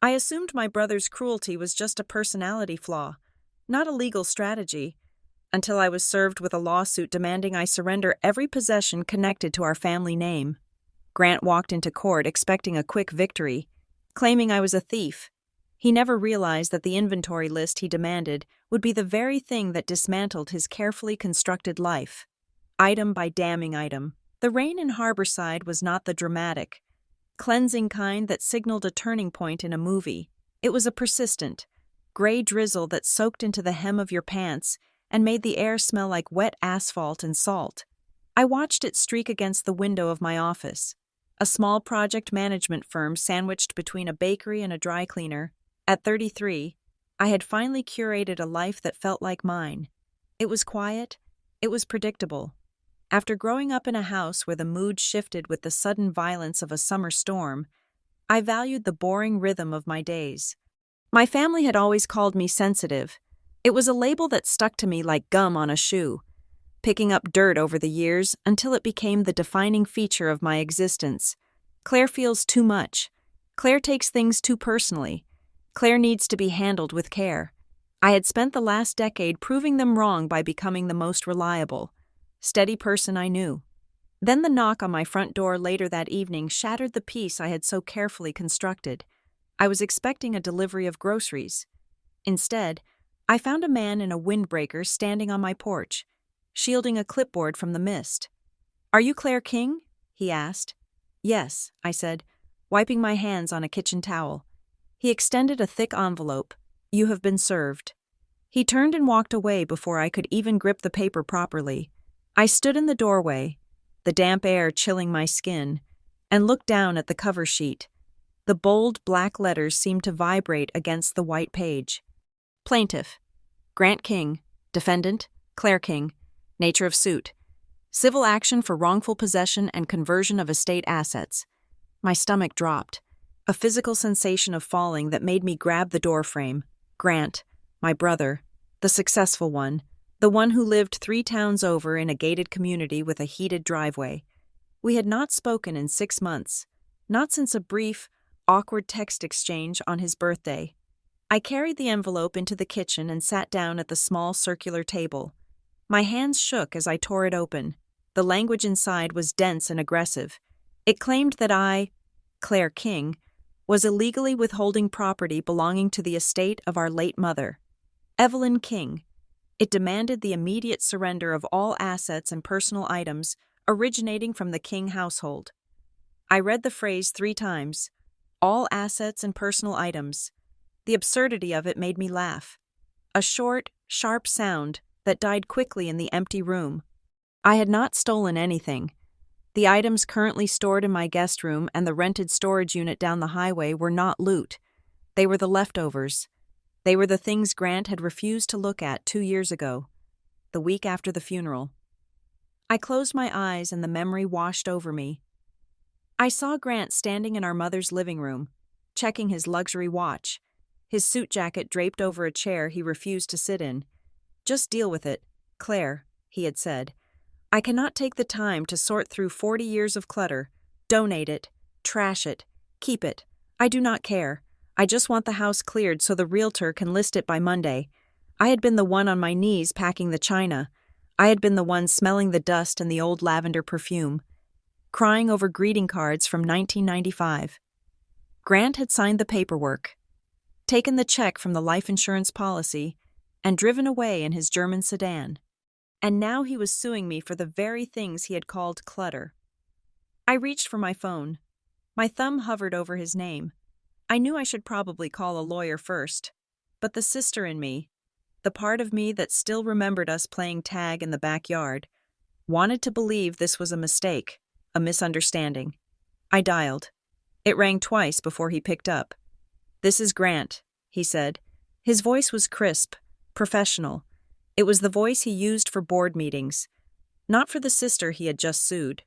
I assumed my brother's cruelty was just a personality flaw, not a legal strategy, until I was served with a lawsuit demanding I surrender every possession connected to our family name. Grant walked into court expecting a quick victory, claiming I was a thief. He never realized that the inventory list he demanded would be the very thing that dismantled his carefully constructed life. Item by damning item. The rain in Harborside was not the dramatic, cleansing kind that signaled a turning point in a movie. It was a persistent, gray drizzle that soaked into the hem of your pants and made the air smell like wet asphalt and salt. I watched it streak against the window of my office, a small project management firm sandwiched between a bakery and a dry cleaner. At 33, I had finally curated a life that felt like mine. It was quiet. It was predictable. After growing up in a house where the mood shifted with the sudden violence of a summer storm, I valued the boring rhythm of my days. My family had always called me sensitive. It was a label that stuck to me like gum on a shoe, picking up dirt over the years until it became the defining feature of my existence. Claire feels too much. Claire takes things too personally. Claire needs to be handled with care. I had spent the last decade proving them wrong by becoming the most reliable, steady person I knew. Then the knock on my front door later that evening shattered the peace I had so carefully constructed. I was expecting a delivery of groceries. Instead, I found a man in a windbreaker standing on my porch, shielding a clipboard from the mist. "Are you Claire King?" he asked. "Yes," I said, wiping my hands on a kitchen towel. He extended a thick envelope. "You have been served." He turned and walked away before I could even grip the paper properly. I stood in the doorway, the damp air chilling my skin, and looked down at the cover sheet. The bold black letters seemed to vibrate against the white page. Plaintiff: Grant King. Defendant: Claire King. Nature of suit: civil action for wrongful possession and conversion of estate assets. My stomach dropped, a physical sensation of falling that made me grab the doorframe. Grant, my brother, the successful one, the one who lived 3 towns over in a gated community with a heated driveway. We had not spoken in 6 months, not since a brief, awkward text exchange on his birthday. I carried the envelope into the kitchen and sat down at the small circular table. My hands shook as I tore it open. The language inside was dense and aggressive. It claimed that I, Claire King, was illegally withholding property belonging to the estate of our late mother, Evelyn King. It demanded the immediate surrender of all assets and personal items originating from the King household. I read the phrase 3 times, all assets and personal items. The absurdity of it made me laugh. A short, sharp sound that died quickly in the empty room. I had not stolen anything. The items currently stored in my guest room and the rented storage unit down the highway were not loot. They were the leftovers. They were the things Grant had refused to look at 2 years ago, the week after the funeral. I closed my eyes and the memory washed over me. I saw Grant standing in our mother's living room, checking his luxury watch, his suit jacket draped over a chair he refused to sit in. "Just deal with it, Claire," he had said. "I cannot take the time to sort through 40 years of clutter. Donate it, trash it, keep it. I do not care. I just want the house cleared so the realtor can list it by Monday." I had been the one on my knees packing the china. I had been the one smelling the dust and the old lavender perfume, crying over greeting cards from 1995. Grant had signed the paperwork, taken the check from the life insurance policy, and driven away in his German sedan. And now he was suing me for the very things he had called clutter. I reached for my phone. My thumb hovered over his name. I knew I should probably call a lawyer first, but the sister in me, the part of me that still remembered us playing tag in the backyard, wanted to believe this was a mistake, a misunderstanding. I dialed. It rang twice before he picked up. "This is Grant," he said. His voice was crisp, professional. It was the voice he used for board meetings, not for the sister he had just sued.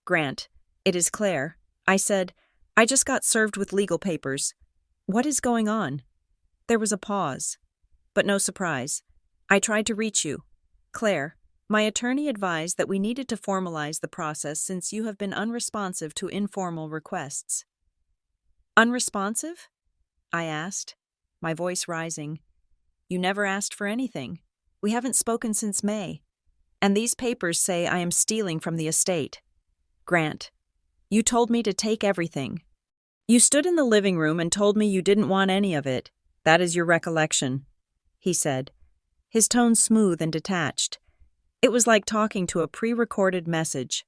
"Grant, it is Claire," I said. "I just got served with legal papers. What is going on?" There was a pause, but no surprise. "I tried to reach you. Claire, my attorney advised that we needed to formalize the process since you have been unresponsive to informal requests." "Unresponsive?" I asked, my voice rising. You never asked for anything. We haven't spoken since May. And these papers say I am stealing from the estate. Grant, you told me to take everything. You stood in the living room and told me you didn't want any of it. That is your recollection, he said, his tone smooth and detached. It was like talking to a pre-recorded message.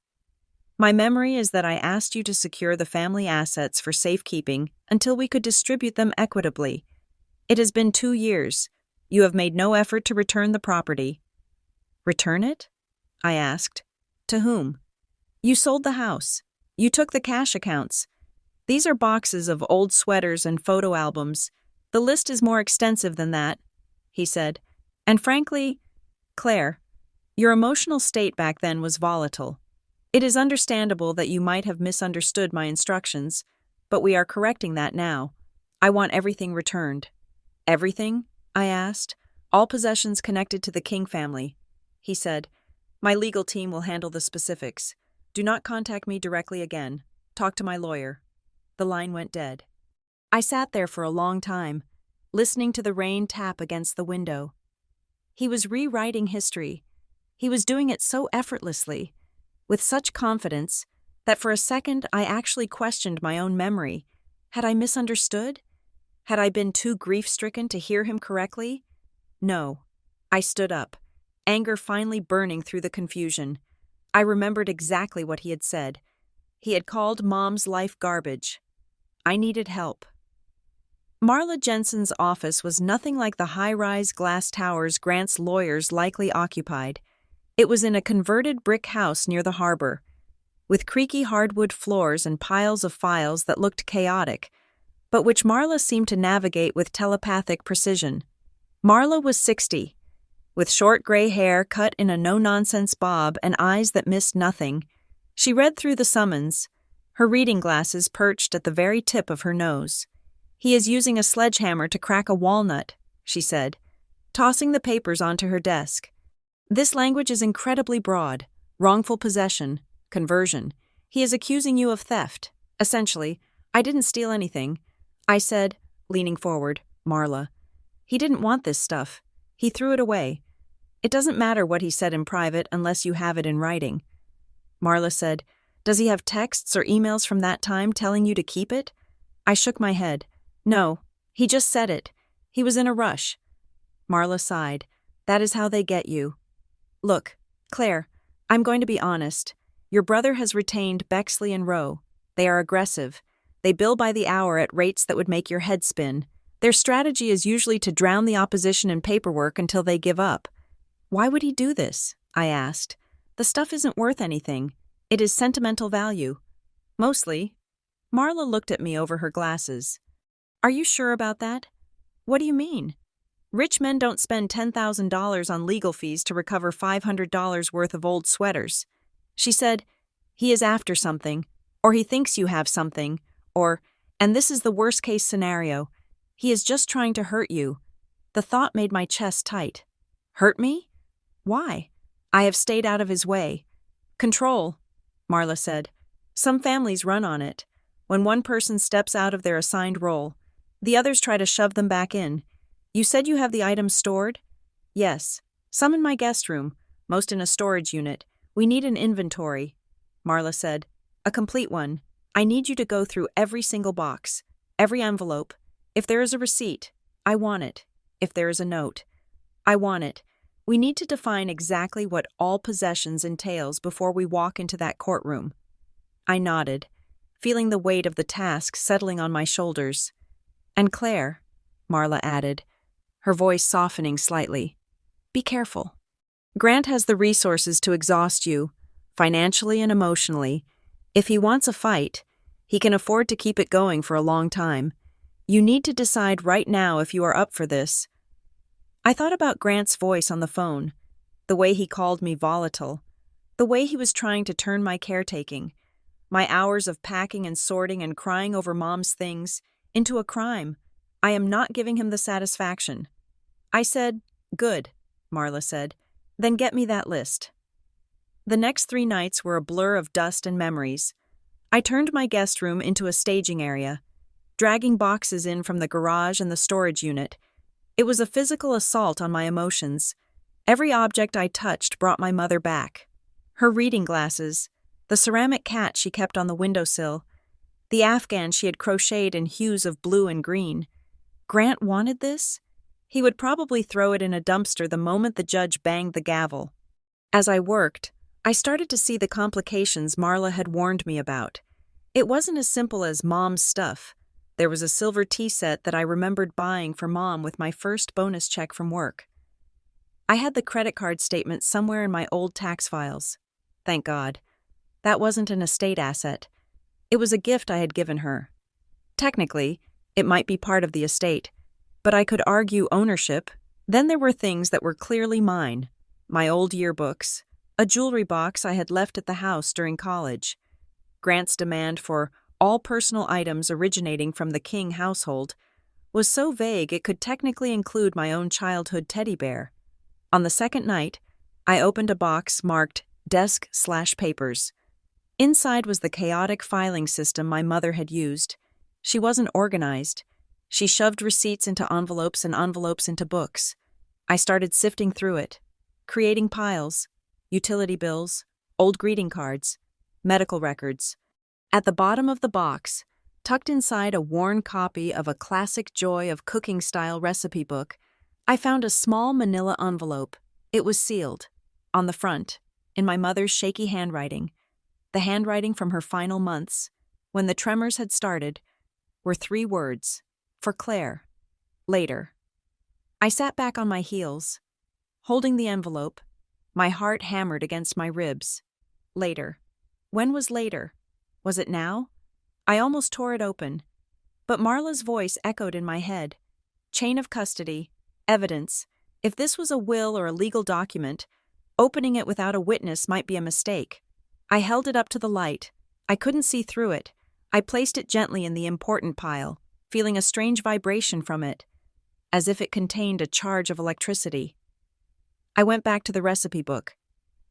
My memory is that I asked you to secure the family assets for safekeeping until we could distribute them equitably. It has been 2 years. You have made no effort to return the property. Return it? I asked. To whom? You sold the house. You took the cash accounts. These are boxes of old sweaters and photo albums. The list is more extensive than that, he said. And frankly, Claire, your emotional state back then was volatile. It is understandable that you might have misunderstood my instructions, but we are correcting that now. I want everything returned. Everything? I asked. All possessions connected to the King family, he said. My legal team will handle the specifics. Do not contact me directly again. Talk to my lawyer. The line went dead. I sat there for a long time, listening to the rain tap against the window. He was rewriting history. He was doing it so effortlessly, with such confidence, that for a second I actually questioned my own memory. Had I misunderstood? Had I been too grief-stricken to hear him correctly? No. I stood up, anger finally burning through the confusion. I remembered exactly what he had said. He had called Mom's life garbage. I needed help. Marla Jensen's office was nothing like the high-rise glass towers Grant's lawyers likely occupied. It was in a converted brick house near the harbor, with creaky hardwood floors and piles of files that looked chaotic, but which Marla seemed to navigate with telepathic precision. Marla was 60, with short gray hair cut in a no-nonsense bob and eyes that missed nothing. She read through the summons, her reading glasses perched at the very tip of her nose. He is using a sledgehammer to crack a walnut, she said, tossing the papers onto her desk. This language is incredibly broad. Wrongful possession, conversion. He is accusing you of theft. Essentially, I didn't steal anything. I said, leaning forward, Marla. He didn't want this stuff. He threw it away. It doesn't matter what he said in private unless you have it in writing. Marla said, does he have texts or emails from that time telling you to keep it? I shook my head. No, he just said it. He was in a rush. Marla sighed. That is how they get you. Look, Claire, I'm going to be honest. Your brother has retained Bexley and Rowe. They are aggressive. They bill by the hour at rates that would make your head spin. Their strategy is usually to drown the opposition in paperwork until they give up. Why would he do this? I asked. The stuff isn't worth anything. It is sentimental value. Mostly. Marla looked at me over her glasses. Are you sure about that? What do you mean? Rich men don't spend $10,000 on legal fees to recover $500 worth of old sweaters. She said, he is after something, or he thinks you have something, or, and this is the worst-case scenario, he is just trying to hurt you. The thought made my chest tight. Hurt me? Why? I have stayed out of his way. Control, Marla said. Some families run on it. When one person steps out of their assigned role, the others try to shove them back in. You said you have the items stored? Yes. Some in my guest room, most in a storage unit. We need an inventory, Marla said. A complete one. I need you to go through every single box, every envelope. If there is a receipt, I want it. If there is a note, I want it. We need to define exactly what all possessions entails before we walk into that courtroom. I nodded, feeling the weight of the task settling on my shoulders. And Claire, Marla added, her voice softening slightly, be careful. Grant has the resources to exhaust you, financially and emotionally. If he wants a fight, he can afford to keep it going for a long time. You need to decide right now if you are up for this. I thought about Grant's voice on the phone, the way he called me volatile, the way he was trying to turn my caretaking, my hours of packing and sorting and crying over Mom's things, into a crime. I am not giving him the satisfaction. I said, good, Marla said. Then get me that list. The next 3 nights were a blur of dust and memories. I turned my guest room into a staging area. dragging boxes in from the garage and the storage unit. It was a physical assault on my emotions. Every object I touched brought my mother back. Her reading glasses, the ceramic cat she kept on the windowsill, the Afghan she had crocheted in hues of blue and green. Grant wanted this? He would probably throw it in a dumpster the moment the judge banged the gavel. As I worked, I started to see the complications Marla had warned me about. It wasn't as simple as Mom's stuff. There was a silver tea set that I remembered buying for Mom with my first bonus check from work. I had the credit card statement somewhere in my old tax files. Thank God. That wasn't an estate asset. It was a gift I had given her. Technically, it might be part of the estate, but I could argue ownership. Then there were things that were clearly mine. My old yearbooks, a jewelry box I had left at the house during college. Grant's demand for all personal items originating from the King household was so vague it could technically include my own childhood teddy bear. On the second night, I opened a box marked Desk/Papers. Inside was the chaotic filing system my mother had used. She wasn't organized. She shoved receipts into envelopes and envelopes into books. I started sifting through it, creating piles, utility bills, old greeting cards, medical records. At the bottom of the box, tucked inside a worn copy of a classic Joy of Cooking-style recipe book, I found a small manila envelope. It was sealed. On the front, in my mother's shaky handwriting, the handwriting from her final months, when the tremors had started, were 3 words: for Claire. Later. I sat back on my heels, holding the envelope, my heart hammered against my ribs. Later. When was later? Was it now? I almost tore it open, but Marla's voice echoed in my head. Chain of custody, evidence. If this was a will or a legal document, opening it without a witness might be a mistake. I held it up to the light. I couldn't see through it. I placed it gently in the important pile, feeling a strange vibration from it, as if it contained a charge of electricity. I went back to the recipe book.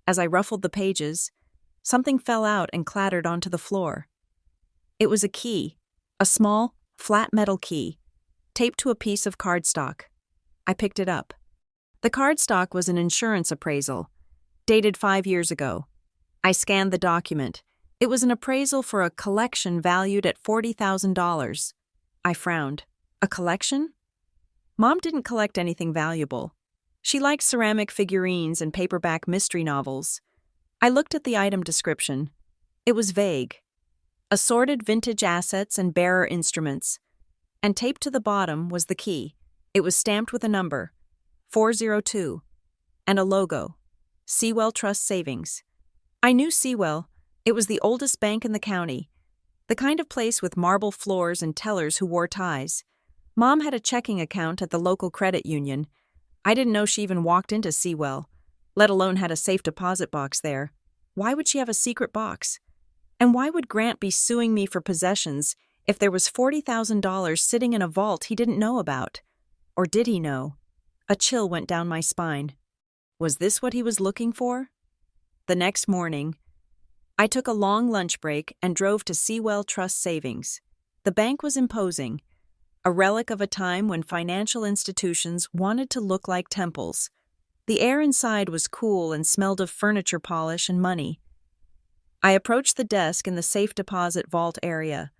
As I ruffled the pages, something fell out and clattered onto the floor. It was a key, a small, flat metal key, taped to a piece of cardstock. I picked it up. The cardstock was an insurance appraisal, dated 5 years ago. I scanned the document. It was an appraisal for a collection valued at $40,000. I frowned. A collection? Mom didn't collect anything valuable. She liked ceramic figurines and paperback mystery novels. I looked at the item description. It was vague. Assorted vintage assets and bearer instruments. And taped to the bottom was the key. It was stamped with a number, 402, and a logo, Sewell Trust Savings. I knew Sewell. It was the oldest bank in the county, the kind of place with marble floors and tellers who wore ties. Mom had a checking account at the local credit union. I didn't know she even walked into Sewell, let alone had a safe deposit box there. Why would she have a secret box? And why would Grant be suing me for possessions if there was $40,000 sitting in a vault he didn't know about? Or did he know? A chill went down my spine. Was this what he was looking for? The next morning, I took a long lunch break and drove to Sewell Trust Savings. The bank was imposing, a relic of a time when financial institutions wanted to look like temples. The air inside was cool and smelled of furniture polish and money. I approached the desk in the safe deposit vault area.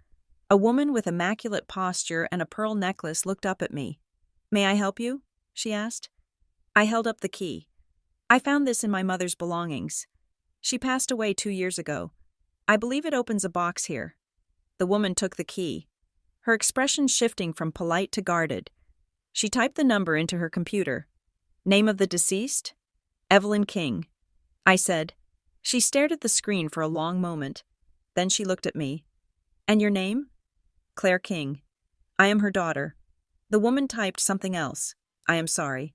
A woman with immaculate posture and a pearl necklace looked up at me. "May I help you?" she asked. I held up the key. "I found this in my mother's belongings. She passed away 2 years ago. I believe it opens a box here." The woman took the key, her expression shifting from polite to guarded. She typed the number into her computer. "Name of the deceased? Evelyn King," I said. She stared at the screen for a long moment. Then she looked at me. "And your name?" "Claire King. I am her daughter." The woman typed something else. "I am sorry.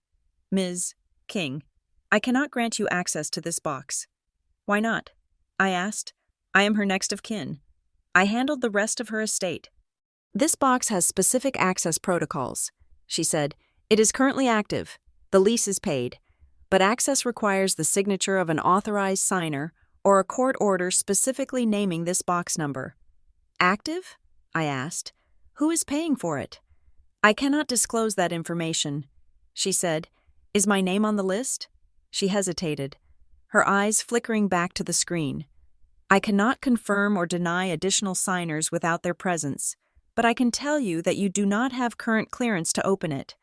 Ms. King, I cannot grant you access to this box." "Why not?" I asked. "I am her next of kin. I handled the rest of her estate." "This box has specific access protocols," she said. "It is currently active. The lease is paid. But access requires the signature of an authorized signer or a court order specifically naming this box number." "Active?" I asked. Who is paying for it? I cannot disclose that information, she said. Is my name on the list? She hesitated, her eyes flickering back to the screen. I cannot confirm or deny additional signers without their presence, but I can tell you that you do not have current clearance to open it.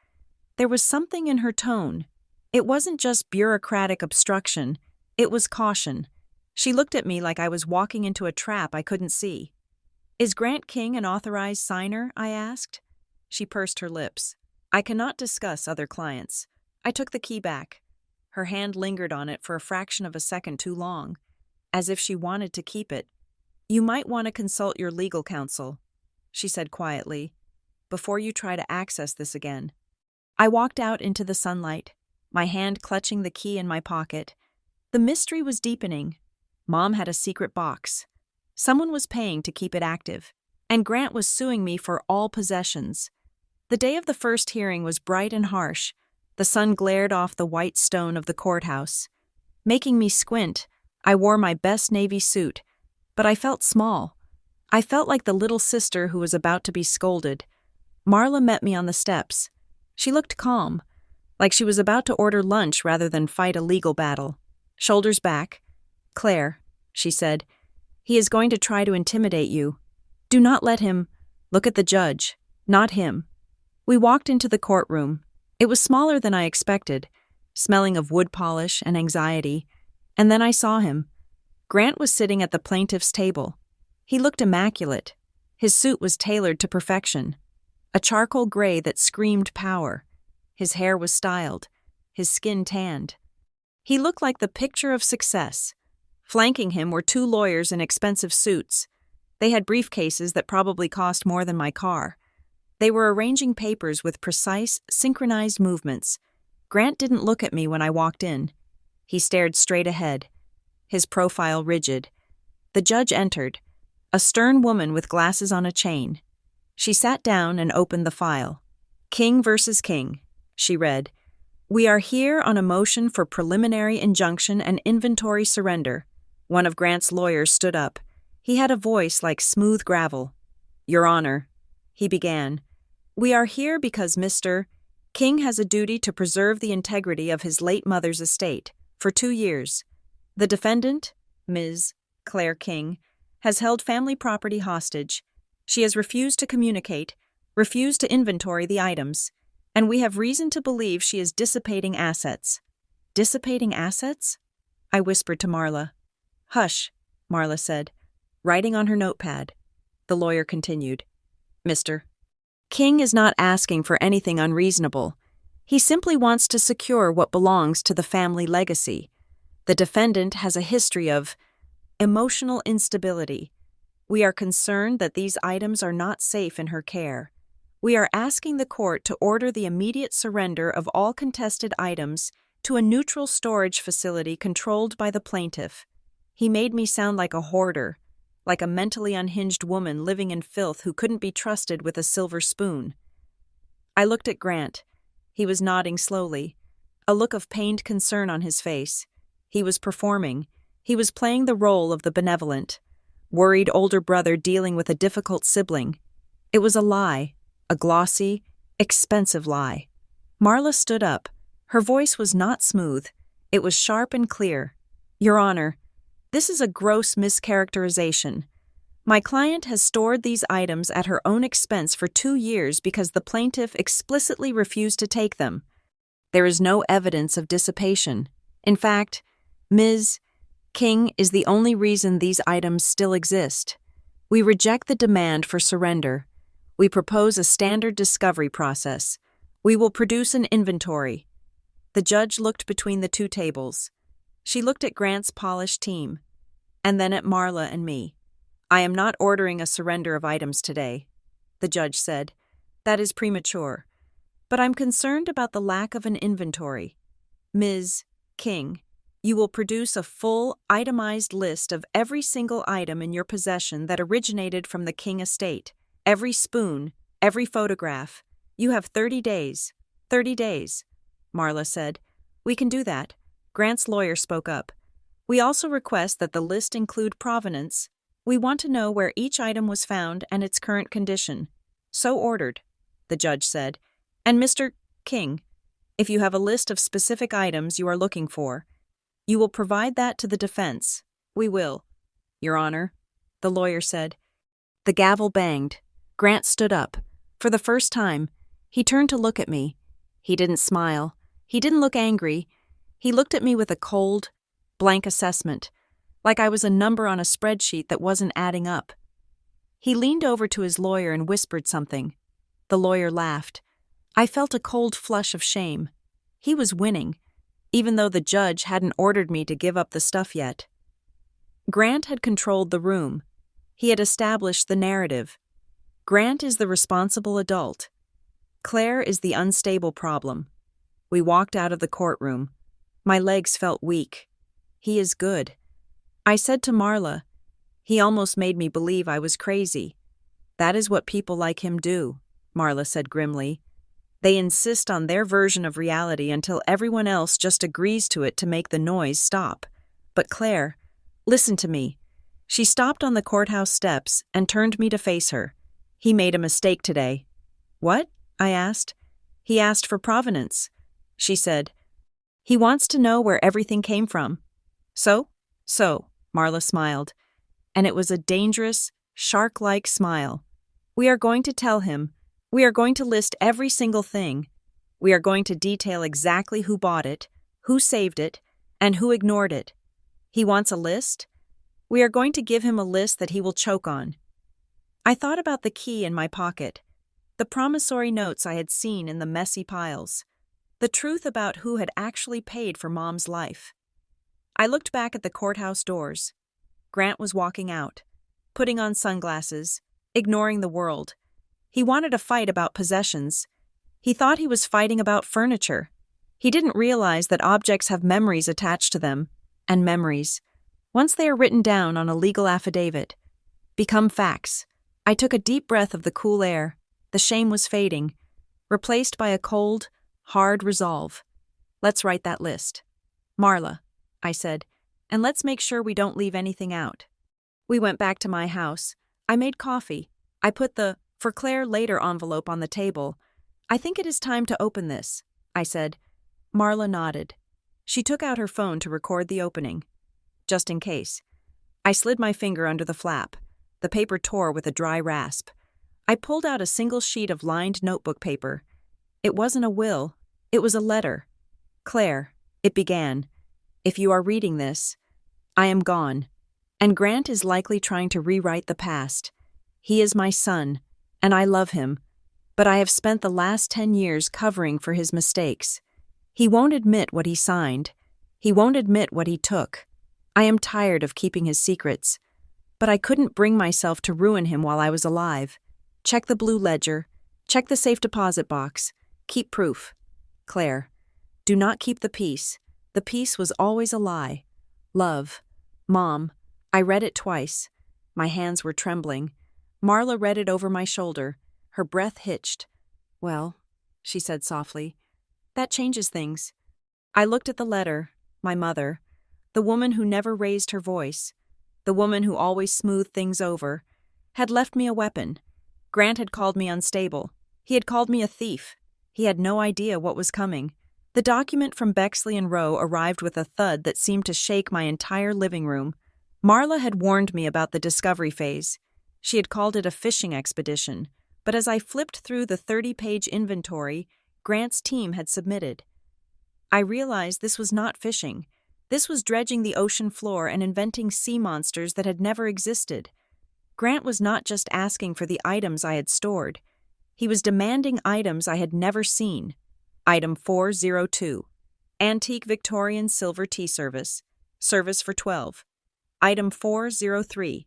There was something in her tone. It wasn't just bureaucratic obstruction, it was caution. She looked at me like I was walking into a trap I couldn't see. Is Grant King an authorized signer? I asked. She pursed her lips. I cannot discuss other clients. I took the key back. Her hand lingered on it for a fraction of a second too long, as if she wanted to keep it. You might want to consult your legal counsel, she said quietly, before you try to access this again. I walked out into the sunlight, my hand clutching the key in my pocket. The mystery was deepening. Mom had a secret box. Someone was paying to keep it active, and Grant was suing me for all possessions. The day of the first hearing was bright and harsh. The sun glared off the white stone of the courthouse. Making me squint, I wore my best navy suit, but I felt small. I felt like the little sister who was about to be scolded. Marla met me on the steps. She looked calm, like she was about to order lunch rather than fight a legal battle. Shoulders back. Claire, she said, he is going to try to intimidate you. Do not let him. Look at the judge, not him. We walked into the courtroom. It was smaller than I expected, smelling of wood polish and anxiety. And then I saw him. Grant was sitting at the plaintiff's table. He looked immaculate. His suit was tailored to perfection. A charcoal gray that screamed power. His hair was styled, his skin tanned. He looked like the picture of success. Flanking him were two lawyers in expensive suits. They had briefcases that probably cost more than my car. They were arranging papers with precise, synchronized movements. Grant didn't look at me when I walked in. He stared straight ahead, his profile rigid. The judge entered, a stern woman with glasses on a chain. She sat down and opened the file. King versus King, she read. We are here on a motion for preliminary injunction and inventory surrender. One of Grant's lawyers stood up. He had a voice like smooth gravel. Your Honor, he began, we are here because Mr. King has a duty to preserve the integrity of his late mother's estate for 2 years. The defendant, Ms. Claire King, has held family property hostage. She has refused to communicate, refused to inventory the items, and we have reason to believe she is dissipating assets. Dissipating assets? I whispered to Marla. Hush, Marla said, writing on her notepad. The lawyer continued. Mr. King is not asking for anything unreasonable. He simply wants to secure what belongs to the family legacy. The defendant has a history of emotional instability. We are concerned that these items are not safe in her care. We are asking the court to order the immediate surrender of all contested items to a neutral storage facility controlled by the plaintiff. He made me sound like a hoarder, like a mentally unhinged woman living in filth who couldn't be trusted with a silver spoon. I looked at Grant. He was nodding slowly, a look of pained concern on his face. He was performing. He was playing the role of the benevolent, worried older brother dealing with a difficult sibling. It was a lie, a glossy, expensive lie. Marla stood up. Her voice was not smooth. It was sharp and clear. Your Honor, this is a gross mischaracterization. My client has stored these items at her own expense for 2 years because the plaintiff explicitly refused to take them. There is no evidence of dissipation. In fact, Ms. King is the only reason these items still exist. We reject the demand for surrender. We propose a standard discovery process. We will produce an inventory. The judge looked between the two tables. She looked at Grant's polished team, and then at Marla and me. I am not ordering a surrender of items today, the judge said. That is premature. But I'm concerned about the lack of an inventory. Ms. King, you will produce a full, itemized list of every single item in your possession that originated from the King estate. Every spoon, every photograph. You have 30 days. 30 days, Marla said. We can do that. Grant's lawyer spoke up. We also request that the list include provenance. We want to know where each item was found and its current condition. "So ordered," the judge said. "And Mr. King, if you have a list of specific items you are looking for, you will provide that to the defense." "We will, Your Honor," the lawyer said. The gavel banged. Grant stood up. For the first time, he turned to look at me. He didn't smile. He didn't look angry. He looked at me with a cold, blank assessment, like I was a number on a spreadsheet that wasn't adding up. He leaned over to his lawyer and whispered something. The lawyer laughed. I felt a cold flush of shame. He was winning, even though the judge hadn't ordered me to give up the stuff yet. Grant had controlled the room. He had established the narrative. Grant is the responsible adult. Claire is the unstable problem. We walked out of the courtroom. My legs felt weak. He is good. I said to Marla, he almost made me believe I was crazy. That is what people like him do, Marla said grimly. They insist on their version of reality until everyone else just agrees to it to make the noise stop. But Claire, listen to me. She stopped on the courthouse steps and turned me to face her. He made a mistake today. What? I asked. He asked for provenance. She said, he wants to know where everything came from. So, Marla smiled. And it was a dangerous, shark-like smile. We are going to tell him. We are going to list every single thing. We are going to detail exactly who bought it, who saved it, and who ignored it. He wants a list? We are going to give him a list that he will choke on. I thought about the key in my pocket, the promissory notes I had seen in the messy piles, the truth about who had actually paid for Mom's life. I looked back at the courthouse doors. Grant was walking out, putting on sunglasses, ignoring the world. He wanted a fight about possessions. He thought he was fighting about furniture. He didn't realize that objects have memories attached to them, and memories, once they are written down on a legal affidavit, become facts. I took a deep breath of the cool air. The shame was fading, replaced by a cold, hard resolve. Let's write that list. Marla, I said, and let's make sure we don't leave anything out. We went back to my house. I made coffee. I put the "For Claire Later" envelope on the table. I think it is time to open this, I said. Marla nodded. She took out her phone to record the opening. Just in case. I slid my finger under the flap. The paper tore with a dry rasp. I pulled out a single sheet of lined notebook paper. It wasn't a will. It was a letter. Claire, it began. If you are reading this, I am gone, and Grant is likely trying to rewrite the past. He is my son, and I love him, but I have spent the last 10 years covering for his mistakes. He won't admit what he signed. He won't admit what he took. I am tired of keeping his secrets, but I couldn't bring myself to ruin him while I was alive. Check the blue ledger. Check the safe deposit box. Keep proof. Claire, do not keep the peace. The peace was always a lie. Love. Mom. I read it twice. My hands were trembling. Marla read it over my shoulder. Her breath hitched. Well, she said softly, that changes things. I looked at the letter. My mother. The woman who never raised her voice. The woman who always smoothed things over. Had left me a weapon. Grant had called me unstable. He had called me a thief. He had no idea what was coming. The document from Bexley and Rowe arrived with a thud that seemed to shake my entire living room. Marla had warned me about the discovery phase. She had called it a fishing expedition, but as I flipped through the 30-page inventory Grant's team had submitted, I realized this was not fishing. This was dredging the ocean floor and inventing sea monsters that had never existed. Grant was not just asking for the items I had stored. He was demanding items I had never seen. Item 402, Antique Victorian Silver Tea Service, service for 12. Item 403,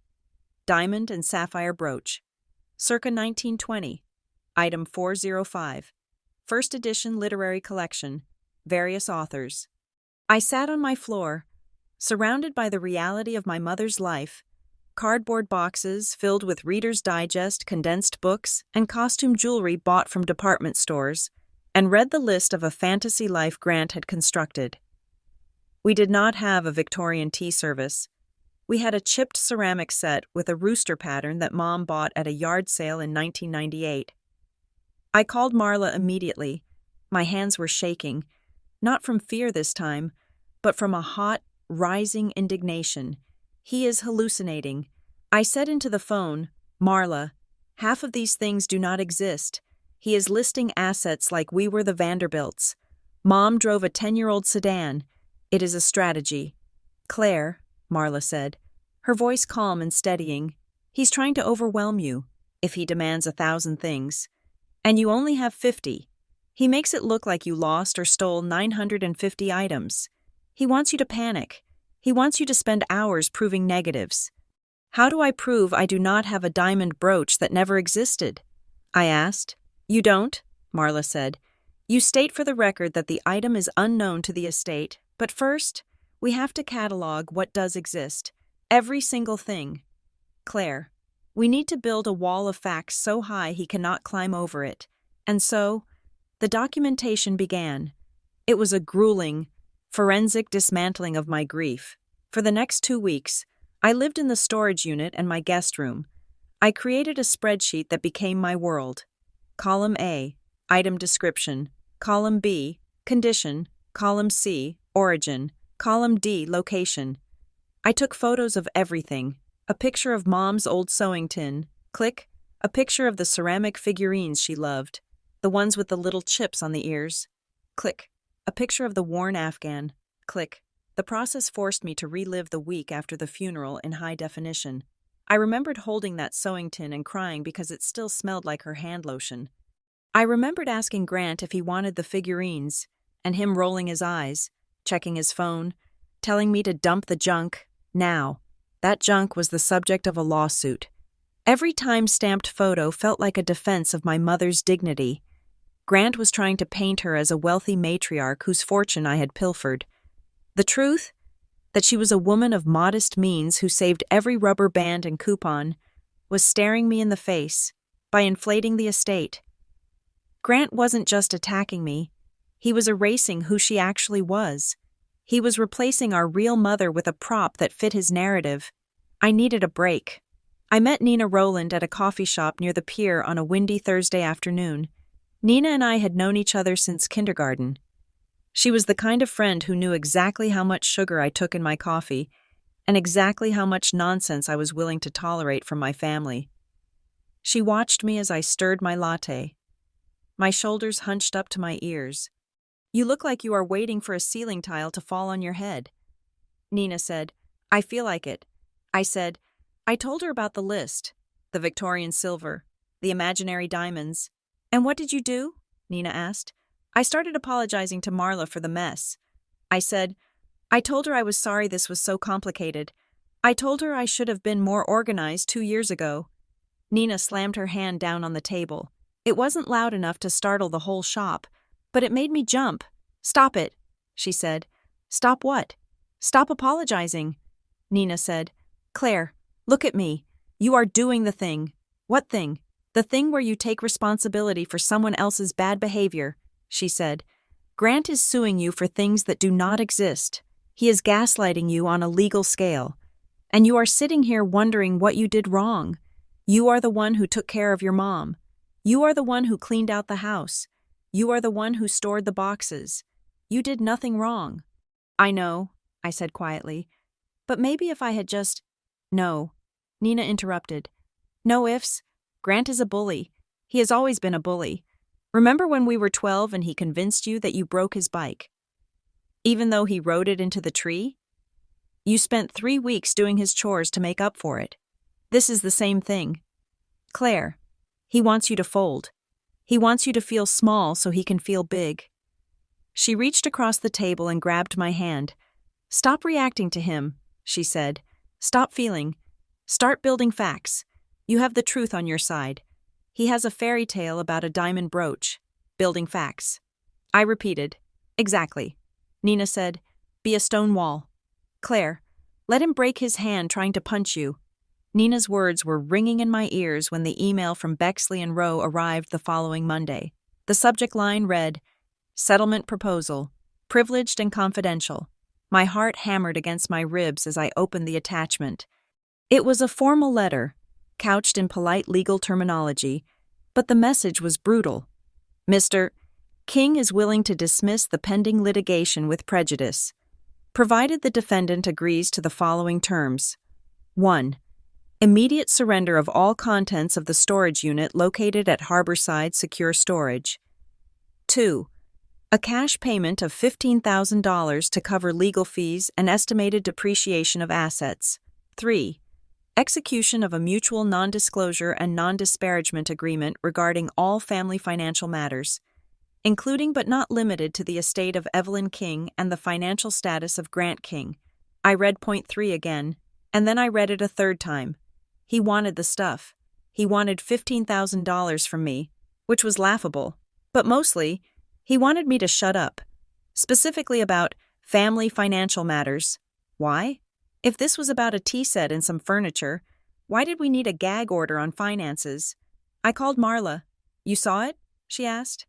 Diamond and Sapphire Brooch, circa 1920. Item 405, First Edition Literary Collection, various authors. I sat on my floor, surrounded by the reality of my mother's life, cardboard boxes filled with Reader's Digest condensed books and costume jewelry bought from department stores, and read the list of a fantasy life Grant had constructed. We did not have a Victorian tea service. We had a chipped ceramic set with a rooster pattern that Mom bought at a yard sale in 1998. I called Marla immediately. My hands were shaking, not from fear this time, but from a hot, rising indignation. He is hallucinating. I said into the phone, Marla, half of these things do not exist. He is listing assets like we were the Vanderbilts. Mom drove a 10-year-old sedan. It is a strategy. Claire, Marla said, her voice calm and steadying, he's trying to overwhelm you, if he demands 1,000 things. And you only have 50. He makes it look like you lost or stole 950 items. He wants you to panic. He wants you to spend hours proving negatives. How do I prove I do not have a diamond brooch that never existed? I asked. You don't, Marla said. You state for the record that the item is unknown to the estate, but first, we have to catalog what does exist. Every single thing. Claire, we need to build a wall of facts so high he cannot climb over it. And so, the documentation began. It was a grueling, forensic dismantling of my grief. For the next 2 weeks, I lived in the storage unit and my guest room. I created a spreadsheet that became my world. Column A, item description. Column B, condition. Column C, origin. Column D, location. I took photos of everything. A picture of Mom's old sewing tin. Click. A picture of the ceramic figurines she loved. The ones with the little chips on the ears. Click. A picture of the worn Afghan. Click. The process forced me to relive the week after the funeral in high definition. I remembered holding that sewing tin and crying because it still smelled like her hand lotion. I remembered asking Grant if he wanted the figurines, and him rolling his eyes, checking his phone, telling me to dump the junk, now. That junk was the subject of a lawsuit. Every time-stamped photo felt like a defense of my mother's dignity. Grant was trying to paint her as a wealthy matriarch whose fortune I had pilfered. The truth? That she was a woman of modest means who saved every rubber band and coupon, was staring me in the face by inflating the estate. Grant wasn't just attacking me. He was erasing who she actually was. He was replacing our real mother with a prop that fit his narrative. I needed a break. I met Nina Rowland at a coffee shop near the pier on a windy Thursday afternoon. Nina and I had known each other since kindergarten. She was the kind of friend who knew exactly how much sugar I took in my coffee and exactly how much nonsense I was willing to tolerate from my family. She watched me as I stirred my latte. My shoulders hunched up to my ears. You look like you are waiting for a ceiling tile to fall on your head. Nina said, I feel like it. I said, I told her about the list, the Victorian silver, the imaginary diamonds. And what did you do? Nina asked. I started apologizing to Marla for the mess. I said, I told her I was sorry this was so complicated. I told her I should have been more organized 2 years ago. Nina slammed her hand down on the table. It wasn't loud enough to startle the whole shop, but it made me jump. Stop it, she said. Stop what? Stop apologizing. Nina said, Claire, look at me. You are doing the thing. What thing? The thing where you take responsibility for someone else's bad behavior, she said. Grant is suing you for things that do not exist. He is gaslighting you on a legal scale. And you are sitting here wondering what you did wrong. You are the one who took care of your mom. You are the one who cleaned out the house. You are the one who stored the boxes. You did nothing wrong. I know, I said quietly. But maybe if I had just... No. Nina interrupted. No ifs. Grant is a bully. He has always been a bully. Remember when we were 12 and he convinced you that you broke his bike? Even though he rode it into the tree? You spent 3 weeks doing his chores to make up for it. This is the same thing. Claire, he wants you to fold. He wants you to feel small so he can feel big. She reached across the table and grabbed my hand. Stop reacting to him, she said. Stop feeling. Start building facts. You have the truth on your side. He has a fairy tale about a diamond brooch. Building facts. I repeated. Exactly. Nina said, be a stone wall. Claire, let him break his hand trying to punch you. Nina's words were ringing in my ears when the email from Bexley and Rowe arrived the following Monday. The subject line read, Settlement Proposal, Privileged and Confidential. My heart hammered against my ribs as I opened the attachment. It was a formal letter, couched in polite legal terminology, but the message was brutal. Mr. King is willing to dismiss the pending litigation with prejudice, provided the defendant agrees to the following terms. 1. Immediate surrender of all contents of the storage unit located at Harborside Secure Storage. 2. A cash payment of $15,000 to cover legal fees and estimated depreciation of assets. 3. Execution of a mutual non-disclosure and non-disparagement agreement regarding all family financial matters, including but not limited to the estate of Evelyn King and the financial status of Grant King. I read point 3 again, and then I read it a third time. He wanted the stuff. He wanted $15,000 from me, which was laughable. But mostly, he wanted me to shut up, specifically about family financial matters. Why? If this was about a tea set and some furniture, why did we need a gag order on finances? I called Marla. You saw it? She asked.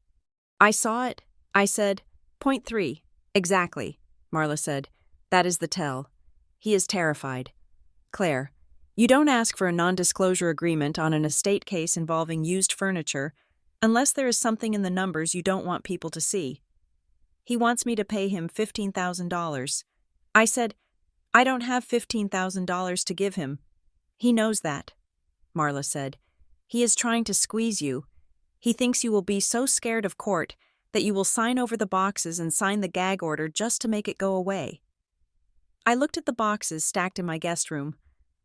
I saw it. I said, point 3. Exactly, Marla said. That is the tell. He is terrified. Claire, you don't ask for a non-disclosure agreement on an estate case involving used furniture unless there is something in the numbers you don't want people to see. He wants me to pay him $15,000. I said, I don't have $15,000 to give him. He knows that, Marla said. He is trying to squeeze you. He thinks you will be so scared of court that you will sign over the boxes and sign the gag order just to make it go away. I looked at the boxes stacked in my guest room.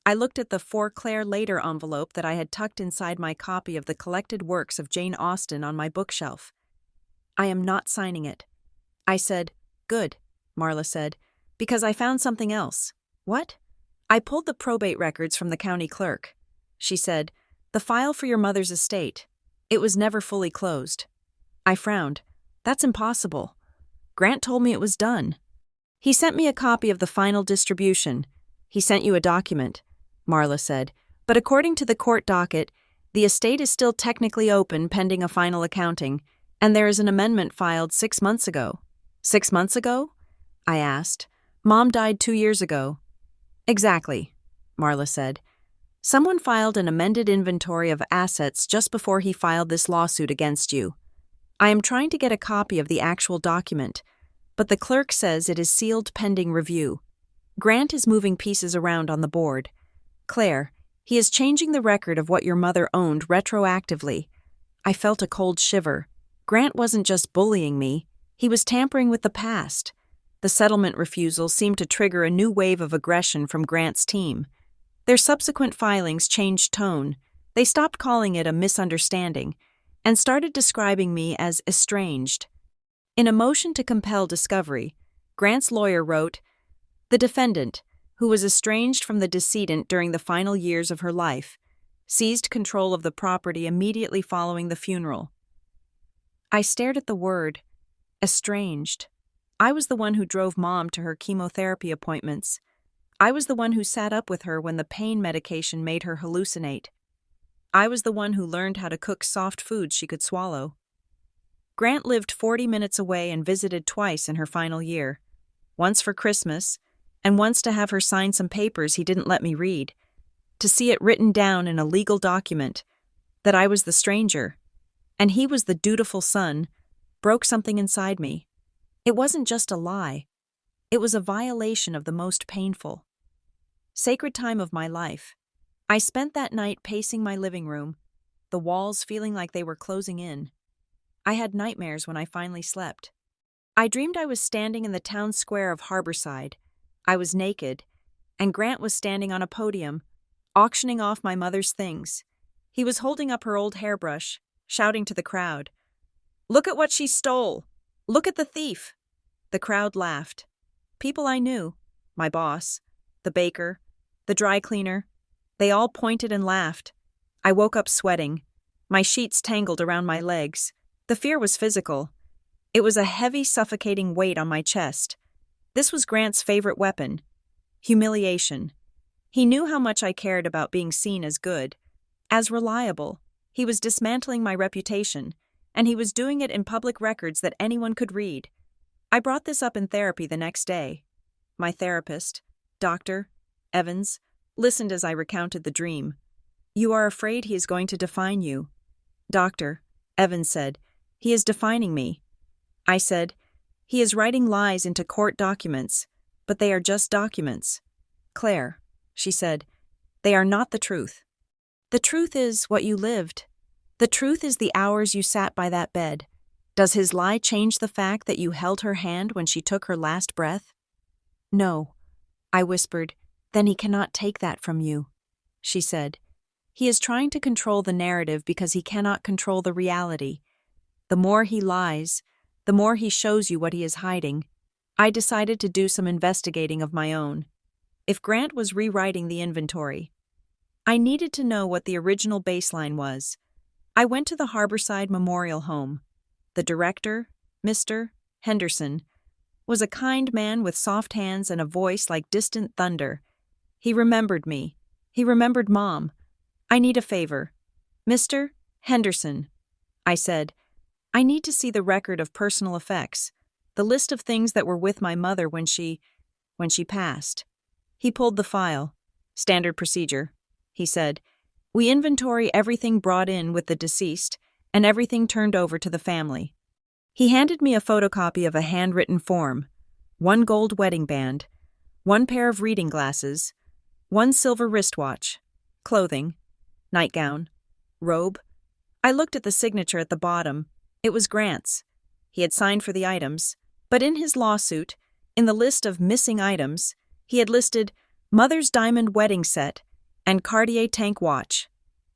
I looked at the For Claire Later envelope that I had tucked inside my copy of the collected works of Jane Austen on my bookshelf. I am not signing it. I said, good, Marla said, because I found something else. What? I pulled the probate records from the county clerk. She said, the file for your mother's estate. It was never fully closed. I frowned. That's impossible. Grant told me it was done. He sent me a copy of the final distribution. He sent you a document, Marla said, but according to the court docket, the estate is still technically open pending a final accounting, and there is an amendment filed 6 months ago. 6 months ago? I asked. Mom died 2 years ago. Exactly, Marla said. Someone filed an amended inventory of assets just before he filed this lawsuit against you. I am trying to get a copy of the actual document, but the clerk says it is sealed pending review. Grant is moving pieces around on the board. Claire, he is changing the record of what your mother owned retroactively. I felt a cold shiver. Grant wasn't just bullying me, he was tampering with the past. The settlement refusal seemed to trigger a new wave of aggression from Grant's team. Their subsequent filings changed tone. They stopped calling it a misunderstanding and started describing me as estranged. In a motion to compel discovery, Grant's lawyer wrote, the defendant, who was estranged from the decedent during the final years of her life, seized control of the property immediately following the funeral. I stared at the word, estranged. I was the one who drove Mom to her chemotherapy appointments. I was the one who sat up with her when the pain medication made her hallucinate. I was the one who learned how to cook soft foods she could swallow. Grant lived 40 minutes away and visited twice in her final year, once for Christmas, and once to have her sign some papers he didn't let me read, to see it written down in a legal document that I was the stranger, and he was the dutiful son, broke something inside me. It wasn't just a lie. It was a violation of the most painful, sacred time of my life. I spent that night pacing my living room, the walls feeling like they were closing in. I had nightmares when I finally slept. I dreamed I was standing in the town square of Harborside. I was naked, and Grant was standing on a podium, auctioning off my mother's things. He was holding up her old hairbrush, shouting to the crowd, "Look at what she stole! Look at the thief!" The crowd laughed. People I knew, my boss, the baker, the dry cleaner, they all pointed and laughed. I woke up sweating, my sheets tangled around my legs. The fear was physical. It was a heavy, suffocating weight on my chest. This was Grant's favorite weapon, humiliation. He knew how much I cared about being seen as good, as reliable. He was dismantling my reputation, and he was doing it in public records that anyone could read. I brought this up in therapy the next day. My therapist, Dr. Evans, listened as I recounted the dream. "You are afraid he is going to define you." Dr. Evans said, He is defining me. I said, he is writing lies into court documents, but they are just documents. Claire, she said, they are not the truth. The truth is what you lived. The truth is the hours you sat by that bed. Does his lie change the fact that you held her hand when she took her last breath? No, I whispered. Then he cannot take that from you, she said. He is trying to control the narrative because he cannot control the reality. The more he lies, the more he shows you what he is hiding. I decided to do some investigating of my own. If Grant was rewriting the inventory, I needed to know what the original baseline was. I went to the Harborside Memorial Home. The director, Mr. Henderson, was a kind man with soft hands and a voice like distant thunder. He remembered me. He remembered Mom. I need a favor. Mr. Henderson, I said, I need to see the record of personal effects, the list of things that were with my mother when she passed. He pulled the file. Standard procedure, he said. We inventory everything brought in with the deceased and everything turned over to the family. He handed me a photocopy of a handwritten form, 1 gold wedding band, 1 pair of reading glasses, 1 silver wristwatch, clothing, nightgown, robe. I looked at the signature at the bottom. It was Grant's. He had signed for the items, but in his lawsuit, in the list of missing items, he had listed Mother's diamond wedding set and Cartier tank watch.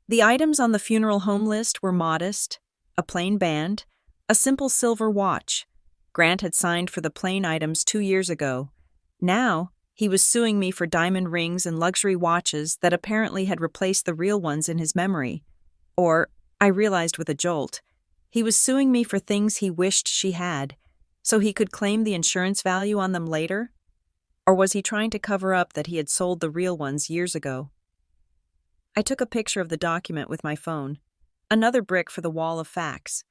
The items on the funeral home list were modest, a plain band, a simple silver watch. Grant had signed for the plain items 2 years ago. Now, he was suing me for diamond rings and luxury watches that apparently had replaced the real ones in his memory. Or, I realized with a jolt, he was suing me for things he wished she had, so he could claim the insurance value on them later? Or was he trying to cover up that he had sold the real ones years ago? I took a picture of the document with my phone, another brick for the wall of facts.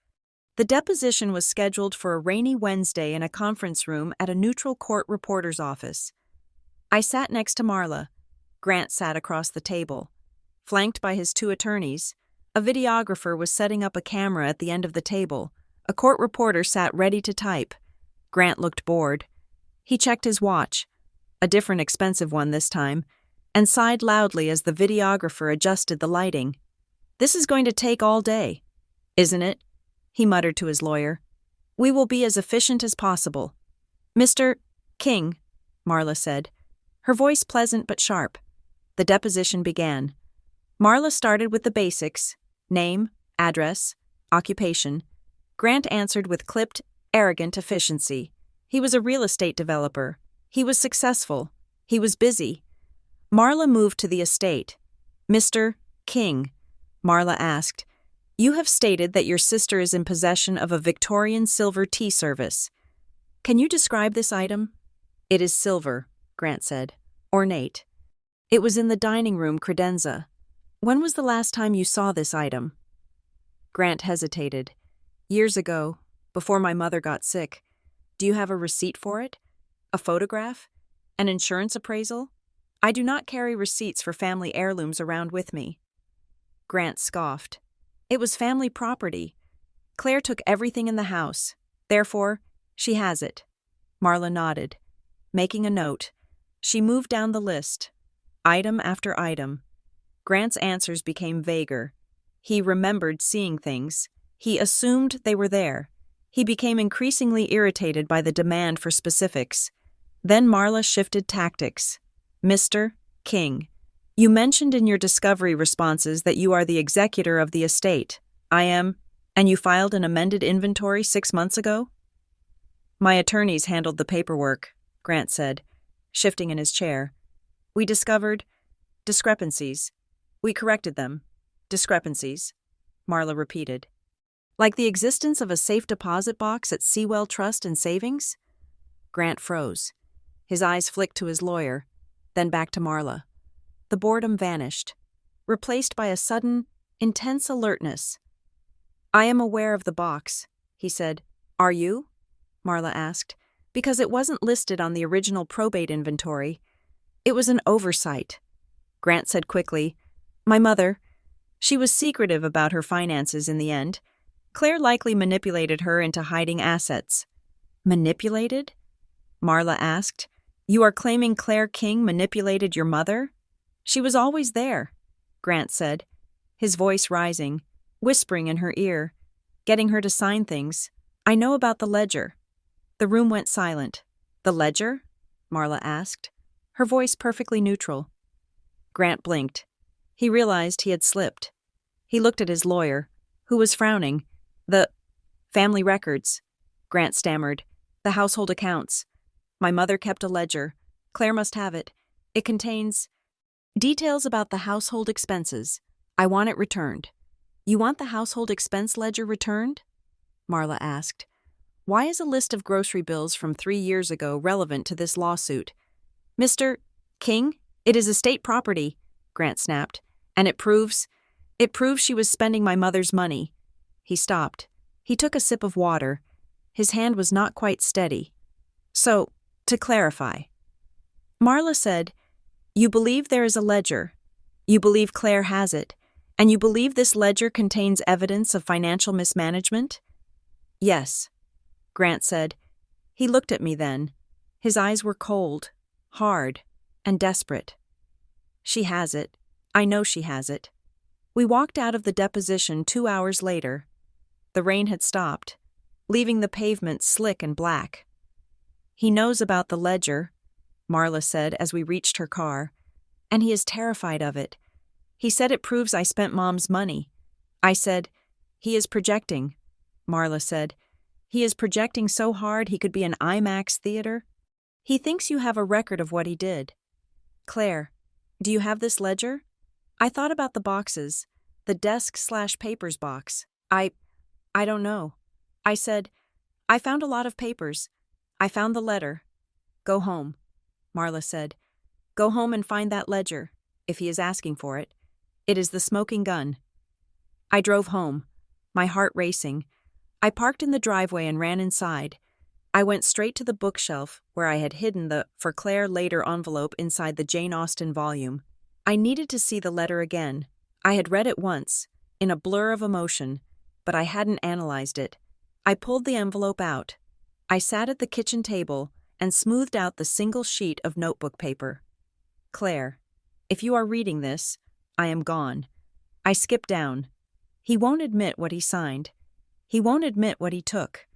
The deposition was scheduled for a rainy Wednesday in a conference room at a neutral court reporter's office. I sat next to Marla. Grant sat across the table. Flanked by his 2 attorneys, a videographer was setting up a camera at the end of the table. A court reporter sat ready to type. Grant looked bored. He checked his watch, a different expensive one this time, and sighed loudly as the videographer adjusted the lighting. This is going to take all day, isn't it? He muttered to his lawyer. We will be as efficient as possible. Mr. King, Marla said, her voice pleasant but sharp. The deposition began. Marla started with the basics, name, address, occupation. Grant answered with clipped, arrogant efficiency. He was a real estate developer. He was successful. He was busy. Marla moved to the estate. Mr. King, Marla asked, you have stated that your sister is in possession of a Victorian silver tea service. Can you describe this item? It is silver, Grant said. Ornate. It was in the dining room credenza. When was the last time you saw this item? Grant hesitated. Years ago, before my mother got sick. Do you have a receipt for it? A photograph? An insurance appraisal? I do not carry receipts for family heirlooms around with me. Grant scoffed. It was family property. Claire took everything in the house. Therefore, she has it. Marla nodded. Making a note, she moved down the list, item after item. Grant's answers became vaguer. He remembered seeing things. He assumed they were there. He became increasingly irritated by the demand for specifics. Then Marla shifted tactics. Mr. King, you mentioned in your discovery responses that you are the executor of the estate. I am, and you filed an amended inventory 6 months ago? My attorneys handled the paperwork, Grant said, shifting in his chair. We discovered discrepancies. We corrected them. Discrepancies, Marla repeated. Like the existence of a safe deposit box at Sewell Trust and Savings? Grant froze. His eyes flicked to his lawyer, then back to Marla. The boredom vanished, replaced by a sudden, intense alertness. I am aware of the box, he said. Are you? Marla asked, because it wasn't listed on the original probate inventory. It was an oversight. Grant said quickly, My mother, she was secretive about her finances in the end. Claire likely manipulated her into hiding assets. Manipulated? Marla asked. You are claiming Claire King manipulated your mother? She was always there, Grant said, his voice rising, whispering in her ear, getting her to sign things. I know about the ledger. The room went silent. The ledger? Marla asked, her voice perfectly neutral. Grant blinked. He realized he had slipped. He looked at his lawyer, who was frowning. The family records, Grant stammered. The household accounts. My mother kept a ledger. Claire must have it. It contains details about the household expenses. I want it returned. You want the household expense ledger returned? Marla asked. Why is a list of grocery bills from 3 years ago relevant to this lawsuit? Mr. King, it is estate property, Grant snapped, and it proves she was spending my mother's money. He stopped. He took a sip of water. His hand was not quite steady. So, to clarify, Marla said, you believe there is a ledger. You believe Claire has it. And you believe this ledger contains evidence of financial mismanagement? Yes, Grant said. He looked at me then. His eyes were cold, hard, and desperate. She has it. I know she has it. We walked out of the deposition 2 hours later. The rain had stopped, leaving the pavement slick and black. He knows about the ledger, Marla said as we reached her car, and he is terrified of it. He said it proves I spent Mom's money. I said, he is projecting, Marla said. He is projecting so hard he could be an IMAX theater. He thinks you have a record of what he did. Claire, do you have this ledger? I thought about the boxes, the desk/papers box. I don't know. I said, I found a lot of papers. I found the letter. Go home, Marla said. Go home and find that ledger, if he is asking for it. It is the smoking gun. I drove home, my heart racing. I parked in the driveway and ran inside. I went straight to the bookshelf where I had hidden the For Claire Later envelope inside the Jane Austen volume. I needed to see the letter again. I had read it once, in a blur of emotion, but I hadn't analyzed it. I pulled the envelope out. I sat at the kitchen table and smoothed out the single sheet of notebook paper. Claire, if you are reading this, I am gone. I skipped down. He won't admit what he signed. He won't admit what he took.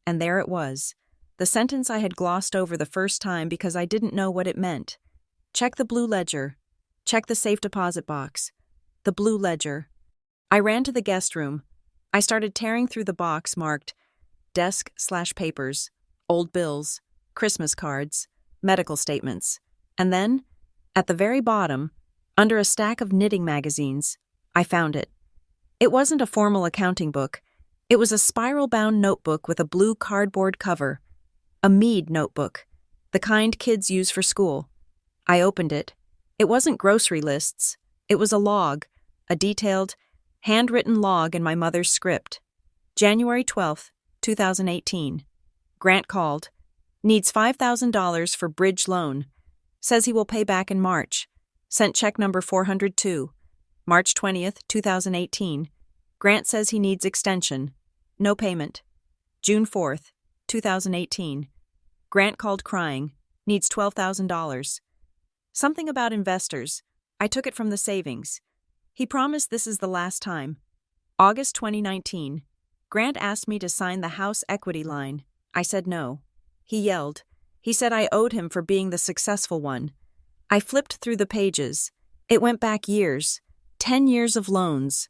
And there it was, the sentence I had glossed over the first time because I didn't know what it meant. Check the blue ledger. Check the safe deposit box. The blue ledger. I ran to the guest room. I started tearing through the box marked desk/papers, old bills, Christmas cards, medical statements. And then, at the very bottom, under a stack of knitting magazines, I found it. It wasn't a formal accounting book. It was a spiral-bound notebook with a blue cardboard cover. A Mead notebook, the kind kids use for school. I opened it. It wasn't grocery lists. It was a log, a detailed, handwritten log in my mother's script. January 12th, 2018. Grant called. Needs $5,000 for bridge loan. Says he will pay back in March. Sent check number 402. March 20th, 2018. Grant says he needs extension. No payment. June 4th, 2018. Grant called crying. Needs $12,000. Something about investors. I took it from the savings. He promised this is the last time. August 2019. Grant asked me to sign the house equity line. I said no. He yelled. He said I owed him for being the successful one. I flipped through the pages. It went back years. 10 years of loans.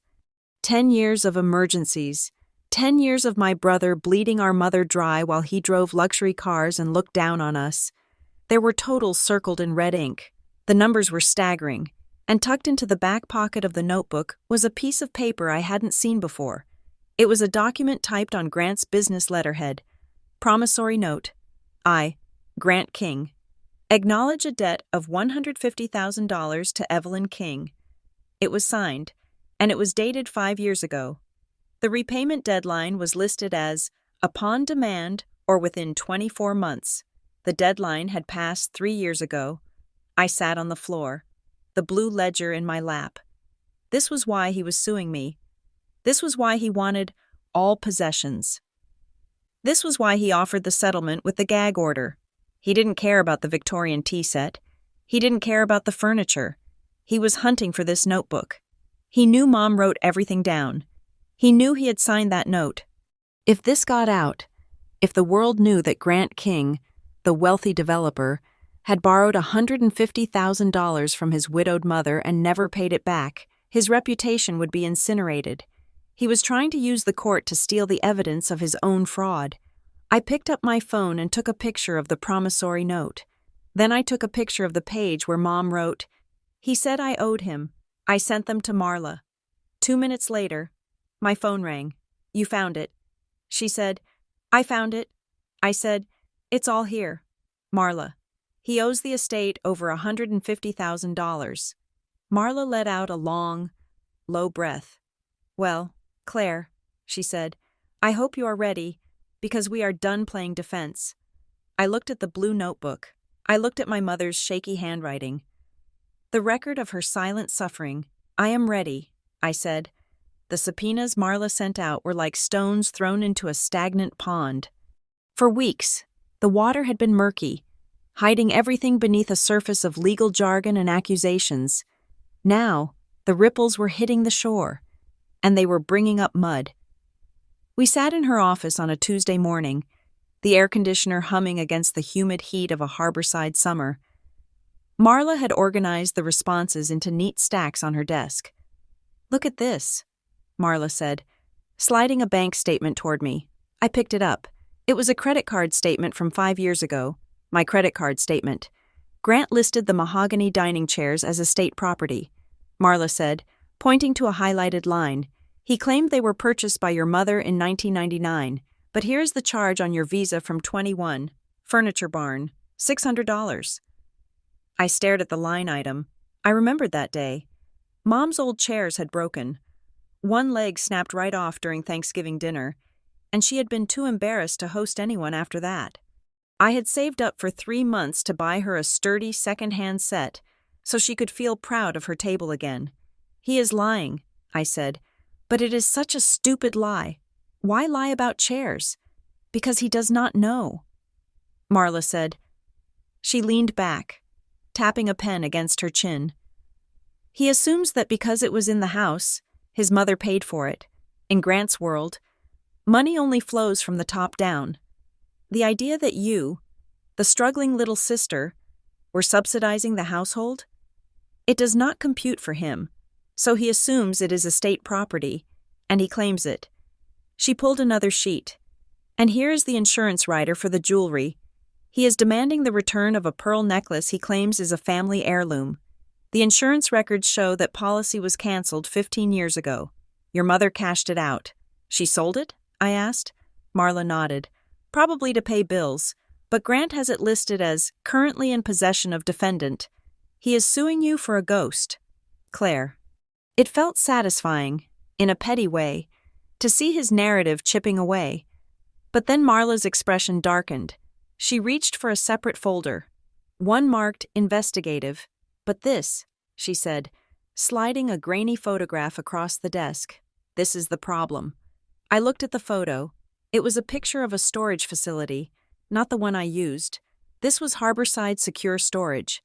10 years of emergencies. 10 years of my brother bleeding our mother dry while he drove luxury cars and looked down on us. There were totals circled in red ink. The numbers were staggering. And tucked into the back pocket of the notebook was a piece of paper I hadn't seen before. It was a document typed on Grant's business letterhead. Promissory note. I, Grant King, acknowledge a debt of $150,000 to Evelyn King. It was signed, and it was dated 5 years ago. The repayment deadline was listed as upon demand or within 24 months. The deadline had passed 3 years ago. I sat on the floor, the blue ledger in my lap. This was why he was suing me. This was why he wanted all possessions. This was why he offered the settlement with the gag order. He didn't care about the Victorian tea set. He didn't care about the furniture. He was hunting for this notebook. He knew Mom wrote everything down. He knew he had signed that note. If this got out, if the world knew that Grant King, the wealthy developer, had borrowed $150,000 from his widowed mother and never paid it back, his reputation would be incinerated. He was trying to use the court to steal the evidence of his own fraud. I picked up my phone and took a picture of the promissory note. Then I took a picture of the page where Mom wrote, "He said I owed him. I sent them to Marla." 2 minutes later, my phone rang. "You found it." She said, "I found it." I said, "It's all here. Marla. He owes the estate over $150,000. Marla let out a long, low breath. "Well, Claire," she said, "I hope you are ready, because we are done playing defense." I looked at the blue notebook. I looked at my mother's shaky handwriting. The record of her silent suffering. "I am ready," I said. The subpoenas Marla sent out were like stones thrown into a stagnant pond. For weeks, the water had been murky, hiding everything beneath a surface of legal jargon and accusations. Now, the ripples were hitting the shore, and they were bringing up mud. We sat in her office on a Tuesday morning, the air conditioner humming against the humid heat of a harborside summer. Marla had organized the responses into neat stacks on her desk. "Look at this," Marla said, sliding a bank statement toward me. I picked it up. It was a credit card statement from 5 years ago, my credit card statement. Grant listed the mahogany dining chairs as estate property. Marla said, pointing to a highlighted line, "He claimed they were purchased by your mother in 1999, but here's the charge on your visa from 21, Furniture Barn, $600. I stared at the line item. I remembered that day. Mom's old chairs had broken. One leg snapped right off during Thanksgiving dinner, and she had been too embarrassed to host anyone after that. I had saved up for 3 months to buy her a sturdy second-hand set so she could feel proud of her table again. "He is lying," I said, "but it is such a stupid lie. Why lie about chairs? Because he does not know." Marla said. She leaned back, tapping a pen against her chin. "He assumes that because it was in the house, his mother paid for it. In Grant's world, money only flows from the top down. The idea that you, the struggling little sister, were subsidizing the household? It does not compute for him, so he assumes it is estate property, and he claims it." She pulled another sheet. "And here is the insurance rider for the jewelry. He is demanding the return of a pearl necklace he claims is a family heirloom. The insurance records show that policy was canceled 15 years ago. Your mother cashed it out." "She sold it?" I asked. Marla nodded. "Probably to pay bills, but Grant has it listed as currently in possession of defendant. He is suing you for a ghost." Claire. It felt satisfying, in a petty way, to see his narrative chipping away. But then Marla's expression darkened. She reached for a separate folder, one marked investigative. "But this," she said, sliding a grainy photograph across the desk. "This is the problem." I looked at the photo. It was a picture of a storage facility, not the one I used. This was Harborside Secure Storage,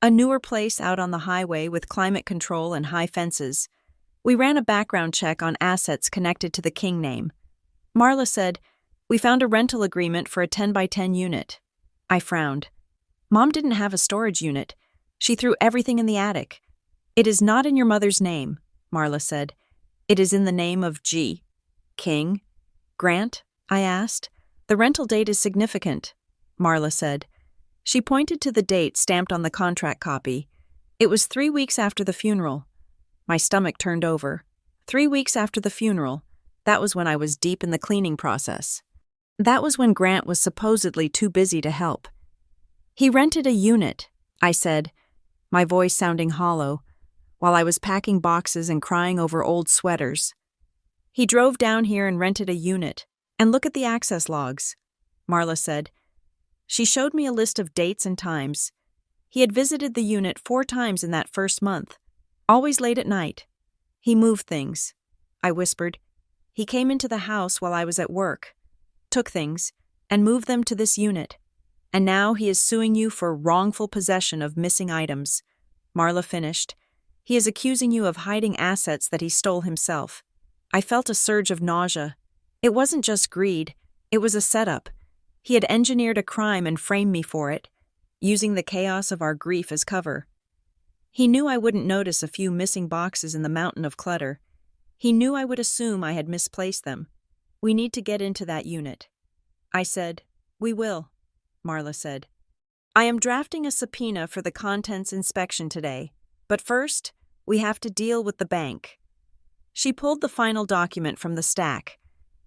a newer place out on the highway with climate control and high fences. We ran a background check on assets connected to the King name. Marla said, "We found a rental agreement for a 10 by 10 unit. I frowned. Mom didn't have a storage unit. She threw everything in the attic. "It is not in your mother's name," Marla said. "It is in the name of G. King. Grant?" I asked. "The rental date is significant," Marla said. She pointed to the date stamped on the contract copy. It was 3 weeks after the funeral. My stomach turned over. 3 weeks after the funeral. That was when I was deep in the cleaning process. That was when Grant was supposedly too busy to help. "He rented a unit," I said, my voice sounding hollow, while I was packing boxes and crying over old sweaters. "He drove down here and rented a unit. And look at the access logs," Marla said. She showed me a list of dates and times. He had visited the unit 4 times in that first month, always late at night. "He moved things," I whispered. He came into the house while I was at work, took things, and moved them to this unit. And now he is suing you for wrongful possession of missing items. Marla finished. He is accusing you of hiding assets that he stole himself. I felt a surge of nausea. It wasn't just greed, it was a setup. He had engineered a crime and framed me for it, using the chaos of our grief as cover. He knew I wouldn't notice a few missing boxes in the mountain of clutter. He knew I would assume I had misplaced them. We need to get into that unit. I said, We will, Marla said. I am drafting a subpoena for the contents inspection today, but first, we have to deal with the bank. She pulled the final document from the stack.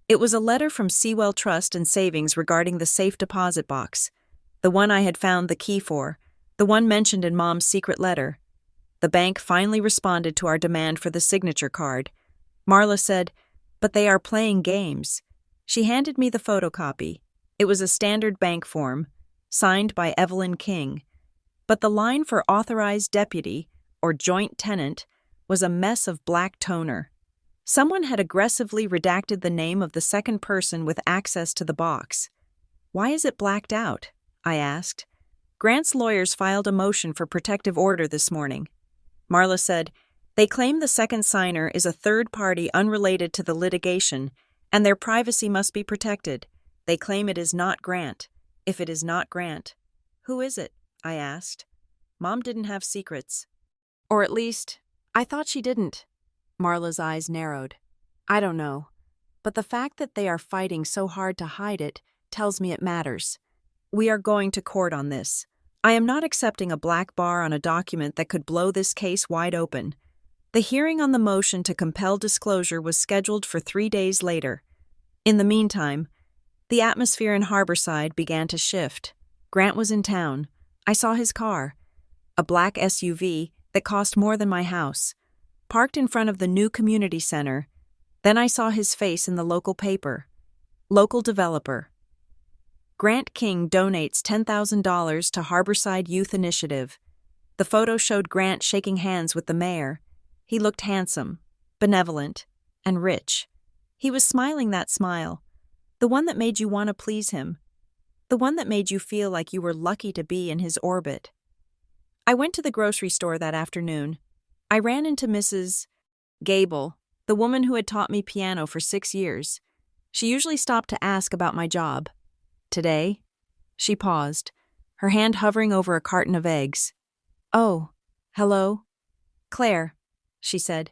It was a letter from Sewell Trust and Savings regarding the safe deposit box, the one I had found the key for, the one mentioned in Mom's secret letter. The bank finally responded to our demand for the signature card. Marla said, But they are playing games. She handed me the photocopy. It was a standard bank form, signed by Evelyn King. But the line for authorized deputy, or joint tenant, was a mess of black toner. Someone had aggressively redacted the name of the second person with access to the box. Why is it blacked out? I asked. Grant's lawyers filed a motion for protective order this morning. Marla said, They claim the second signer is a third party unrelated to the litigation, and their privacy must be protected. They claim it is not Grant. If it is not Grant, who is it? I asked. Mom didn't have secrets. Or at least, I thought she didn't. Marla's eyes narrowed. I don't know. But the fact that they are fighting so hard to hide it tells me it matters. We are going to court on this. I am not accepting a black bar on a document that could blow this case wide open. The hearing on the motion to compel disclosure was scheduled for 3 days later. In the meantime, the atmosphere in Harborside began to shift. Grant was in town. I saw his car, a black SUV that cost more than my house, parked in front of the new community center. Then I saw his face in the local paper. Local developer. Grant King donates $10,000 to Harborside Youth Initiative. The photo showed Grant shaking hands with the mayor. He looked handsome, benevolent, and rich. He was smiling that smile, the one that made you want to please him, the one that made you feel like you were lucky to be in his orbit. I went to the grocery store that afternoon. I ran into Mrs. Gable, the woman who had taught me piano for 6 years. She usually stopped to ask about my job. Today, she paused, her hand hovering over a carton of eggs. Oh, hello? Claire, she said.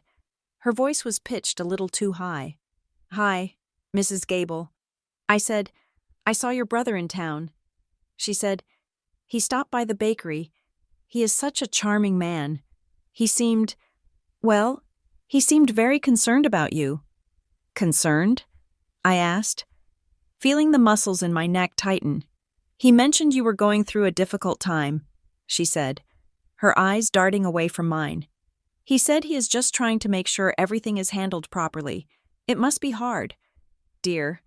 Her voice was pitched a little too high. Hi, Mrs. Gable. I said, I saw your brother in town. She said, he stopped by the bakery. He is such a charming man. He seemed very concerned about you. Concerned? I asked, feeling the muscles in my neck tighten. He mentioned you were going through a difficult time, she said, her eyes darting away from mine. He said he is just trying to make sure everything is handled properly. It must be hard. Dear,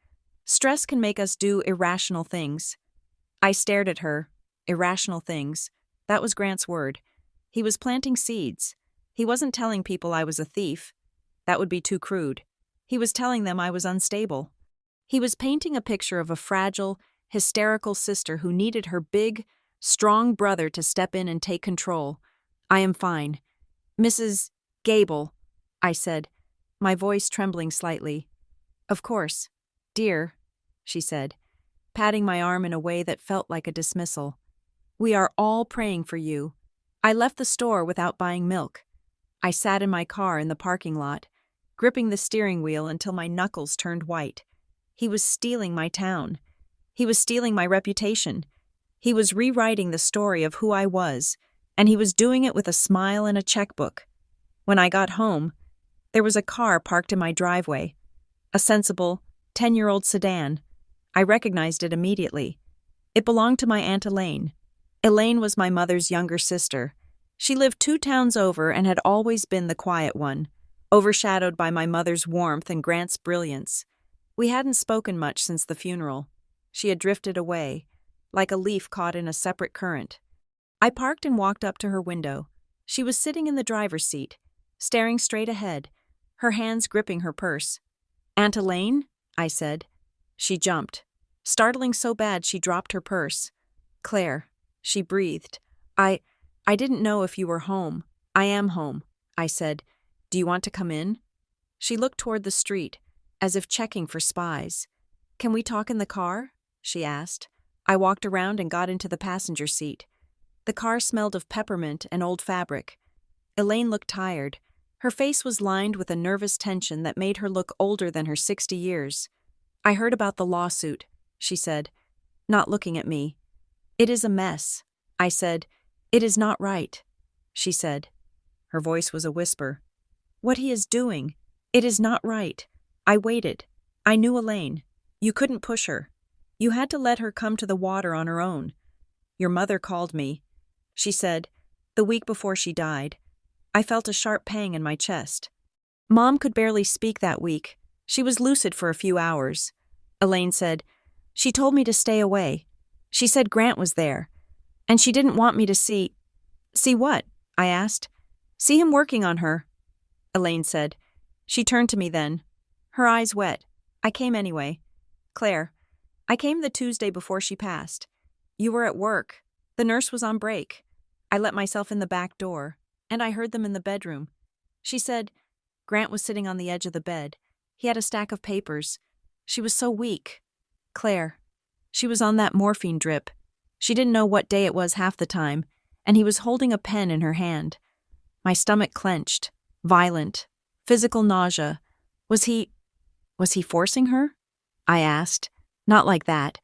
stress can make us do irrational things. I stared at her. Irrational things. That was Grant's word. He was planting seeds. He wasn't telling people I was a thief. That would be too crude. He was telling them I was unstable. He was painting a picture of a fragile, hysterical sister who needed her big, strong brother to step in and take control. I am fine. Mrs. Gable, I said, my voice trembling slightly. Of course. Dear, she said, patting my arm in a way that felt like a dismissal. We are all praying for you. I left the store without buying milk. I sat in my car in the parking lot, gripping the steering wheel until my knuckles turned white. He was stealing my town. He was stealing my reputation. He was rewriting the story of who I was, and he was doing it with a smile and a checkbook. When I got home, there was a car parked in my driveway, a sensible, 10-year-old sedan. I recognized it immediately. It belonged to my Aunt Elaine. Elaine was my mother's younger sister. She lived 2 towns over and had always been the quiet one, overshadowed by my mother's warmth and Grant's brilliance. We hadn't spoken much since the funeral. She had drifted away, like a leaf caught in a separate current. I parked and walked up to her window. She was sitting in the driver's seat, staring straight ahead, her hands gripping her purse. Aunt Elaine? I said. She jumped, startling so bad she dropped her purse. Claire, she breathed. I didn't know if you were home. I am home, I said. Do you want to come in? She looked toward the street, as if checking for spies. Can we talk in the car? She asked. I walked around and got into the passenger seat. The car smelled of peppermint and old fabric. Elaine looked tired. Her face was lined with a nervous tension that made her look older than her 60 years. I heard about the lawsuit, she said, not looking at me. It is a mess, I said. It is not right, she said. Her voice was a whisper. What he is doing, it is not right. I waited. I knew Elaine. You couldn't push her. You had to let her come to the water on her own. Your mother called me, she said, the week before she died. I felt a sharp pang in my chest. Mom could barely speak that week. She was lucid for a few hours. Elaine said, she told me to stay away. She said Grant was there. And she didn't want me to see... See what? I asked. See him working on her. Elaine said. She turned to me then, her eyes wet. I came anyway. Claire, I came the Tuesday before she passed. You were at work. The nurse was on break. I let myself in the back door, and I heard them in the bedroom. She said, Grant was sitting on the edge of the bed. He had a stack of papers. She was so weak. Claire, she was on that morphine drip. She didn't know what day it was half the time, and he was holding a pen in her hand. My stomach clenched. Violent. Physical nausea. Was he forcing her? I asked. Not like that,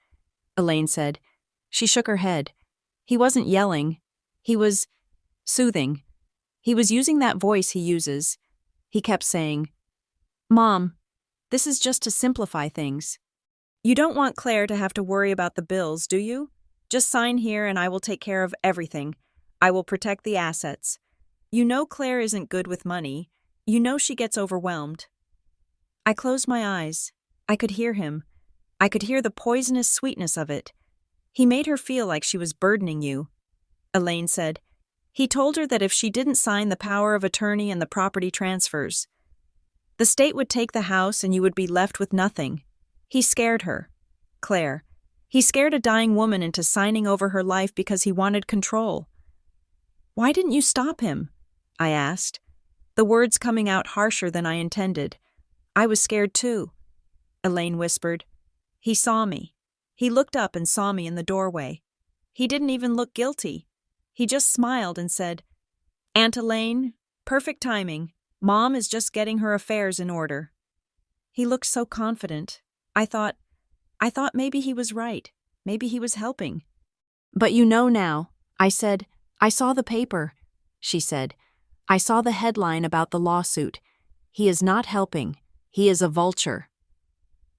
Elaine said. She shook her head. He wasn't yelling. He was soothing. He was using that voice he uses. He kept saying, Mom, this is just to simplify things. You don't want Claire to have to worry about the bills, do you? Just sign here and I will take care of everything. I will protect the assets. You know Claire isn't good with money. You know she gets overwhelmed. I closed my eyes. I could hear him. I could hear the poisonous sweetness of it. He made her feel like she was burdening you. Elaine said. He told her that if she didn't sign the power of attorney and the property transfers, the state would take the house and you would be left with nothing. He scared her. Claire. He scared a dying woman into signing over her life because he wanted control. Why didn't you stop him? I asked, the words coming out harsher than I intended. I was scared too. Elaine whispered. He saw me. He looked up and saw me in the doorway. He didn't even look guilty. He just smiled and said, Aunt Elaine, perfect timing. Mom is just getting her affairs in order. He looked so confident. I thought maybe he was right. Maybe he was helping. But you know now, I said. I saw the paper, she said. I saw the headline about the lawsuit. He is not helping. He is a vulture.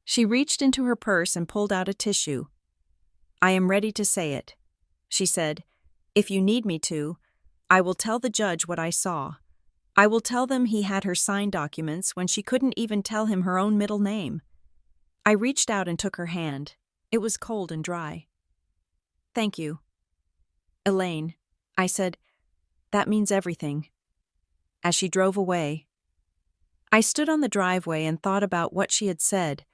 She reached into her purse and pulled out a tissue. I am ready to say it, she said. If you need me to, I will tell the judge what I saw. I will tell them he had her sign documents when she couldn't even tell him her own middle name. I reached out and took her hand. It was cold and dry. Thank you. Elaine, I said, that means everything. As she drove away, I stood on the driveway and thought about what she had said.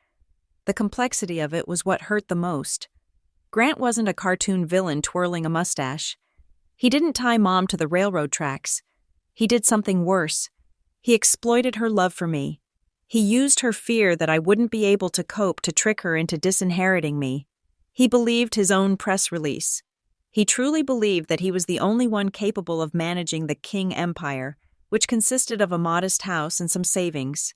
The complexity of it was what hurt the most. Grant wasn't a cartoon villain twirling a mustache. He didn't tie Mom to the railroad tracks. He did something worse. He exploited her love for me. He used her fear that I wouldn't be able to cope to trick her into disinheriting me. He believed his own press release. He truly believed that he was the only one capable of managing the King Empire, which consisted of a modest house and some savings.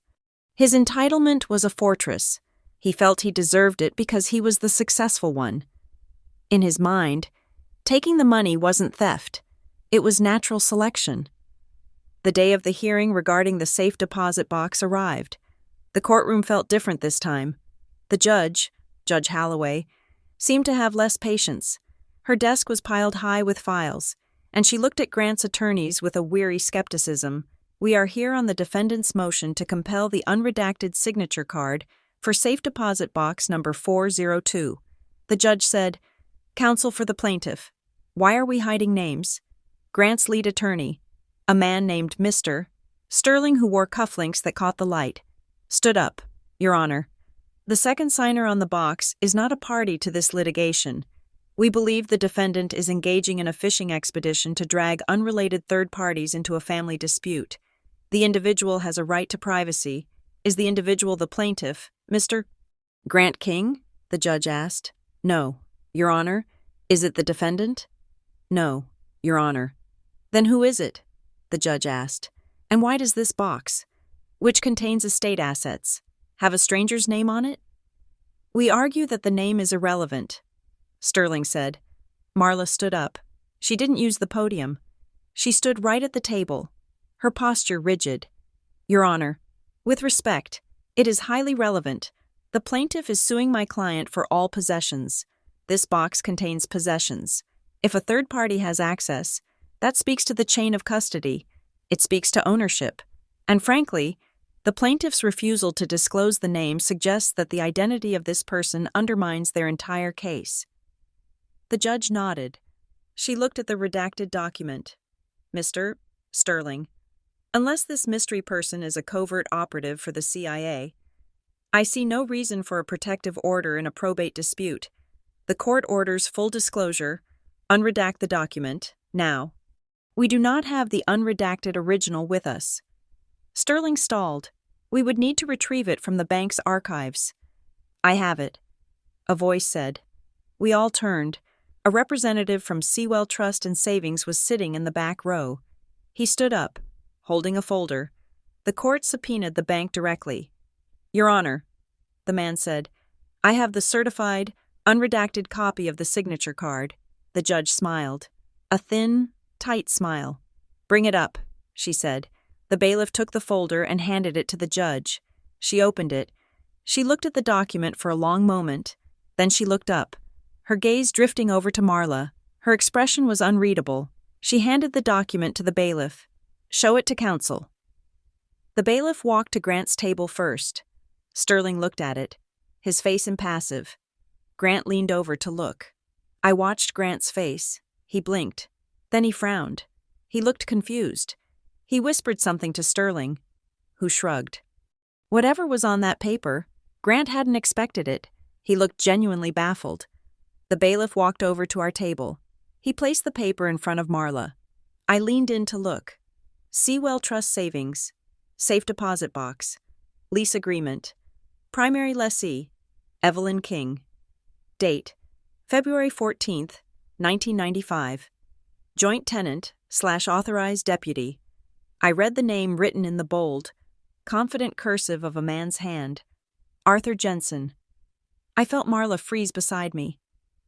His entitlement was a fortress. He felt he deserved it because he was the successful one. In his mind, taking the money wasn't theft. It was natural selection. The day of the hearing regarding the safe deposit box arrived. The courtroom felt different this time. The judge, Judge Holloway, seemed to have less patience. Her desk was piled high with files, and she looked at Grant's attorneys with a weary skepticism. We are here on the defendant's motion to compel the unredacted signature card for safe deposit box number 402. The judge said, Counsel for the plaintiff. Why are we hiding names? Grant's lead attorney, a man named Mr. Sterling who wore cufflinks that caught the light, stood up. Your Honor, the second signer on the box is not a party to this litigation. We believe the defendant is engaging in a fishing expedition to drag unrelated third parties into a family dispute. The individual has a right to privacy. Is the individual the plaintiff, Mr. Grant King? The judge asked. No, Your Honor. Is it the defendant? No, Your Honor. Then who is it? The judge asked. And why does this box, which contains estate assets, have a stranger's name on it? We argue that the name is irrelevant, Sterling said. Marla stood up. She didn't use the podium. She stood right at the table, her posture rigid. Your Honor, with respect, it is highly relevant. The plaintiff is suing my client for all possessions. This box contains possessions. If a third party has access, that speaks to the chain of custody. It speaks to ownership. And frankly, the plaintiff's refusal to disclose the name suggests that the identity of this person undermines their entire case. The judge nodded. She looked at the redacted document. Mr. Sterling, unless this mystery person is a covert operative for the CIA, I see no reason for a protective order in a probate dispute. The court orders full disclosure. Unredact the document, now. We do not have the unredacted original with us. Sterling stalled. We would need to retrieve it from the bank's archives. I have it, a voice said. We all turned. A representative from Sewell Trust and Savings was sitting in the back row. He stood up, holding a folder. The court subpoenaed the bank directly. Your Honor, the man said, I have the certified, unredacted copy of the signature card. The judge smiled. A thin, tight smile. Bring it up, she said. The bailiff took the folder and handed it to the judge. She opened it. She looked at the document for a long moment. Then she looked up, her gaze drifting over to Marla. Her expression was unreadable. She handed the document to the bailiff. Show it to counsel. The bailiff walked to Grant's table first. Sterling looked at it, his face impassive. Grant leaned over to look. I watched Grant's face. He blinked. Then he frowned. He looked confused. He whispered something to Sterling, who shrugged. Whatever was on that paper, Grant hadn't expected it. He looked genuinely baffled. The bailiff walked over to our table. He placed the paper in front of Marla. I leaned in to look. Sewell Trust Savings, safe deposit box, lease agreement, primary lessee, Evelyn King. Date, February 14th, 1995. Joint tenant / authorized deputy. I read the name written in the bold, confident cursive of a man's hand. Arthur Jensen. I felt Marla freeze beside me.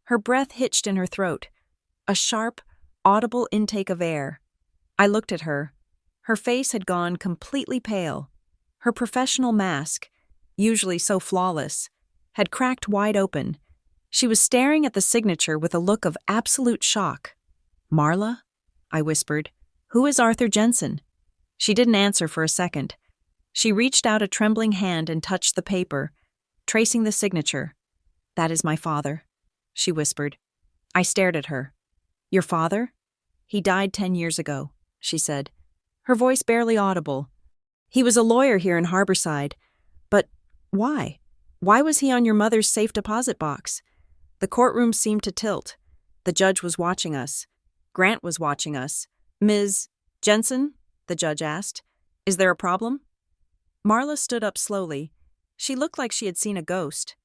Her breath hitched in her throat, a sharp, audible intake of air. I looked at her. Her face had gone completely pale. Her professional mask, usually so flawless, had cracked wide open. She was staring at the signature with a look of absolute shock. Marla? I whispered. Who is Arthur Jensen? She didn't answer for a second. She reached out a trembling hand and touched the paper, tracing the signature. That is my father, she whispered. I stared at her. Your father? He died 10 years ago, she said, her voice barely audible. He was a lawyer here in Harborside. But why? Why was he on your mother's safe deposit box? The courtroom seemed to tilt. The judge was watching us. Grant was watching us. Ms. Jensen? The judge asked. Is there a problem? Marla stood up slowly. She looked like she had seen a ghost.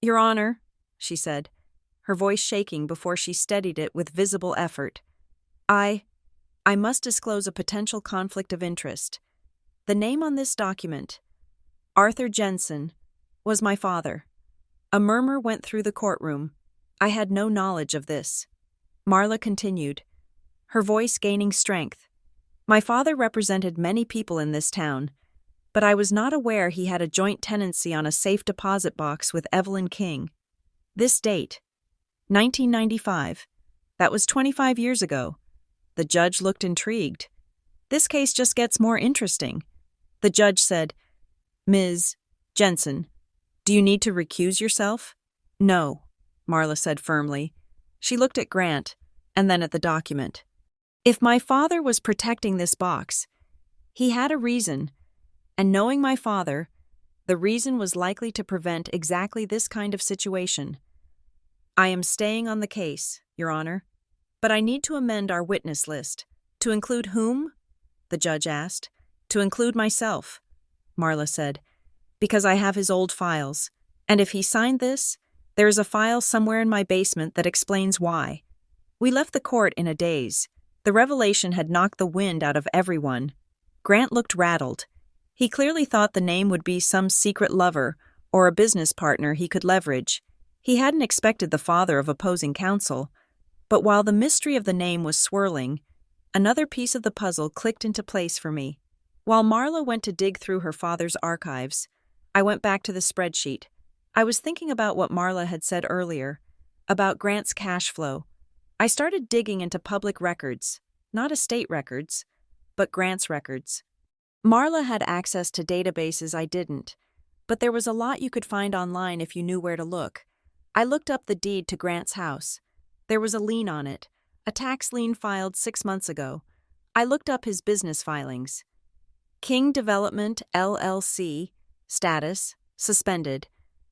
Your Honor, she said, her voice shaking before she steadied it with visible effort. I must disclose a potential conflict of interest. The name on this document, Arthur Jensen, was my father. A murmur went through the courtroom. I had no knowledge of this. Marla continued, her voice gaining strength. My father represented many people in this town, but I was not aware he had a joint tenancy on a safe deposit box with Evelyn King. This date, 1995, that was 25 years ago. The judge looked intrigued. This case just gets more interesting. The judge said, Ms. Jensen, do you need to recuse yourself? No, Marla said firmly. She looked at Grant, and then at the document. If my father was protecting this box, he had a reason, and knowing my father, The reason was likely to prevent exactly this kind of situation. I am staying on the case, Your Honor, but I need to amend our witness list. To include whom? The judge asked. To include myself, Marla said, because I have his old files, and if he signed this, there is a file somewhere in my basement that explains why. We left the court in a daze. The revelation had knocked the wind out of everyone. Grant looked rattled. He clearly thought the name would be some secret lover or a business partner he could leverage. He hadn't expected the father of opposing counsel. But while the mystery of the name was swirling, another piece of the puzzle clicked into place for me. While Marla went to dig through her father's archives, I went back to the spreadsheet. I was thinking about what Marla had said earlier, about Grant's cash flow. I started digging into public records, not estate records, but Grant's records. Marla had access to databases I didn't, but there was a lot you could find online if you knew where to look. I looked up the deed to Grant's house. There was a lien on it, a tax lien filed 6 months ago. I looked up his business filings. King Development, LLC, status, suspended,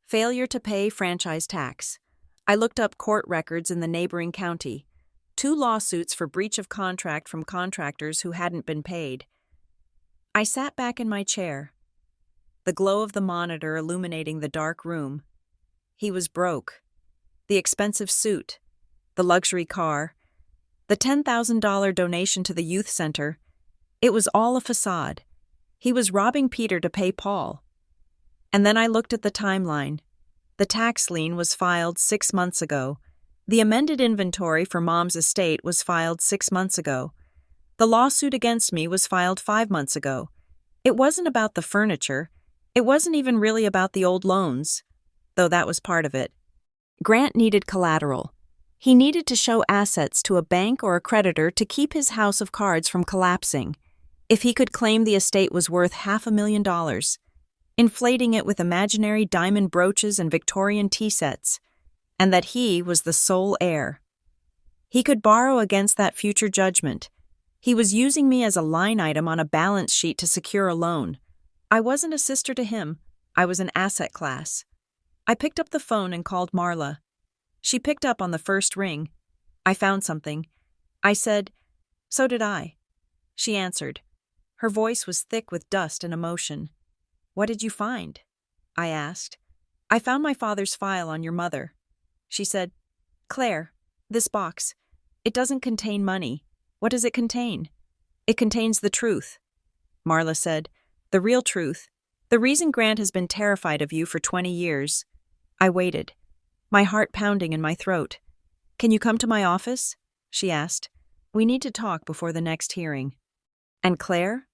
failure to pay franchise tax. I looked up court records in the neighboring county. 2 lawsuits for breach of contract from contractors who hadn't been paid. I sat back in my chair, the glow of the monitor illuminating the dark room. He was broke. The expensive suit, the luxury car, the $10,000 donation to the youth center, it was all a facade. He was robbing Peter to pay Paul. And then I looked at the timeline. The tax lien was filed 6 months ago. The amended inventory for Mom's estate was filed 6 months ago. The lawsuit against me was filed 5 months ago. It wasn't about the furniture. It wasn't even really about the old loans, though that was part of it. Grant needed collateral. He needed to show assets to a bank or a creditor to keep his house of cards from collapsing. If he could claim the estate was worth $500,000, inflating it with imaginary diamond brooches and Victorian tea sets, and that he was the sole heir. He could borrow against that future judgment. He was using me as a line item on a balance sheet to secure a loan. I wasn't a sister to him. I was an asset class. I picked up the phone and called Marla. She picked up on the first ring. I found something. I said, "So did I." She answered. Her voice was thick with dust and emotion. "What did you find?" I asked. "I found my father's file on your mother." She said, "Claire, this box, it doesn't contain money. What does it contain?" "It contains the truth." Marla said, "The real truth. The reason Grant has been terrified of you for 20 years. I waited, my heart pounding in my throat. "Can you come to my office?" she asked. "We need to talk before the next hearing." "And Claire?"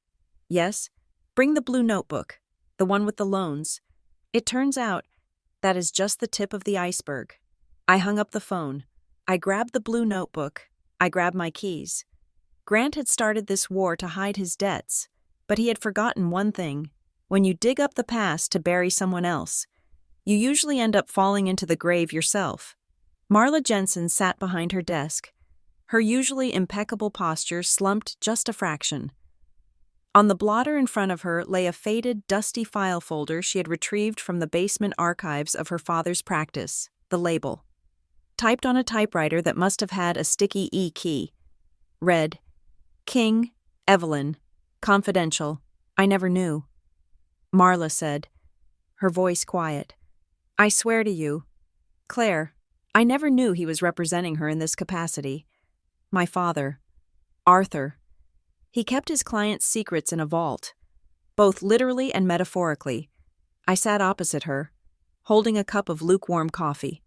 "Yes. Bring the blue notebook, the one with the loans. It turns out that is just the tip of the iceberg." I hung up the phone. I grabbed the blue notebook. I grabbed my keys. Grant had started this war to hide his debts, but he had forgotten one thing. When you dig up the past to bury someone else, you usually end up falling into the grave yourself. Marla Jensen sat behind her desk. Her usually impeccable posture slumped just a fraction. On the blotter in front of her lay a faded, dusty file folder she had retrieved from the basement archives of her father's practice, the label. Typed on a typewriter that must have had a sticky E key. Read, "King, Evelyn, confidential, I never knew." Marla said, her voice quiet, "I swear to you, Claire, I never knew he was representing her in this capacity. My father, Arthur, he kept his clients' secrets in a vault, both literally and metaphorically." I sat opposite her, holding a cup of lukewarm coffee.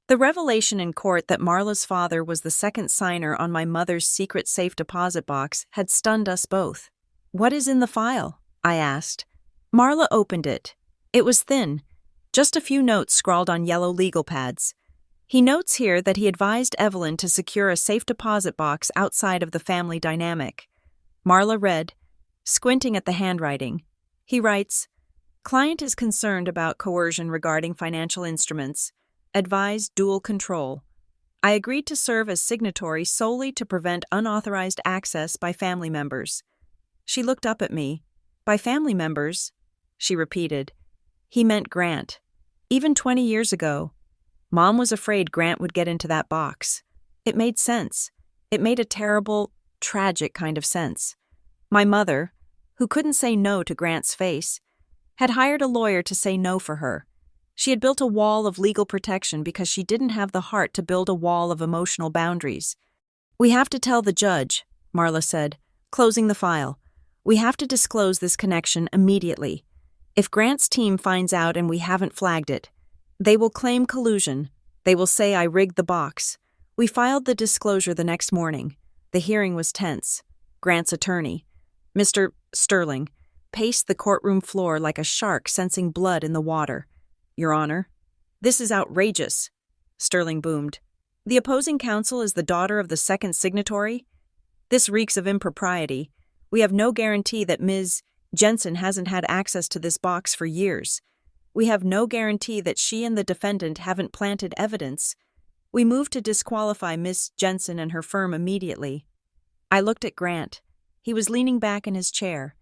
The revelation in court that Marla's father was the second signer on my mother's secret safe deposit box had stunned us both. "What is in the file?" I asked. Marla opened it. It was thin, just a few notes scrawled on yellow legal pads. He notes here that he advised Evelyn to secure a safe deposit box outside of the family dynamic. Marla read, squinting at the handwriting. He writes, "Client is concerned about coercion regarding financial instruments. Advised dual control. I agreed to serve as signatory solely to prevent unauthorized access by family members." She looked up at me. "By family members?" she repeated. He meant Grant. Even 20 years ago, Mom was afraid Grant would get into that box. It made sense. It made a terrible, tragic kind of sense. My mother, who couldn't say no to Grant's face, had hired a lawyer to say no for her. She had built a wall of legal protection because she didn't have the heart to build a wall of emotional boundaries. "We have to tell the judge," Marla said, closing the file. "We have to disclose this connection immediately. If Grant's team finds out and we haven't flagged it, they will claim collusion. They will say I rigged the box." We filed the disclosure the next morning. The hearing was tense. Grant's attorney, Mr. Sterling, paced the courtroom floor like a shark sensing blood in the water. "Your Honor, this is outrageous," Sterling boomed. "The opposing counsel is the daughter of the second signatory? This reeks of impropriety. We have no guarantee that Ms. Jensen hasn't had access to this box for years. We have no guarantee that she and the defendant haven't planted evidence. We move to disqualify Miss Jensen and her firm immediately." I looked at Grant. He was leaning back in his chair,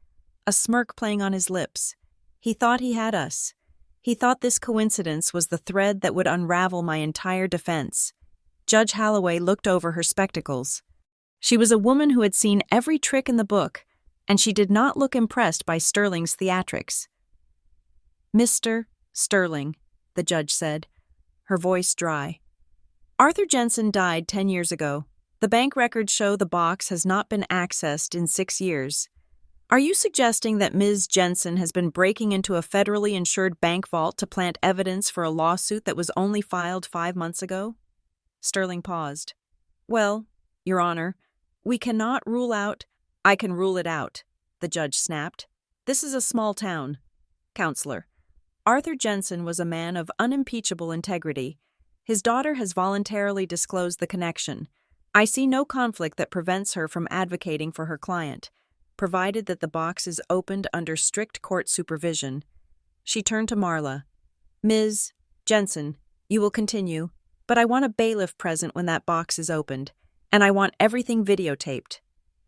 a smirk playing on his lips. He thought he had us. He thought this coincidence was the thread that would unravel my entire defense. Judge Holloway looked over her spectacles. She was a woman who had seen every trick in the book, and she did not look impressed by Sterling's theatrics. "Mr. Sterling," the judge said, her voice dry. "Arthur Jensen died 10 years ago. The bank records show the box has not been accessed in 6 years. Are you suggesting that Ms. Jensen has been breaking into a federally insured bank vault to plant evidence for a lawsuit that was only filed 5 months ago?" Sterling paused. "Well, Your Honor, we cannot rule out—" "I can rule it out," the judge snapped. "This is a small town. Counselor, Arthur Jensen was a man of unimpeachable integrity. His daughter has voluntarily disclosed the connection. I see no conflict that prevents her from advocating for her client, provided that the box is opened under strict court supervision." She turned to Marla. "Ms. Jensen, you will continue, but I want a bailiff present when that box is opened, and I want everything videotaped."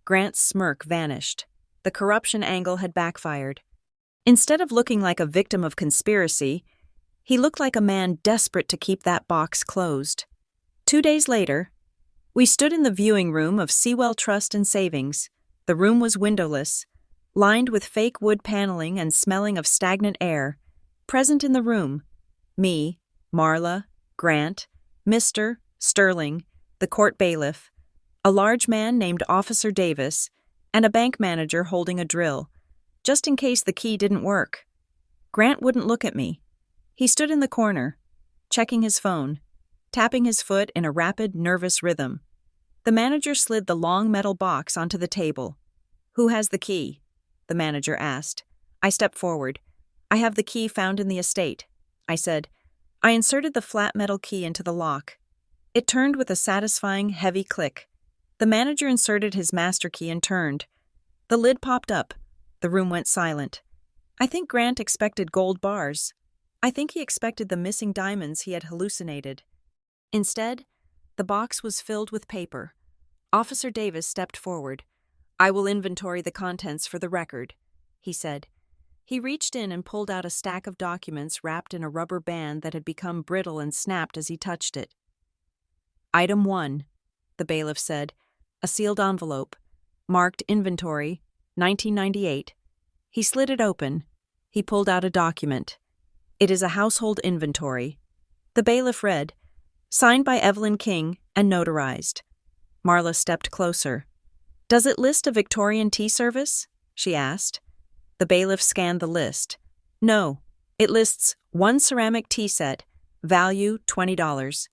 Grant's smirk vanished. The corruption angle had backfired. Instead of looking like a victim of conspiracy, he looked like a man desperate to keep that box closed. 2 days later, we stood in the viewing room of Sewell Trust and Savings. The room was windowless, lined with fake wood paneling and smelling of stagnant air. Present in the room, me, Marla, Grant, Mr. Sterling, the court bailiff, a large man named Officer Davis, and a bank manager holding a drill, just in case the key didn't work. Grant wouldn't look at me. He stood in the corner, checking his phone, tapping his foot in a rapid, nervous rhythm. The manager slid the long metal box onto the table. "Who has the key?" the manager asked. I stepped forward. "I have the key found in the estate," I said. I inserted the flat metal key into the lock. It turned with a satisfying, heavy click. The manager inserted his master key and turned. The lid popped up. The room went silent. I think Grant expected gold bars. I think he expected the missing diamonds he had hallucinated. Instead, the box was filled with paper. Officer Davis stepped forward. "I will inventory the contents for the record," he said. He reached in and pulled out a stack of documents wrapped in a rubber band that had become brittle and snapped as he touched it. "Item 1, the bailiff said, a sealed envelope, marked Inventory, 1998. He slid it open. He pulled out a document. "It is a household inventory." The bailiff read, "Signed by Evelyn King and notarized." Marla stepped closer. "Does it list a Victorian tea service?" she asked. The bailiff scanned the list. "No, it lists 1 ceramic tea set, value $20.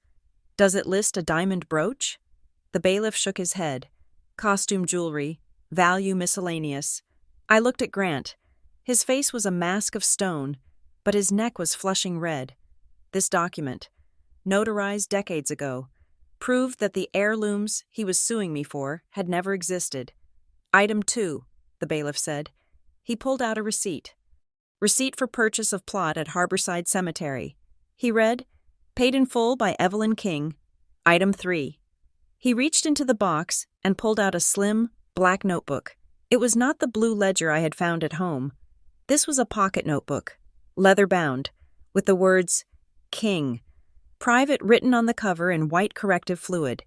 "Does it list a diamond brooch?" The bailiff shook his head. "Costume jewelry, value miscellaneous." I looked at Grant. His face was a mask of stone, but his neck was flushing red. This document, notarized decades ago, proved that the heirlooms he was suing me for had never existed. "Item 2, the bailiff said. He pulled out a receipt. "Receipt for purchase of plot at Harborside Cemetery." He read, "Paid in full by Evelyn King. Item 3. He reached into the box and pulled out a slim, black notebook. It was not the blue ledger I had found at home. This was a pocket notebook. leather-bound, with the words, King, Private written on the cover in white corrective fluid.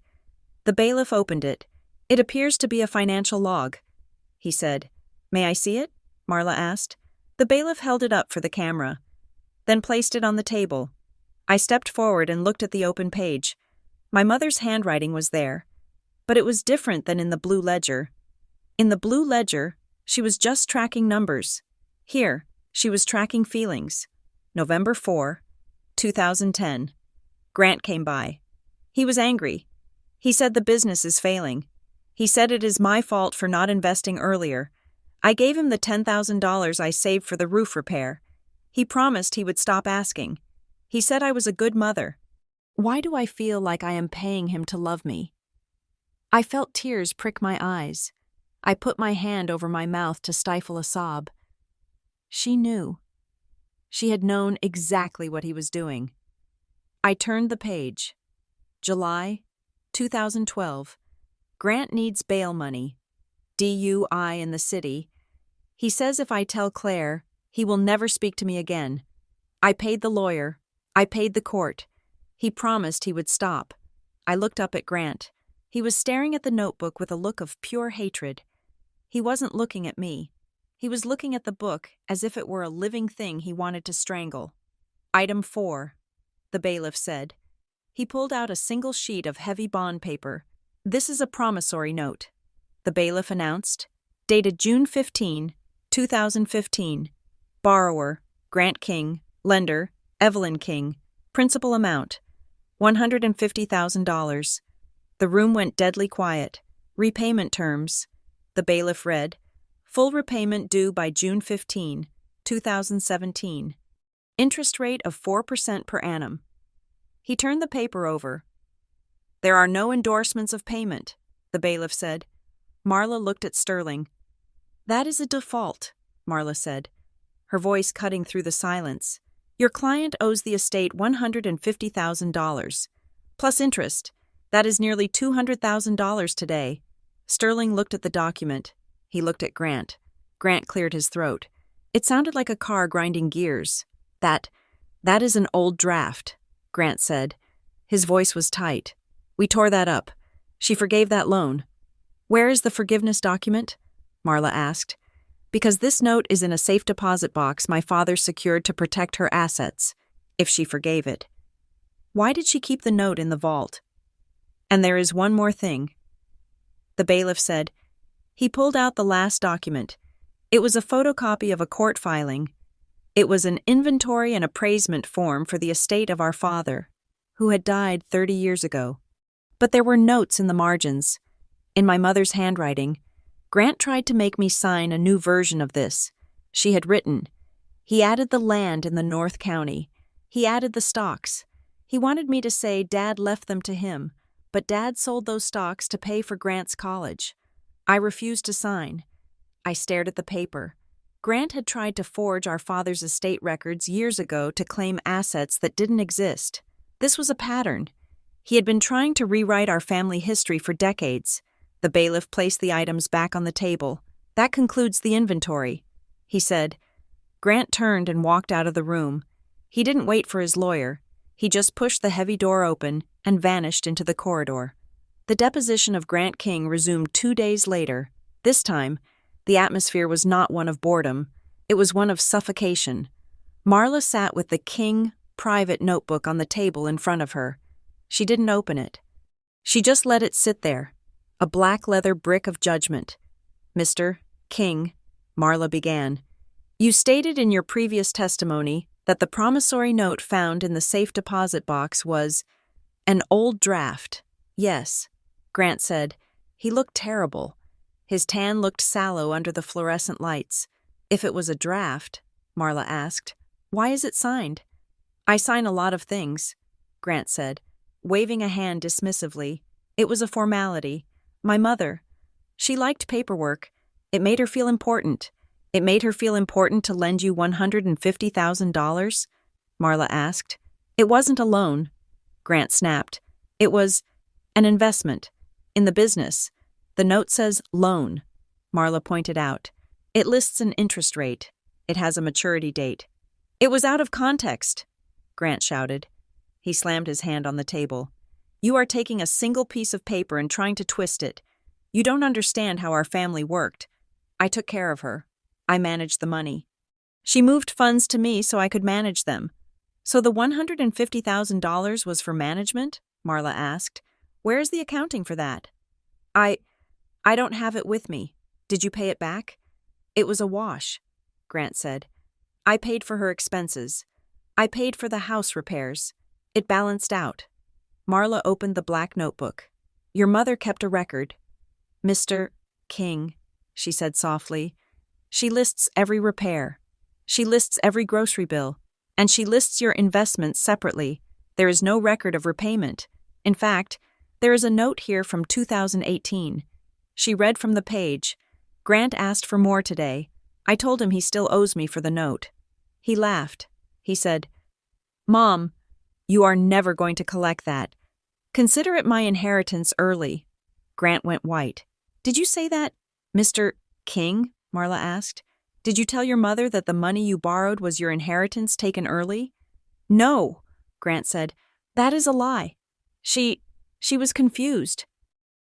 The bailiff opened it. It appears to be a financial log, he said. May I see it? Marla asked. The bailiff held it up for the camera, then placed it on the table. I stepped forward and looked at the open page. My mother's handwriting was there, but it was different than in the blue ledger. In the blue ledger, she was just tracking numbers. Here, she was tracking feelings. November 4, 2010. Grant came by. He was angry. He said the business is failing. He said it is my fault for not investing earlier. I gave him the $10,000 I saved for the roof repair. He promised he would stop asking. He said I was a good mother. Why do I feel like I am paying him to love me? I felt tears prick my eyes. I put my hand over my mouth to stifle a sob. She knew. She had known exactly what he was doing. I turned the page. July 2012. Grant needs bail money. DUI in the city. He says if I tell Claire, he will never speak to me again. I paid the lawyer. I paid the court. He promised he would stop. I looked up at Grant. He was staring at the notebook with a look of pure hatred. He wasn't looking at me. He was looking at the book as if it were a living thing he wanted to strangle. Item 4, the bailiff said. He pulled out a single sheet of heavy bond paper. This is a promissory note, the bailiff announced. Dated June 15, 2015. Borrower, Grant King. Lender, Evelyn King. Principal amount, $150,000. The room went deadly quiet. Repayment terms, the bailiff read. Full repayment due by June 15, 2017. Interest rate of 4% per annum. He turned the paper over. There are no endorsements of payment, the bailiff said. Marla looked at Sterling. That is a default, Marla said, her voice cutting through the silence. Your client owes the estate $150,000, plus interest. That is nearly $200,000 today. Sterling looked at the document. He looked at Grant. Grant cleared his throat. It sounded like a car grinding gears. That is an old draft, Grant said. His voice was tight. We tore that up. She forgave that loan. Where is the forgiveness document? Marla asked. Because this note is in a safe deposit box my father secured to protect her assets, if she forgave it. Why did she keep the note in the vault? And there is one more thing, the bailiff said. He pulled out the last document. It was a photocopy of a court filing. It was an inventory and appraisement form for the estate of our father, who had died 30 years ago. But there were notes in the margins. In my mother's handwriting, Grant tried to make me sign a new version of this. She had written. He added the land in the North County. He added the stocks. He wanted me to say Dad left them to him, but Dad sold those stocks to pay for Grant's college. I refused to sign. I stared at the paper. Grant had tried to forge our father's estate records years ago to claim assets that didn't exist. This was a pattern. He had been trying to rewrite our family history for decades. The bailiff placed the items back on the table. That concludes the inventory, he said. Grant turned and walked out of the room. He didn't wait for his lawyer. He just pushed the heavy door open and vanished into the corridor. The deposition of Grant King resumed 2 days later. This time, the atmosphere was not one of boredom. It was one of suffocation. Marla sat with the King private notebook on the table in front of her. She didn't open it. She just let it sit there, a black leather brick of judgment. Mr. King, Marla began, you stated in your previous testimony that the promissory note found in the safe deposit box was an old draft. Yes, Grant said. He looked terrible. His tan looked sallow under the fluorescent lights. If it was a draft, Marla asked, why is it signed? I sign a lot of things, Grant said, waving a hand dismissively. It was a formality. My mother, she liked paperwork. It made her feel important. It made her feel important to lend you $150,000? Marla asked. It wasn't a loan, Grant snapped. It was an investment. In the business. The note says loan, Marla pointed out. It lists an interest rate. It has a maturity date. It was out of context, Grant shouted. He slammed his hand on the table. You are taking a single piece of paper and trying to twist it. You don't understand how our family worked. I took care of her. I managed the money. She moved funds to me so I could manage them. So the $150,000 was for management? Marla asked. Where's the accounting for that? I don't have it with me. Did you pay it back? It was a wash, Grant said. I paid for her expenses. I paid for the house repairs. It balanced out. Marla opened the black notebook. Your mother kept a record. Mr. King, she said softly. She lists every repair. She lists every grocery bill. And she lists your investments separately. There is no record of repayment. In fact, there is a note here from 2018. She read from the page. Grant asked for more today. I told him he still owes me for the note. He laughed. He said, Mom, you are never going to collect that. Consider it my inheritance early. Grant went white. Did you say that, Mr. King? Marla asked. Did you tell your mother that the money you borrowed was your inheritance taken early? No, Grant said. That is a lie. She was confused.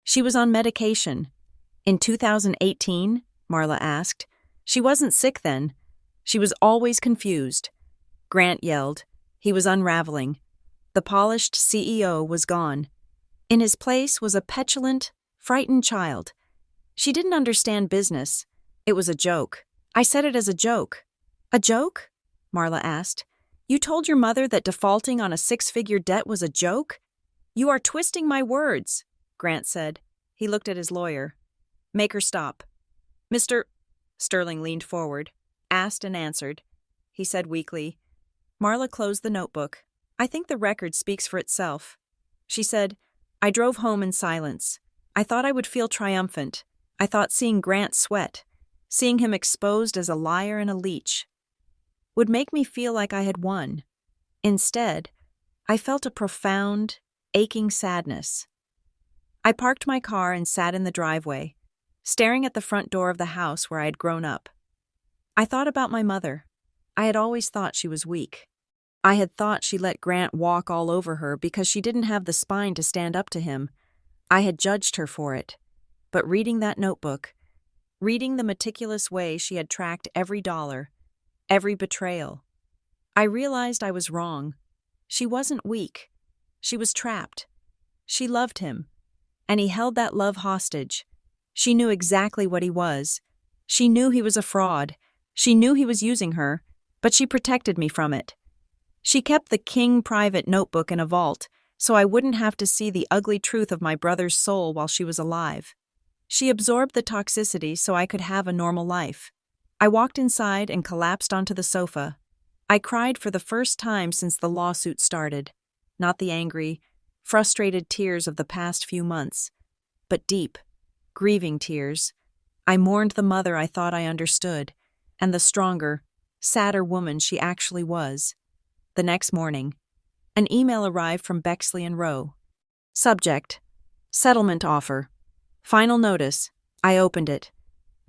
She was on medication. In 2018? Marla asked. She wasn't sick then. She was always confused. Grant yelled. He was unraveling. The polished CEO was gone. In his place was a petulant, frightened child. She didn't understand business. It was a joke. I said it as a joke. A joke? Marla asked. You told your mother that defaulting on a 6-figure debt was a joke? You are twisting my words, Grant said. He looked at his lawyer. Make her stop. Mr. Sterling leaned forward, asked and answered. He said weakly. Marla closed the notebook. I think the record speaks for itself. She said, I drove home in silence. I thought I would feel triumphant. I thought seeing Grant sweat, seeing him exposed as a liar and a leech, would make me feel like I had won. Instead, I felt a profound, aching sadness. I parked my car and sat in the driveway, staring at the front door of the house where I had grown up. I thought about my mother. I had always thought she was weak. I had thought she let Grant walk all over her because she didn't have the spine to stand up to him. I had judged her for it. But reading that notebook, reading the meticulous way she had tracked every dollar, every betrayal, I realized I was wrong. She wasn't weak. She was trapped. She loved him, and he held that love hostage. She knew exactly what he was. She knew he was a fraud. She knew he was using her, but she protected me from it. She kept the King private notebook in a vault, so I wouldn't have to see the ugly truth of my brother's soul while she was alive. She absorbed the toxicity so I could have a normal life. I walked inside and collapsed onto the sofa. I cried for the first time since the lawsuit started. Not the angry, frustrated tears of the past few months, but deep, grieving tears. I mourned the mother I thought I understood, and the stronger, sadder woman she actually was. The next morning, an email arrived from Bexley and Rowe. Subject: Settlement offer. Final notice. I opened it.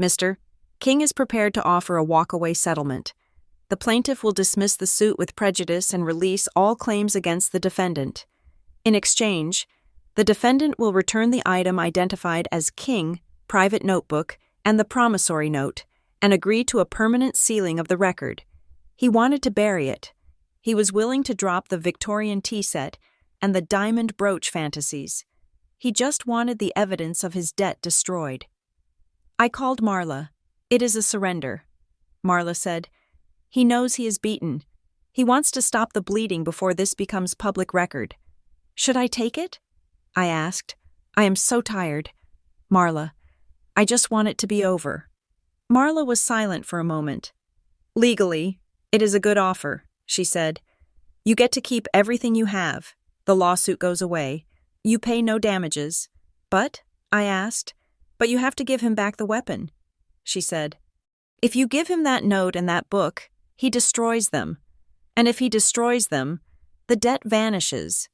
Mr. King is prepared to offer a walkaway settlement. The plaintiff will dismiss the suit with prejudice and release all claims against the defendant. In exchange, the defendant will return the item identified as King, private notebook, and the promissory note, and agree to a permanent sealing of the record. He wanted to bury it. He was willing to drop the Victorian tea set and the diamond brooch fantasies. He just wanted the evidence of his debt destroyed. I called Marla. It is a surrender. Marla said, He knows he is beaten. He wants to stop the bleeding before this becomes public record. Should I take it? I asked. I am so tired. Marla, I just want it to be over. Marla was silent for a moment. Legally, it is a good offer, she said. You get to keep everything you have. The lawsuit goes away. You pay no damages. But, I asked, but you have to give him back the weapon, she said. If you give him that note and that book, he destroys them. And if he destroys them, the debt vanishes.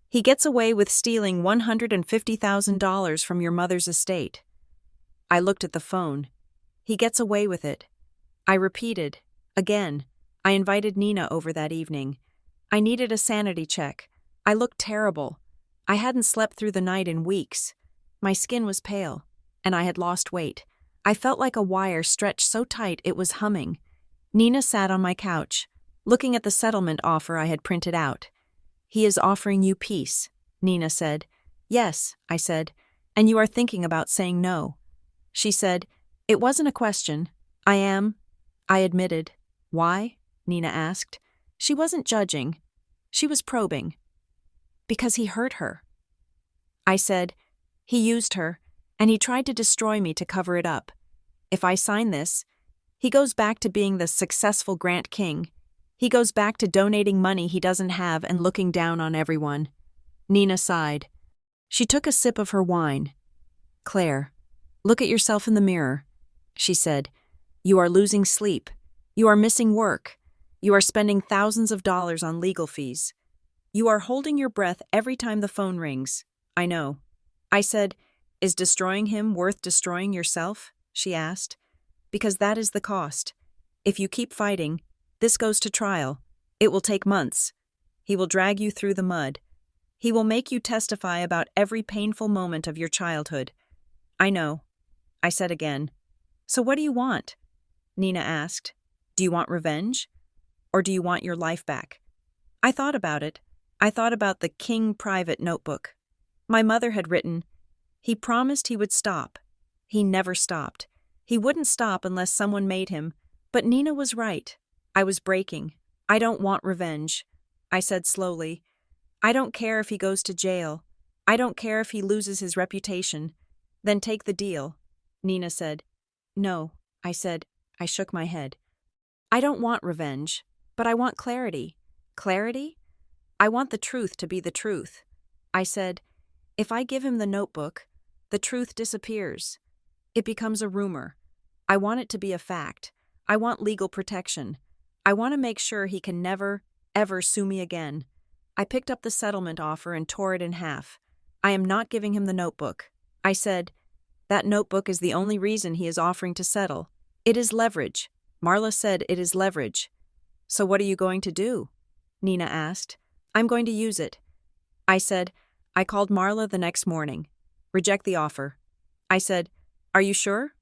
He gets away with stealing $150,000 from your mother's estate. I looked at the phone. He gets away with it. I repeated, again, I invited Nina over that evening. I needed a sanity check. I looked terrible. I hadn't slept through the night in weeks. My skin was pale, and I had lost weight. I felt like a wire stretched so tight it was humming. Nina sat on my couch, looking at the settlement offer I had printed out. "He is offering you peace," Nina said. "Yes," I said, "and you are thinking about saying no." She said, "It wasn't a question. I am." I admitted. "Why?" Nina asked. She wasn't judging. She was probing. "Because he hurt her." I said, "He used her, and he tried to destroy me to cover it up. If I sign this, he goes back to being the successful Grant King. He goes back to donating money he doesn't have and looking down on everyone." Nina sighed. She took a sip of her wine. "Claire, look at yourself in the mirror," she said. "You are losing sleep. You are missing work. You are spending thousands of dollars on legal fees. You are holding your breath every time the phone rings." "I know." I said, "Is destroying him worth destroying yourself?" she asked. "Because that is the cost. If you keep fighting, this goes to trial. It will take months. He will drag you through the mud. He will make you testify about every painful moment of your childhood." "I know," I said again. "So what do you want?" Nina asked. "Do you want revenge? Or do you want your life back?" I thought about it. I thought about the King private notebook. My mother had written, "He promised he would stop. He never stopped. He wouldn't stop unless someone made him." But Nina was right. I was breaking. "I don't want revenge," I said slowly. "I don't care if he goes to jail. I don't care if he loses his reputation. Then take the deal." Nina said, "No," I said. I shook my head. "I don't want revenge, but I want clarity." "Clarity?" "I want the truth to be the truth." I said, "If I give him the notebook, the truth disappears. It becomes a rumor. I want it to be a fact. I want legal protection. I want to make sure he can never, ever sue me again." I picked up the settlement offer and tore it in half. "I am not giving him the notebook." I said, "That notebook is the only reason he is offering to settle. It is leverage." Marla said, "It is leverage." "So what are you going to do?" Nina asked. "I'm going to use it." I said, "I called Marla the next morning. Reject the offer." I said, "Are you sure?"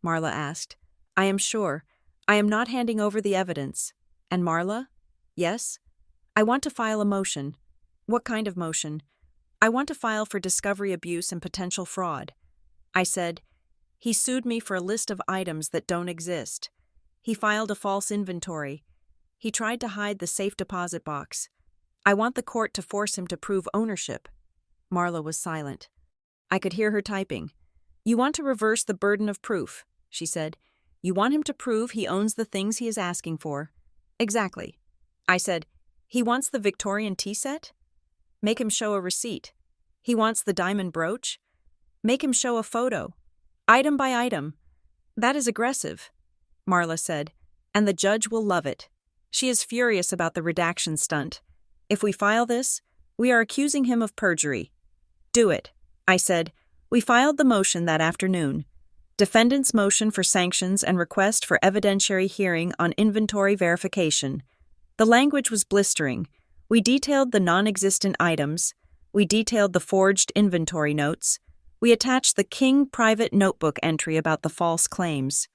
Marla asked. "I am sure. I am not handing over the evidence." "And Marla?" "Yes?" "I want to file a motion." "What kind of motion?" "I want to file for discovery abuse and potential fraud." I said, "He sued me for a list of items that don't exist. He filed a false inventory. He tried to hide the safe deposit box. I want the court to force him to prove ownership." Marla was silent. I could hear her typing. "You want to reverse the burden of proof," she said. "You want him to prove he owns the things he is asking for." "Exactly." I said, "He wants the Victorian tea set? Make him show a receipt. He wants the diamond brooch? Make him show a photo. Item by item. That is aggressive," Marla said, "and the judge will love it. She is furious about the redaction stunt. If we file this, we are accusing him of perjury." "Do it," I said. We filed the motion that afternoon. Defendant's motion for sanctions and request for evidentiary hearing on inventory verification. The language was blistering. We detailed the non-existent items. We detailed the forged inventory notes. We attached the King private notebook entry about the false claims.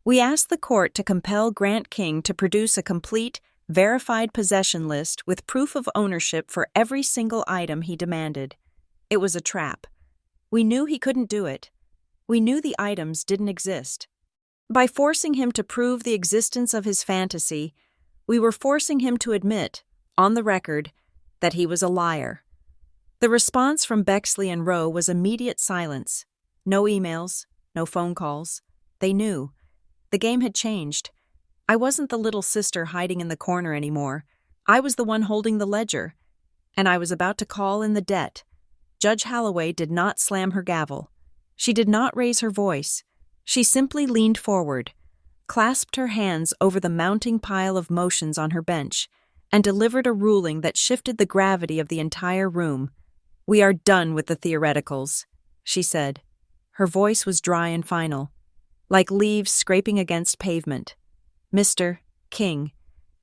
We asked the court to compel Grant King to produce a complete, verified possession list with proof of ownership for every single item he demanded. It was a trap. We knew he couldn't do it. We knew the items didn't exist. By forcing him to prove the existence of his fantasy, we were forcing him to admit, on the record, that he was a liar. The response from Bexley and Rowe was immediate silence. No emails, no phone calls. They knew. The game had changed. I wasn't the little sister hiding in the corner anymore. I was the one holding the ledger. And I was about to call in the debt. Judge Holloway did not slam her gavel. She did not raise her voice. She simply leaned forward, clasped her hands over the mounting pile of motions on her bench, and delivered a ruling that shifted the gravity of the entire room. "We are done with the theoreticals," she said. Her voice was dry and final, like leaves scraping against pavement. "Mr. King,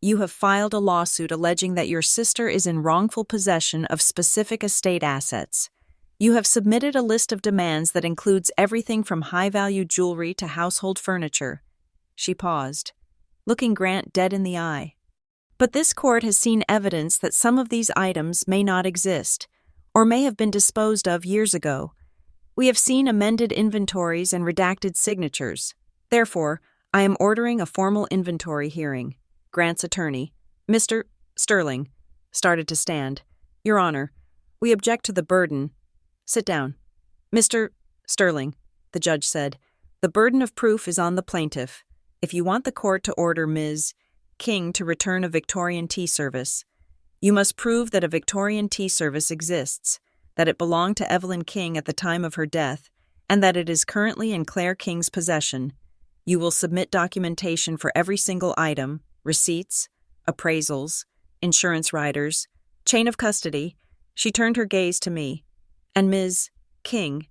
you have filed a lawsuit alleging that your sister is in wrongful possession of specific estate assets. You have submitted a list of demands that includes everything from high-value jewelry to household furniture. She paused, looking Grant dead in the eye. But this court has seen evidence that some of these items may not exist, or may have been disposed of years ago. We have seen amended inventories and redacted signatures. Therefore, I am ordering a formal inventory hearing. Grant's attorney, Mr. Sterling, started to stand. Your Honor, we object to the burden. Sit down. Mr. Sterling, the judge said, the burden of proof is on the plaintiff. If you want the court to order Ms. King to return a Victorian tea service, you must prove that a Victorian tea service exists, that it belonged to Evelyn King at the time of her death, and that it is currently in Claire King's possession. You will submit documentation for every single item, receipts, appraisals, insurance riders, chain of custody. She turned her gaze to me. And Ms. King,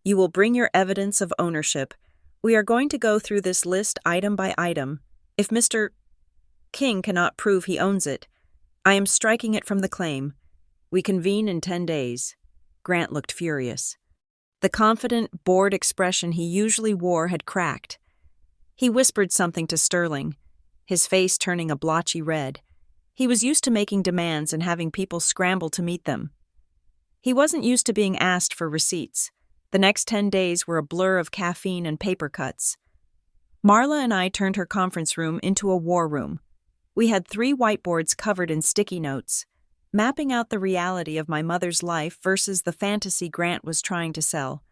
you will bring your evidence of ownership. We are going to go through this list item by item. If Mr. King cannot prove he owns it, I am striking it from the claim. We convene in 10 days. Grant looked furious. The confident, bored expression he usually wore had cracked. He whispered something to Sterling, his face turning a blotchy red. He was used to making demands and having people scramble to meet them. He wasn't used to being asked for receipts. The next 10 days were a blur of caffeine and paper cuts. Marla and I turned her conference room into a war room. We had 3 whiteboards covered in sticky notes, mapping out the reality of my mother's life versus the fantasy Grant was trying to sell.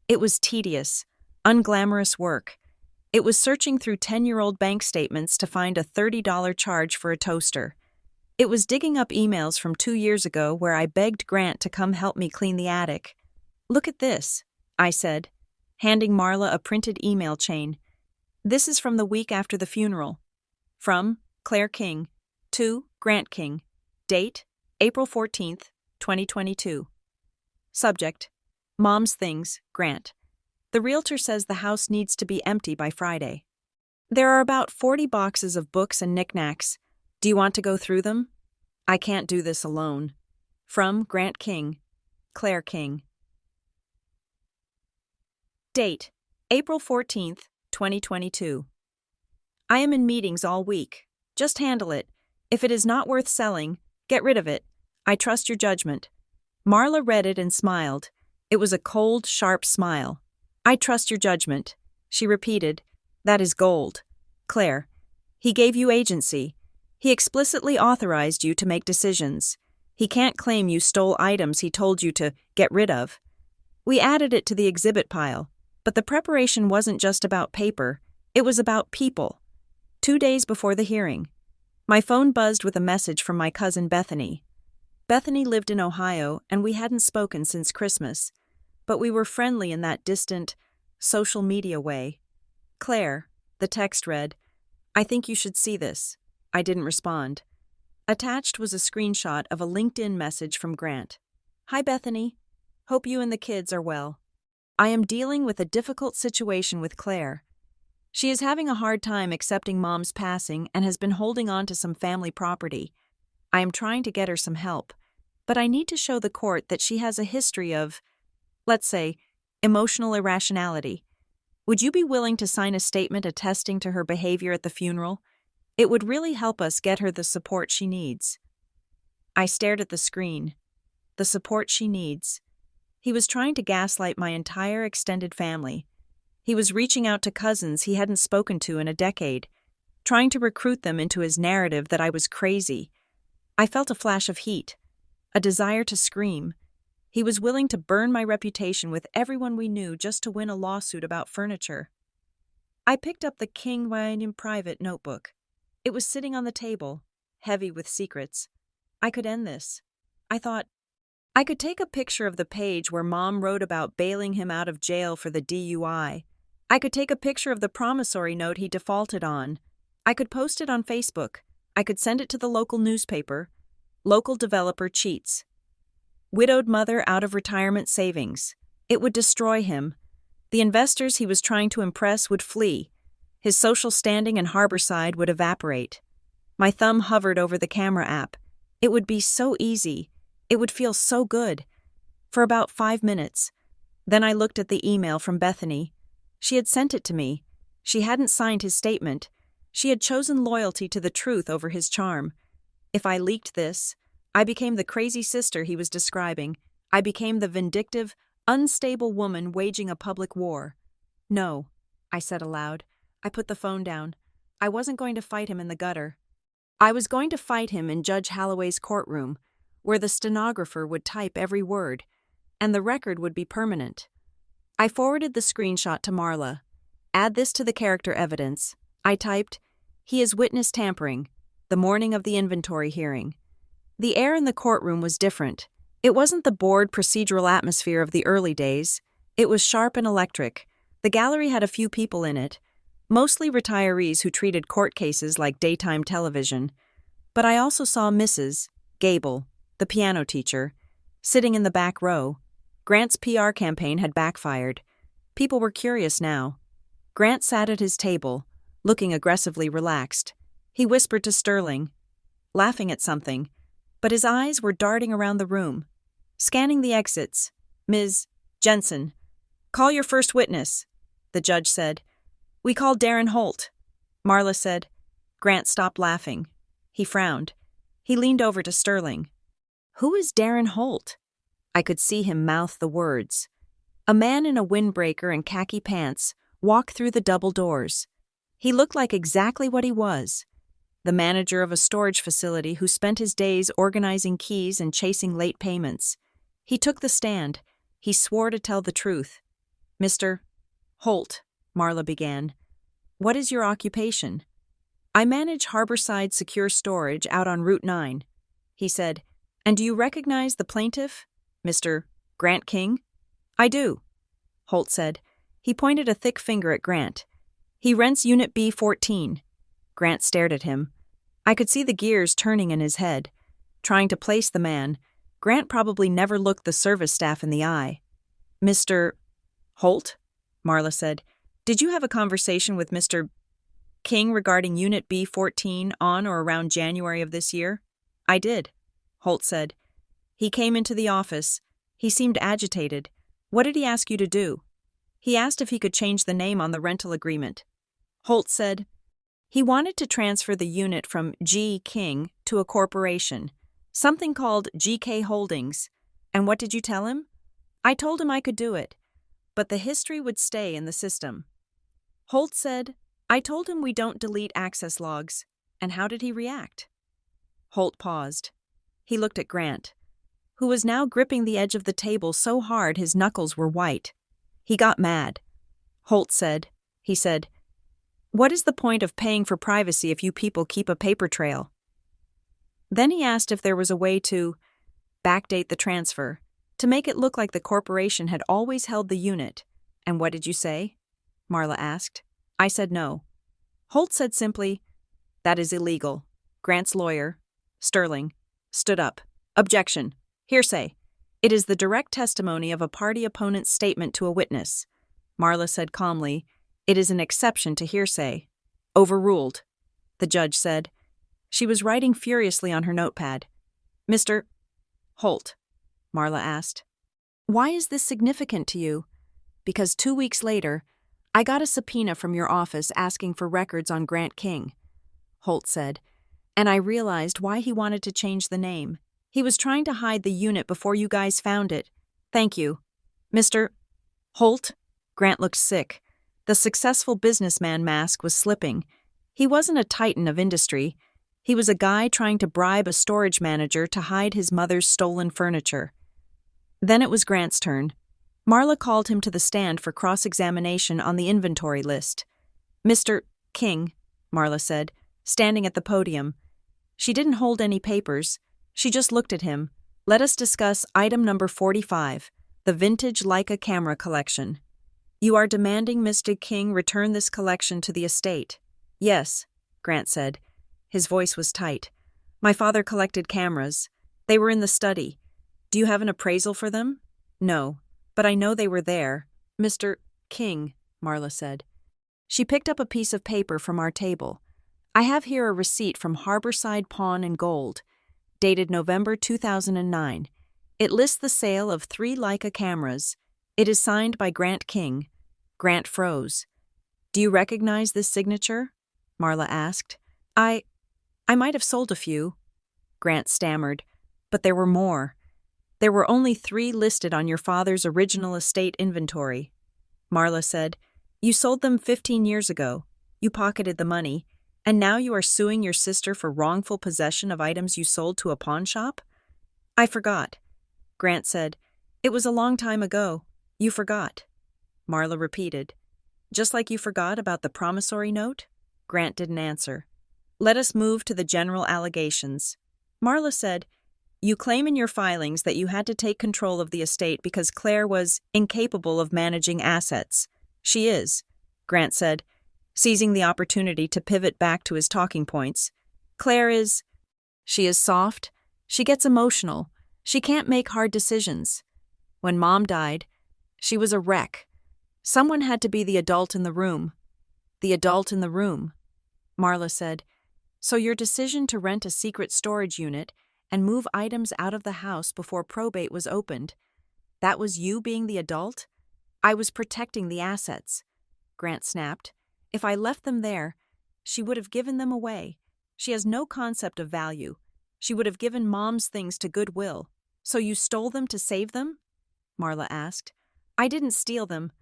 It was tedious, unglamorous work. It was searching through 10-year-old bank statements to find a $30 charge for a toaster. It was digging up emails from 2 years ago where I begged Grant to come help me clean the attic. Look at this, I said, handing Marla a printed email chain. This is from the week after the funeral. From Claire King to Grant King. Date, April 14th, 2022. Subject, Mom's Things, Grant. The realtor says the house needs to be empty by Friday. There are about 40 boxes of books and knickknacks. Do you want to go through them? I can't do this alone. From Grant King, Claire King. Date, April 14th, 2022. I am in meetings all week. Just handle it. If it is not worth selling, get rid of it. I trust your judgment. Marla read it and smiled. It was a cold, sharp smile. I trust your judgment. She repeated, that is gold. Claire, he gave you agency. He explicitly authorized you to make decisions. He can't claim you stole items he told you to get rid of. We added it to the exhibit pile, but the preparation wasn't just about paper. It was about people. 2 days before the hearing, my phone buzzed with a message from my cousin Bethany. Bethany lived in Ohio, and we hadn't spoken since Christmas, but we were friendly in that distant, social media way. Claire, the text read, I think you should see this. I didn't respond. Attached was a screenshot of a LinkedIn message from Grant. Hi, Bethany. Hope you and the kids are well. I am dealing with a difficult situation with Claire. She is having a hard time accepting Mom's passing and has been holding on to some family property. I am trying to get her some help, but I need to show the court that she has a history of, let's say, emotional irrationality. Would you be willing to sign a statement attesting to her behavior at the funeral? It would really help us get her the support she needs. I stared at the screen. The support she needs. He was trying to gaslight my entire extended family. He was reaching out to cousins he hadn't spoken to in a decade, trying to recruit them into his narrative that I was crazy. I felt a flash of heat, a desire to scream. He was willing to burn my reputation with everyone we knew just to win a lawsuit about furniture. I picked up the King Wine Private notebook. It was sitting on the table, heavy with secrets. I could end this. I thought, I could take a picture of the page where Mom wrote about bailing him out of jail for the DUI. I could take a picture of the promissory note he defaulted on. I could post it on Facebook. I could send it to the local newspaper. Local developer cheats. Widowed mother out of retirement savings. It would destroy him. The investors he was trying to impress would flee. His social standing in Harborside would evaporate. My thumb hovered over the camera app. It would be so easy. It would feel so good. For about 5 minutes. Then I looked at the email from Bethany. She had sent it to me. She hadn't signed his statement. She had chosen loyalty to the truth over his charm. If I leaked this, I became the crazy sister he was describing. I became the vindictive, unstable woman waging a public war. No, I said aloud. I put the phone down. I wasn't going to fight him in the gutter. I was going to fight him in Judge Holloway's courtroom, where the stenographer would type every word, and the record would be permanent. I forwarded the screenshot to Marla. Add this to the character evidence. I typed, he has witnessed tampering, the morning of the inventory hearing. The air in the courtroom was different. It wasn't the bored procedural atmosphere of the early days. It was sharp and electric. The gallery had a few people in it, mostly retirees who treated court cases like daytime television. But I also saw Mrs. Gable, the piano teacher, sitting in the back row. Grant's PR campaign had backfired. People were curious now. Grant sat at his table, looking aggressively relaxed. He whispered to Sterling, laughing at something, but his eyes were darting around the room, scanning the exits. Ms. Jensen, call your first witness, the judge said. We called Darren Holt. Marla said. Grant stopped laughing. He frowned. He leaned over to Sterling. Who is Darren Holt? I could see him mouth the words. A man in a windbreaker and khaki pants walked through the double doors. He looked like exactly what he was. The manager of a storage facility who spent his days organizing keys and chasing late payments. He took the stand. He swore to tell the truth. Mr. Holt, Marla began. What is your occupation? I manage Harborside Secure Storage out on Route 9. He said, and do you recognize the plaintiff, Mr. Grant King? I do, Holt said. He pointed a thick finger at Grant. He rents Unit B14. Grant stared at him. I could see the gears turning in his head. Trying to place the man, Grant probably never looked the service staff in the eye. Mr. Holt, Marla said, did you have a conversation with Mr. King regarding Unit B14 on or around January of this year? I did, Holt said. He came into the office. He seemed agitated. What did he ask you to do? He asked if he could change the name on the rental agreement. Holt said, he wanted to transfer the unit from G. King to a corporation, something called GK Holdings. And what did you tell him? I told him I could do it, but the history would stay in the system. Holt said, I told him we don't delete access logs. And how did he react? Holt paused. He looked at Grant, who was now gripping the edge of the table so hard his knuckles were white. He got mad. Holt said, what is the point of paying for privacy if you people keep a paper trail? Then he asked if there was a way to backdate the transfer, to make it look like the corporation had always held the unit. And what did you say? Marla asked. I said no. Holt said simply, that is illegal. Grant's lawyer, Sterling, stood up. Objection. Hearsay. It is the direct testimony of a party opponent's statement to a witness. Marla said calmly, it is an exception to hearsay. Overruled, the judge said. She was writing furiously on her notepad. Mr. Holt, Marla asked. Why is this significant to you? Because 2 weeks later, I got a subpoena from your office asking for records on Grant King, Holt said, and I realized why he wanted to change the name. He was trying to hide the unit before you guys found it. Thank you. Mr. Holt? Grant looked sick. The successful businessman mask was slipping. He wasn't a titan of industry. He was a guy trying to bribe a storage manager to hide his mother's stolen furniture. Then it was Grant's turn. Marla called him to the stand for cross-examination on the inventory list. Mr. King, Marla said, standing at the podium. She didn't hold any papers. She just looked at him. Let us discuss item number 45, the vintage Leica camera collection. You are demanding Mr. King return this collection to the estate. Yes, Grant said. His voice was tight. My father collected cameras. They were in the study. Do you have an appraisal for them? No, but I know they were there. Mr. King, Marla said. She picked up a piece of paper from our table. I have here a receipt from Harborside Pawn and Gold, dated November 2009. It lists the sale of 3 Leica cameras. It is signed by Grant King. Grant froze. Do you recognize this signature? Marla asked. I might have sold a few. Grant stammered. But there were more. There were only 3 listed on your father's original estate inventory. Marla said, You sold them 15 years ago. You pocketed the money, and now you are suing your sister for wrongful possession of items you sold to a pawn shop? I forgot. Grant said, It was a long time ago. You forgot. Marla repeated, Just like you forgot about the promissory note? Grant didn't answer. Let us move to the general allegations. Marla said, You claim in your filings that you had to take control of the estate because Claire was incapable of managing assets. She is, Grant said, seizing the opportunity to pivot back to his talking points. Claire is... She is soft. She gets emotional. She can't make hard decisions. When Mom died, she was a wreck. Someone had to be the adult in the room. The adult in the room. Marla said, So your decision to rent a secret storage unit and move items out of the house before probate was opened, that was you being the adult? I was protecting the assets. Grant snapped. If I left them there, she would have given them away. She has no concept of value. She would have given Mom's things to Goodwill. So you stole them to save them? Marla asked. I didn't steal them.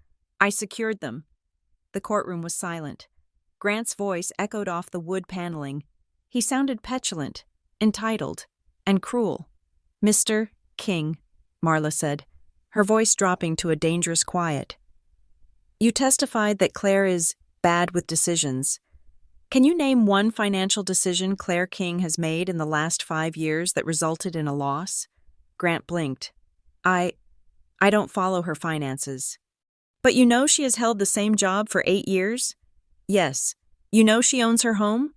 I secured them. The courtroom was silent. Grant's voice echoed off the wood paneling. He sounded petulant, entitled, and cruel. Mr. King, Marla said, her voice dropping to a dangerous quiet. You testified that Claire is bad with decisions. Can you name one financial decision Claire King has made in the last 5 years that resulted in a loss? Grant blinked. I don't follow her finances. But you know she has held the same job for 8 years? Yes. You know she owns her home?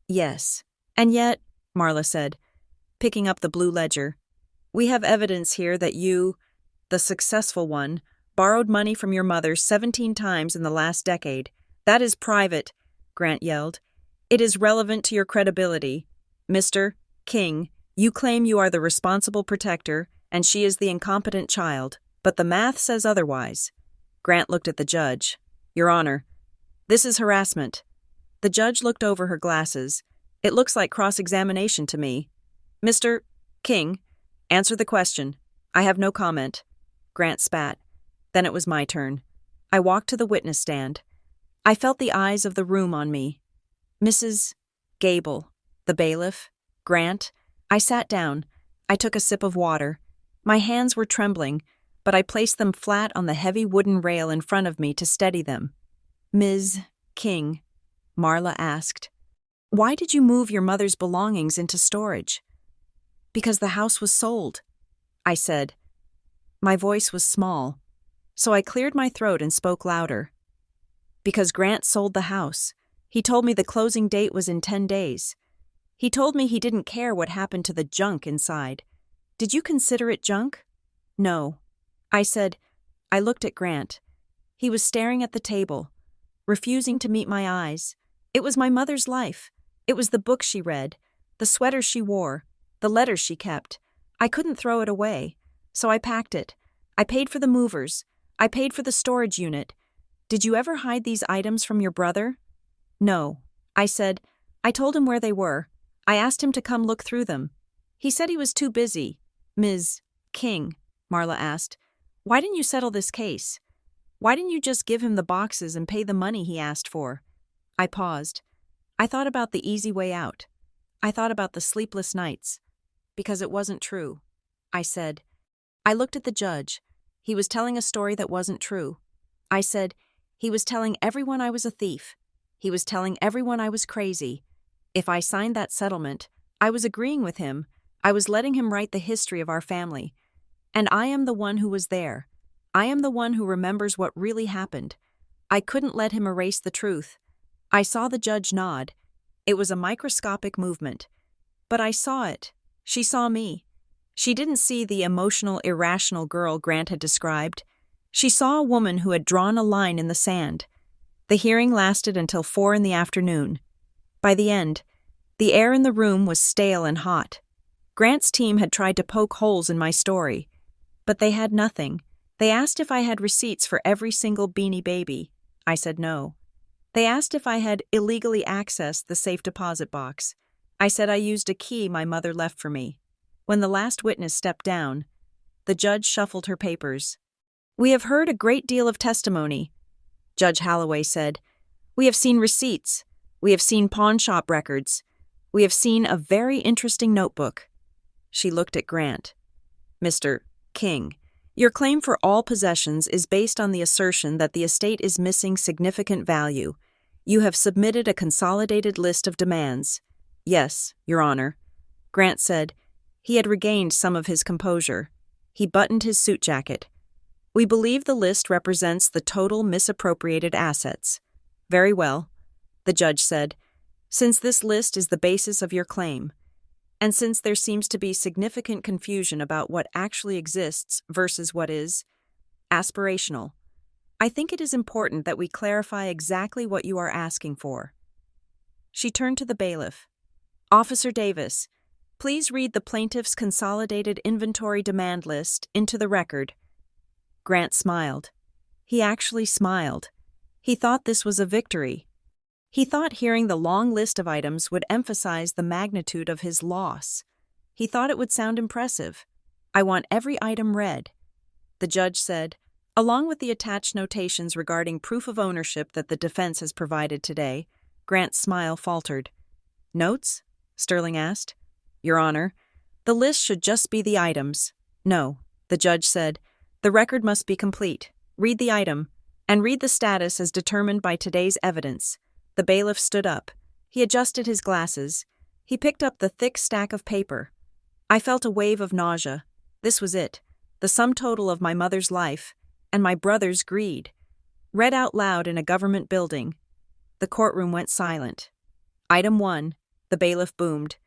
Yes. And yet, Marla said, picking up the blue ledger, we have evidence here that you, the successful one, borrowed money from your mother 17 times in the last decade. That is private, Grant yelled. It is relevant to your credibility. Mr. King, you claim you are the responsible protector, and she is the incompetent child, but the math says otherwise. Grant looked at the judge. Your Honor, this is harassment. The judge looked over her glasses. It looks like cross-examination to me. Mr. King, answer the question. I have no comment. Grant spat. Then it was my turn. I walked to the witness stand. I felt the eyes of the room on me. Mrs. Gable, the bailiff, Grant. I sat down. I took a sip of water. My hands were trembling, but I placed them flat on the heavy wooden rail in front of me to steady them. Ms. King, Marla asked, why did you move your mother's belongings into storage? Because the house was sold, I said. My voice was small, so I cleared my throat and spoke louder. Because Grant sold the house. He told me the closing date was in 10 days. He told me he didn't care what happened to the junk inside. Did you consider it junk? No. I said. I looked at Grant. He was staring at the table, refusing to meet my eyes. It was my mother's life. It was the book she read, the sweater she wore, the letters she kept. I couldn't throw it away, so I packed it. I paid for the movers. I paid for the storage unit. Did you ever hide these items from your brother? No. I said. I told him where they were. I asked him to come look through them. He said he was too busy. Ms. King, Marla asked, why didn't you settle this case? Why didn't you just give him the boxes and pay the money he asked for? I paused. I thought about the easy way out. I thought about the sleepless nights. Because it wasn't true. I said. I looked at the judge. He was telling a story that wasn't true. I said, he was telling everyone I was a thief. He was telling everyone I was crazy. If I signed that settlement, I was agreeing with him. I was letting him write the history of our family. And I am the one who was there. I am the one who remembers what really happened. I couldn't let him erase the truth. I saw the judge nod. It was a microscopic movement. But I saw it. She saw me. She didn't see the emotional, irrational girl Grant had described. She saw a woman who had drawn a line in the sand. The hearing lasted until 4 in the afternoon. By the end, the air in the room was stale and hot. Grant's team had tried to poke holes in my story, but they had nothing. They asked if I had receipts for every single Beanie Baby. I said no. They asked if I had illegally accessed the safe deposit box. I said I used a key my mother left for me. When the last witness stepped down, the judge shuffled her papers. "We have heard a great deal of testimony," Judge Holloway said. "We have seen receipts. We have seen pawn shop records. We have seen a very interesting notebook." She looked at Grant. "Mr. King, your claim for all possessions is based on the assertion that the estate is missing significant value. You have submitted a consolidated list of demands." "Yes, Your Honor," Grant said. He had regained some of his composure. He buttoned his suit jacket. "We believe the list represents the total misappropriated assets." "Very well," the judge said. "Since this list is the basis of your claim, and since there seems to be significant confusion about what actually exists versus what is aspirational, I think it is important that we clarify exactly what you are asking for." She turned to the bailiff. "Officer Davis, please read the plaintiff's consolidated inventory demand list into the record." Grant smiled. He actually smiled. He thought this was a victory. He thought hearing the long list of items would emphasize the magnitude of his loss. He thought it would sound impressive. "I want every item read," the judge said, "along with the attached notations regarding proof of ownership that the defense has provided today." Grant's smile faltered. "Notes?" Sterling asked. "Your Honor, the list should just be the items." "No," the judge said. "The record must be complete. Read the item, and read the status as determined by today's evidence." The bailiff stood up. He adjusted his glasses. He picked up the thick stack of paper. I felt a wave of nausea. This was it, the sum total of my mother's life and my brother's greed. Read out loud in a government building. The courtroom went silent. "Item 1, the bailiff boomed.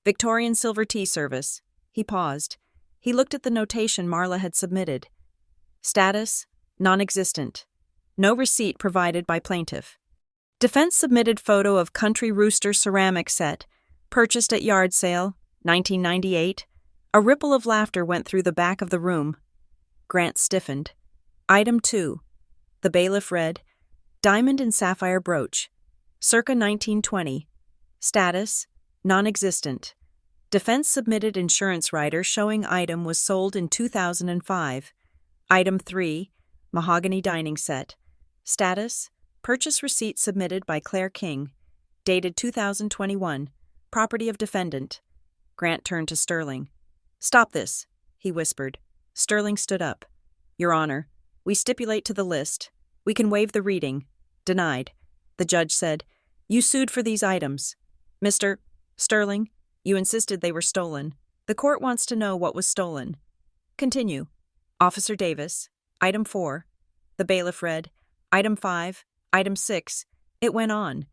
"Victorian silver tea service." He paused. He looked at the notation Marla had submitted. "Status, non-existent. No receipt provided by plaintiff." Defense submitted photo of Country Rooster ceramic set, purchased at yard sale, 1998. A ripple of laughter went through the back of the room. Grant stiffened. "Item 2, the bailiff read, diamond and sapphire brooch, circa 1920. Status, non-existent. Defense submitted insurance rider showing item was sold in 2005. Item 3, mahogany dining set. Status, purchase receipt submitted by Claire King. Dated 2021. Property of defendant." Grant turned to Sterling. "Stop this," he whispered. Sterling stood up. "Your Honor, we stipulate to the list. We can waive the reading." "Denied," the judge said. "You sued for these items. Mr. Sterling, you insisted they were stolen. The court wants to know what was stolen." "Continue." "Officer Davis, item 4. The bailiff read, item 5, item 6. It went on.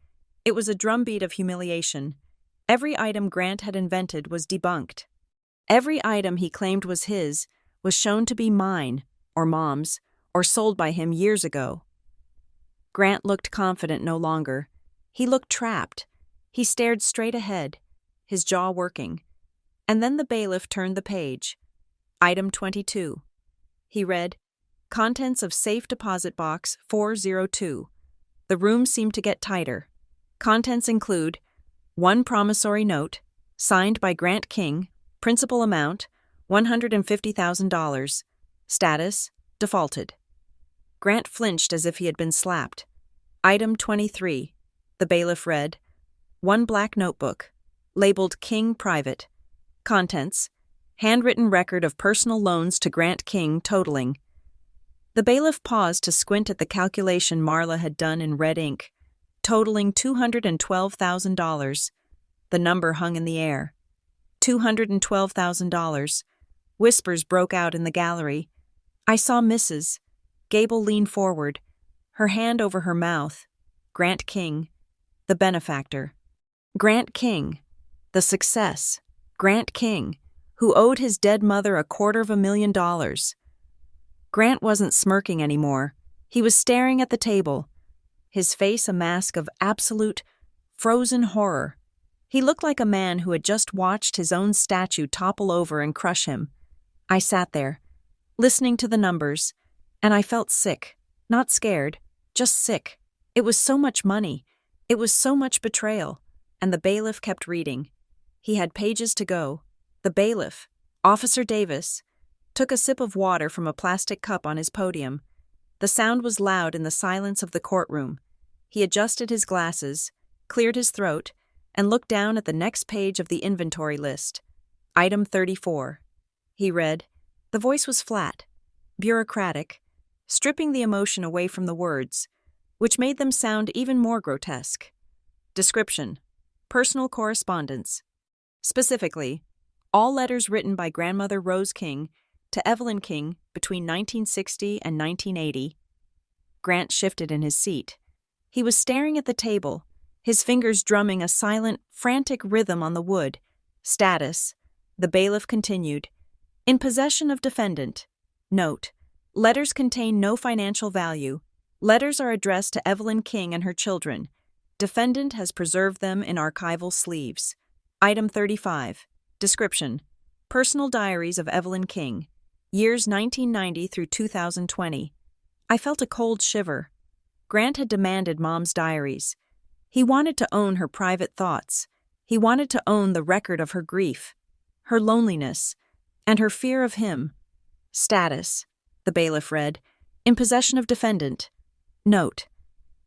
It was a drumbeat of humiliation. Every item Grant had invented was debunked. Every item he claimed was his was shown to be mine, or Mom's, or sold by him years ago. Grant looked confident no longer. He looked trapped. He stared straight ahead, his jaw working. And then the bailiff turned the page. Item 22. He read, "Contents of safe deposit box 402. The room seemed to get tighter. Contents include 1 promissory note, signed by Grant King, principal amount, $150,000. Status, defaulted." Grant flinched as if he had been slapped. Item 23. The bailiff read, 1 black notebook, labeled King Private. Contents, handwritten record of personal loans to Grant King totaling. The bailiff paused to squint at the calculation Marla had done in red ink, totaling $212,000. The number hung in the air. $212,000. Whispers broke out in the gallery. I saw Mrs. Gable lean forward, her hand over her mouth. Grant King, the benefactor. Grant King, the success. Grant King, who owed his dead mother $250,000. Grant wasn't smirking anymore. He was staring at the table, his face a mask of absolute frozen horror. He looked like a man who had just watched his own statue topple over and crush him. I sat there, listening to the numbers, and I felt sick. Not scared, just sick. It was so much money. It was so much betrayal. And the bailiff kept reading. He had pages to go. The bailiff, Officer Davis, took a sip of water from a plastic cup on his podium. The sound was loud in the silence of the courtroom. He adjusted his glasses, cleared his throat, and looked down at the next page of the inventory list. Item 34. He read. The voice was flat, bureaucratic, stripping the emotion away from the words, which made them sound even more grotesque. Description: personal correspondence. Specifically, all letters written by grandmother Rose King to Evelyn King between 1960 and 1980. Grant shifted in his seat. He was staring at the table, his fingers drumming a silent, frantic rhythm on the wood. Status. The bailiff continued. In possession of defendant. Note: letters contain no financial value. Letters are addressed to Evelyn King and her children. Defendant has preserved them in archival sleeves. Item 35. Description: personal diaries of Evelyn King. Years 1990 through 2020. I felt a cold shiver. Grant had demanded Mom's diaries. He wanted to own her private thoughts. He wanted to own the record of her grief, her loneliness, and her fear of him. Status. The bailiff read. In possession of defendant. Note: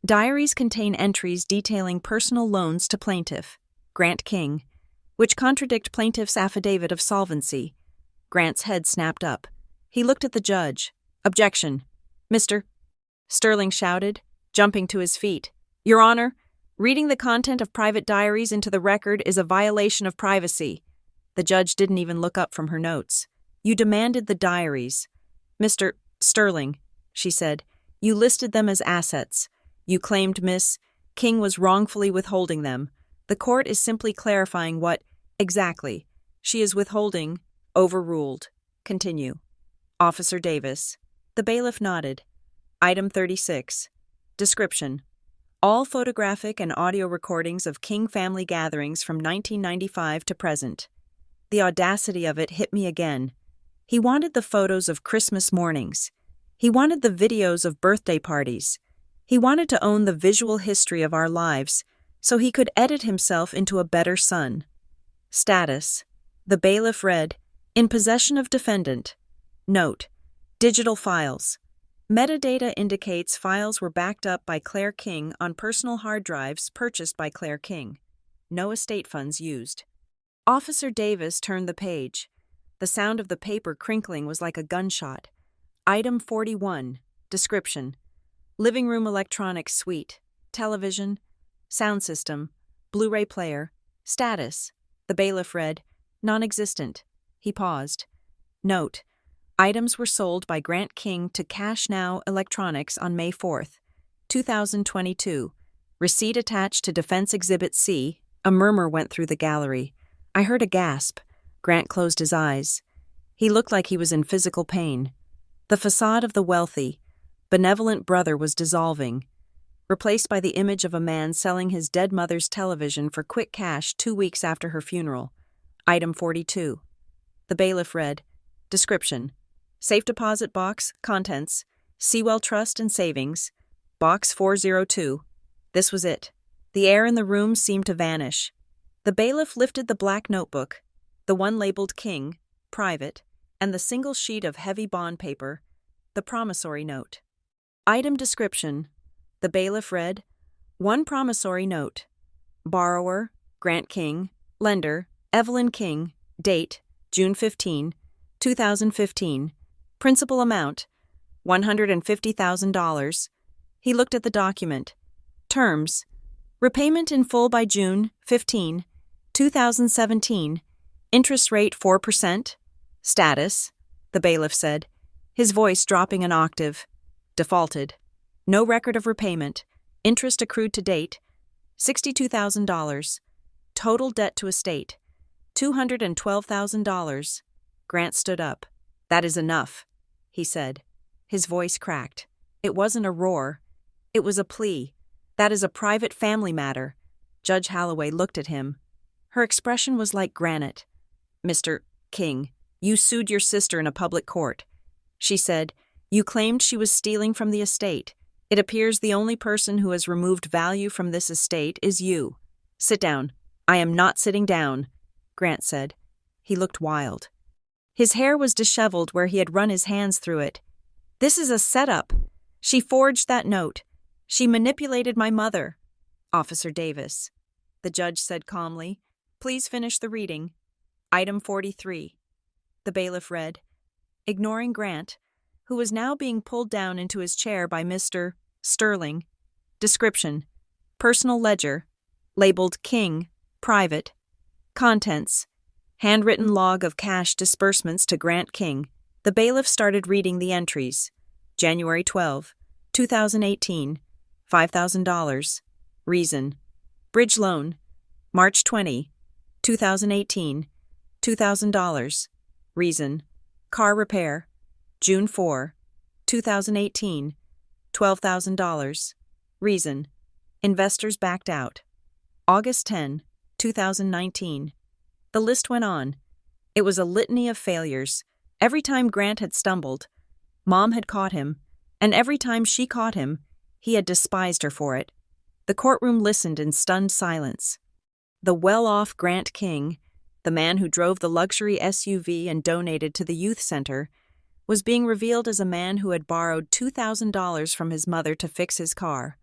diaries contain entries detailing personal loans to plaintiff, Grant King, which contradict plaintiff's affidavit of solvency. Grant's head snapped up. He looked at the judge. Objection. Mr. Sterling shouted, jumping to his feet. Your Honor, reading the content of private diaries into the record is a violation of privacy. The judge didn't even look up from her notes. You demanded the diaries. Mr. Sterling, she said, you listed them as assets. You claimed Miss King was wrongfully withholding them. The court is simply clarifying what, exactly, she is withholding. Overruled. Continue. Officer Davis. The bailiff nodded. Item 36. Description: all photographic and audio recordings of King family gatherings from 1995 to present. The audacity of it hit me again. He wanted the photos of Christmas mornings. He wanted the videos of birthday parties. He wanted to own the visual history of our lives so he could edit himself into a better son. Status. The bailiff read, in possession of defendant. Note: digital files. Metadata indicates files were backed up by Claire King on personal hard drives purchased by Claire King. No estate funds used. Officer Davis turned the page. The sound of the paper crinkling was like a gunshot. Item 41. Description: living room electronics suite, television, sound system, Blu-ray player. Status. The bailiff read, non-existent. He paused. Note: items were sold by Grant King to Cash Now Electronics on May 4, 2022. Receipt attached to Defense Exhibit C. A murmur went through the gallery. I heard a gasp. Grant closed his eyes. He looked like he was in physical pain. The facade of the wealthy, benevolent brother was dissolving, replaced by the image of a man selling his dead mother's television for quick cash 2 weeks after her funeral. Item 42. The bailiff read, description: safe deposit box, contents, Sewell Trust and Savings, box 402. This was it. The air in the room seemed to vanish. The bailiff lifted the black notebook, the one labeled King, Private, and the single sheet of heavy bond paper, the promissory note. Item description: the bailiff read, one promissory note. Borrower, Grant King. Lender, Evelyn King. Date, June 15, 2015. Principal amount, $150,000. He looked at the document. Terms: repayment in full by June 15, 2017. Interest rate 4%. Status, the bailiff said, his voice dropping an octave. Defaulted. No record of repayment. Interest accrued to date, $62,000. Total debt to estate, $212,000. Grant stood up. That is enough, he said. His voice cracked. It wasn't a roar. It was a plea. That is a private family matter. Judge Holloway looked at him. Her expression was like granite. "Mr. King, you sued your sister in a public court," she said. "You claimed she was stealing from the estate. It appears the only person who has removed value from this estate is you. Sit down." "I am not sitting down," Grant said. He looked wild. His hair was disheveled where he had run his hands through it. "This is a setup. She forged that note. She manipulated my mother." "Officer Davis," the judge said calmly, "please finish the reading." "Item 43. The bailiff read, ignoring Grant, who was now being pulled down into his chair by Mr. Sterling. Description: personal ledger, labeled King, private. Contents: handwritten log of cash disbursements to Grant King. The bailiff started reading the entries. January 12, 2018, $5,000. Reason: bridge loan. March 20, 2018, $2,000. Reason: car repair. June 4, 2018, $12,000. Reason: investors backed out. August 10, 2019. The list went on. It was a litany of failures. Every time Grant had stumbled, Mom had caught him, and every time she caught him, he had despised her for it. The courtroom listened in stunned silence. The well-off Grant King, the man who drove the luxury SUV and donated to the youth center, was being revealed as a man who had borrowed $2,000 from his mother to fix his car.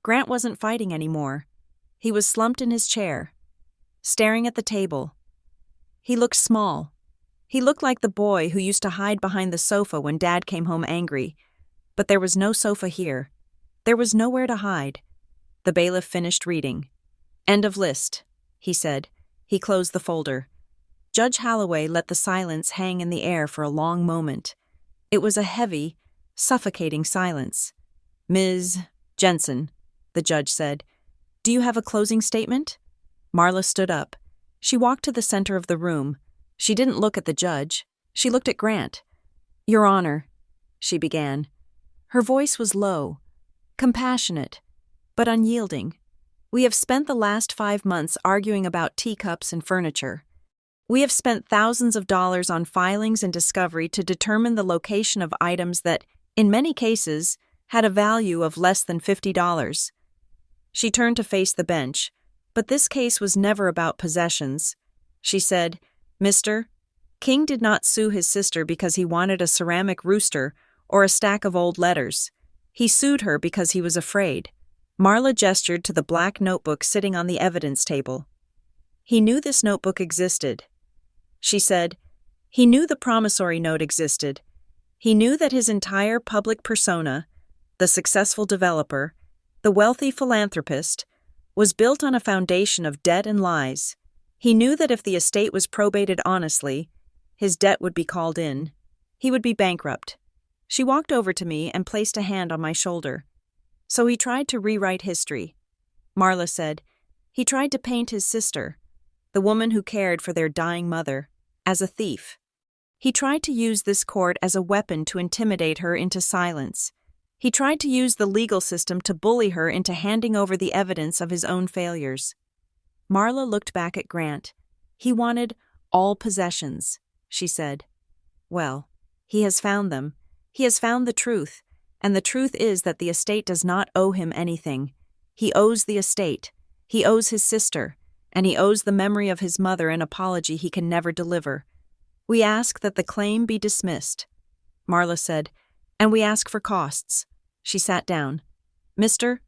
Grant wasn't fighting anymore. He was slumped in his chair, staring at the table. He looked small. He looked like the boy who used to hide behind the sofa when Dad came home angry. But there was no sofa here. There was nowhere to hide. The bailiff finished reading. "End of list," he said. He closed the folder. Judge Holloway let the silence hang in the air for a long moment. It was a heavy, suffocating silence. "Ms. Jensen," the judge said, "do you have a closing statement?" Marla stood up. She walked to the center of the room. She didn't look at the judge. She looked at Grant. "Your Honor," she began. Her voice was low, compassionate, but unyielding. "We have spent the last 5 months arguing about teacups and furniture. We have spent thousands of dollars on filings and discovery to determine the location of items that, in many cases, had a value of less than $50. She turned to face the bench, but this case was never about possessions. She said, "Mr. King did not sue his sister because he wanted a ceramic rooster or a stack of old letters. He sued her because he was afraid." Marla gestured to the black notebook sitting on the evidence table. "He knew this notebook existed." She said, "He knew the promissory note existed. He knew that his entire public persona, the successful developer, the wealthy philanthropist, was built on a foundation of debt and lies. He knew that if the estate was probated honestly, his debt would be called in. He would be bankrupt." She walked over to me and placed a hand on my shoulder. "So he tried to rewrite history." Marla said, "He tried to paint his sister, the woman who cared for their dying mother, as a thief. He tried to use this court as a weapon to intimidate her into silence. He tried to use the legal system to bully her into handing over the evidence of his own failures." Marla looked back at Grant. "He wanted all possessions," she said. "Well, he has found them. He has found the truth, and the truth is that the estate does not owe him anything. He owes the estate, he owes his sister, and he owes the memory of his mother an apology he can never deliver. We ask that the claim be dismissed." Marla said, "And we ask for costs." She sat down. "Mr.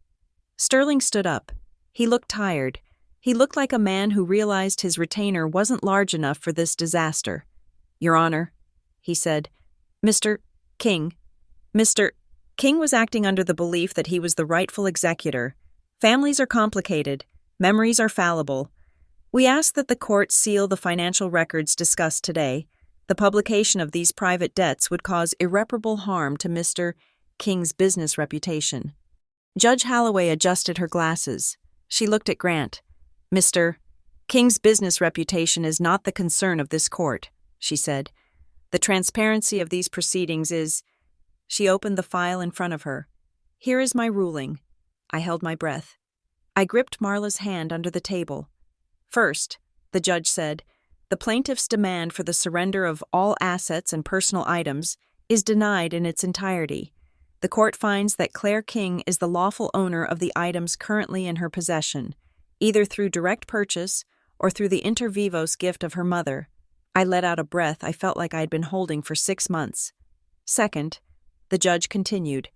Sterling stood up. He looked tired. He looked like a man who realized his retainer wasn't large enough for this disaster. "Your Honor," he said, "Mr. King. Mr. King was acting under the belief that he was the rightful executor. Families are complicated. Memories are fallible. We ask that the court seal the financial records discussed today. The publication of these private debts would cause irreparable harm to Mr. King's business reputation." Judge Holloway adjusted her glasses. She looked at Grant. "Mr. King's business reputation is not the concern of this court," she said. "The transparency of these proceedings is—" She opened the file in front of her. "Here is my ruling." I held my breath. I gripped Marla's hand under the table. First, the judge said, the plaintiff's demand for the surrender of all assets and personal items is denied in its entirety. The court finds that Claire King is the lawful owner of the items currently in her possession, either through direct purchase or through the inter vivos gift of her mother. I let out a breath I felt like I had been holding for 6 months. Second, the judge continued,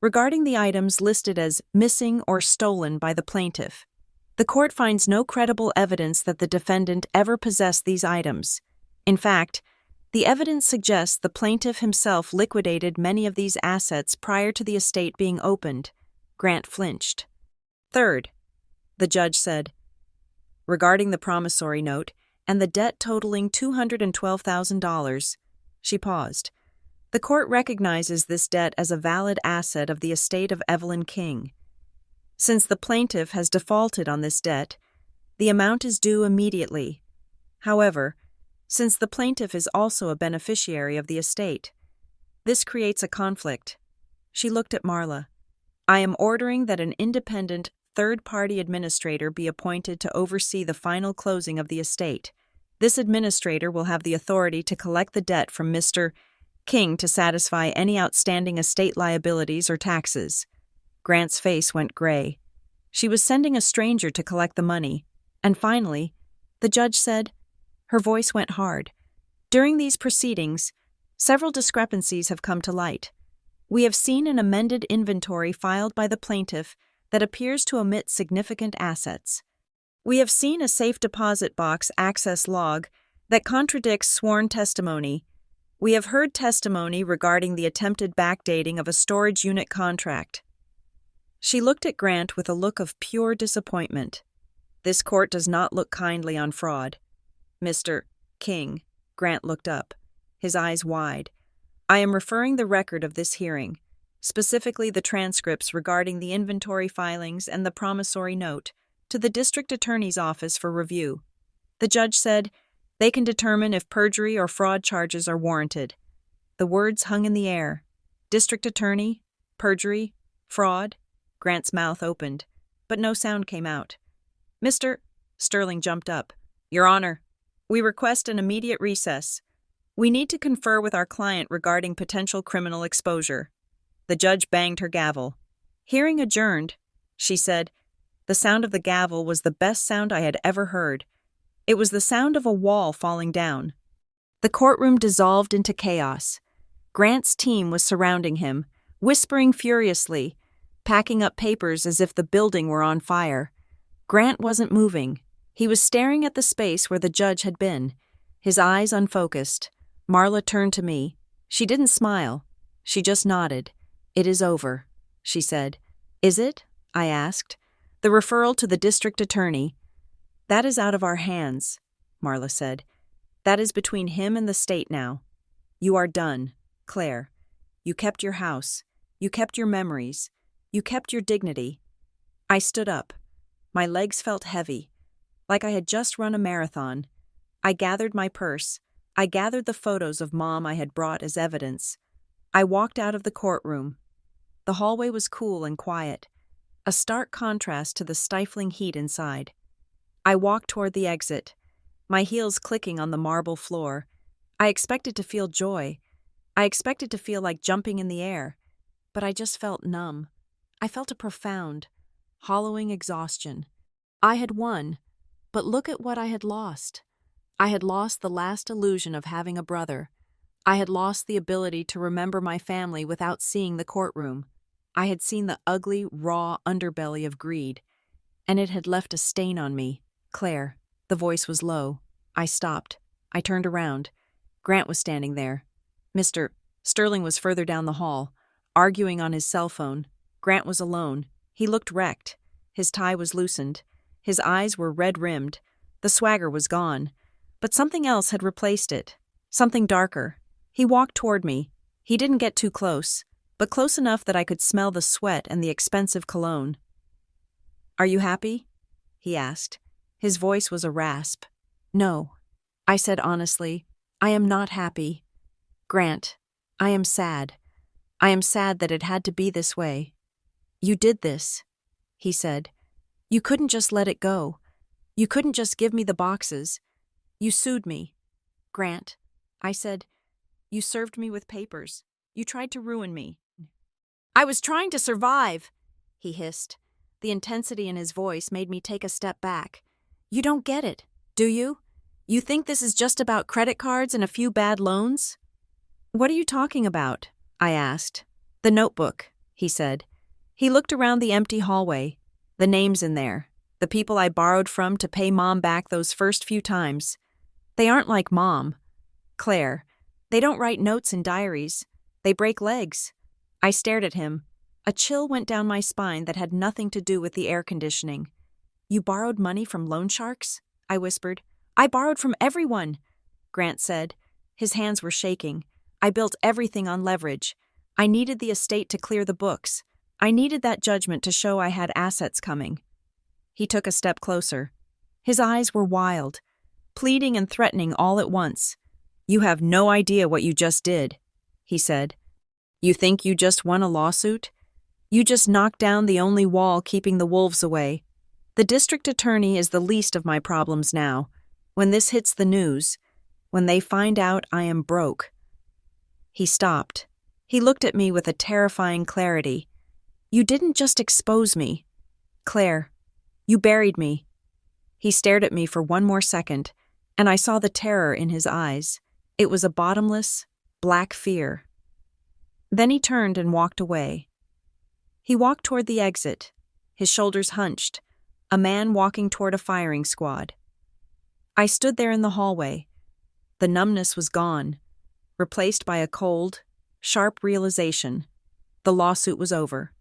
regarding the items listed as missing or stolen by the plaintiff, the court finds no credible evidence that the defendant ever possessed these items. In fact, the evidence suggests the plaintiff himself liquidated many of these assets prior to the estate being opened. Grant flinched. Third, the judge said, regarding the promissory note and the debt totaling $212,000, she paused. The court recognizes this debt as a valid asset of the estate of Evelyn King. Since the plaintiff has defaulted on this debt, the amount is due immediately. However, since the plaintiff is also a beneficiary of the estate, this creates a conflict. She looked at Marla. I am ordering that an independent third-party administrator be appointed to oversee the final closing of the estate. This administrator will have the authority to collect the debt from Mr. King to satisfy any outstanding estate liabilities or taxes. Grant's face went gray. She was sending a stranger to collect the money. And finally, the judge said, her voice went hard. During these proceedings, several discrepancies have come to light. We have seen an amended inventory filed by the plaintiff that appears to omit significant assets. We have seen a safe deposit box access log that contradicts sworn testimony. We have heard testimony regarding the attempted backdating of a storage unit contract. She looked at Grant with a look of pure disappointment. This court does not look kindly on fraud. Mr. King, Grant looked up, his eyes wide. I am referring the record of this hearing, specifically the transcripts regarding the inventory filings and the promissory note, to the district attorney's office for review. The judge said, they can determine if perjury or fraud charges are warranted. The words hung in the air. District attorney, perjury, fraud. Grant's mouth opened, but no sound came out. Mr. Sterling jumped up. Your Honor, we request an immediate recess. We need to confer with our client regarding potential criminal exposure. The judge banged her gavel. Hearing adjourned, she said. The sound of the gavel was the best sound I had ever heard. It was the sound of a wall falling down. The courtroom dissolved into chaos. Grant's team was surrounding him, whispering furiously, packing up papers as if the building were on fire. Grant wasn't moving. He was staring at the space where the judge had been, his eyes unfocused. Marla turned to me. She didn't smile. She just nodded. It is over, she said. Is it? I asked. The referral to the district attorney. That is out of our hands, Marla said. That is between him and the state now. You are done, Claire. You kept your house. You kept your memories. You kept your dignity. I stood up. My legs felt heavy, like I had just run a marathon. I gathered my purse. I gathered the photos of Mom I had brought as evidence. I walked out of the courtroom. The hallway was cool and quiet, a stark contrast to the stifling heat inside. I walked toward the exit, my heels clicking on the marble floor. I expected to feel joy. I expected to feel like jumping in the air, but I just felt numb. I felt a profound, hollowing exhaustion. I had won, but look at what I had lost. I had lost the last illusion of having a brother. I had lost the ability to remember my family without seeing the courtroom. I had seen the ugly, raw underbelly of greed, and it had left a stain on me. Claire, the voice was low. I stopped. I turned around. Grant was standing there. Mr. Sterling was further down the hall, arguing on his cell phone. Grant was alone. He looked wrecked. His tie was loosened. His eyes were red-rimmed. The swagger was gone. But something else had replaced it. Something darker. He walked toward me. He didn't get too close, but close enough that I could smell the sweat and the expensive cologne. Are you happy? He asked. His voice was a rasp. No, I said honestly. I am not happy. Grant, I am sad. I am sad that it had to be this way. You did this, he said. You couldn't just let it go. You couldn't just give me the boxes. You sued me. Grant, I said, you served me with papers. You tried to ruin me. I was trying to survive, he hissed. The intensity in his voice made me take a step back. You don't get it, do you? You think this is just about credit cards and a few bad loans? What are you talking about? I asked. The notebook, he said. He looked around the empty hallway. The names in there, the people I borrowed from to pay Mom back those first few times. They aren't like Mom. Claire, they don't write notes in diaries. They break legs. I stared at him. A chill went down my spine that had nothing to do with the air conditioning. You borrowed money from loan sharks? I whispered. I borrowed from everyone, Grant said. His hands were shaking. I built everything on leverage. I needed the estate to clear the books. I needed that judgment to show I had assets coming. He took a step closer. His eyes were wild, pleading and threatening all at once. You have no idea what you just did, he said. You think you just won a lawsuit? You just knocked down the only wall keeping the wolves away. The district attorney is the least of my problems now. When this hits the news, when they find out I am broke. He stopped. He looked at me with a terrifying clarity. You didn't just expose me. Claire, you buried me. He stared at me for one more second, and I saw the terror in his eyes. It was a bottomless, black fear. Then he turned and walked away. He walked toward the exit, his shoulders hunched, a man walking toward a firing squad. I stood there in the hallway. The numbness was gone, replaced by a cold, sharp realization. The lawsuit was over.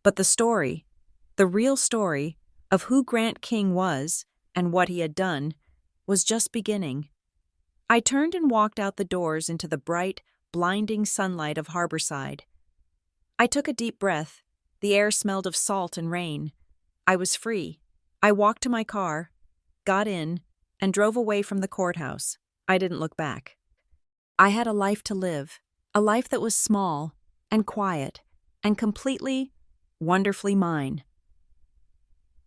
But the story, the real story of who Grant King was and what he had done, was just beginning. I turned and walked out the doors into the bright, blinding sunlight of Harborside. I took a deep breath. The air smelled of salt and rain. I was free. I walked to my car, got in, and drove away from the courthouse. I didn't look back. I had a life to live, a life that was small and quiet and completely, wonderfully mine.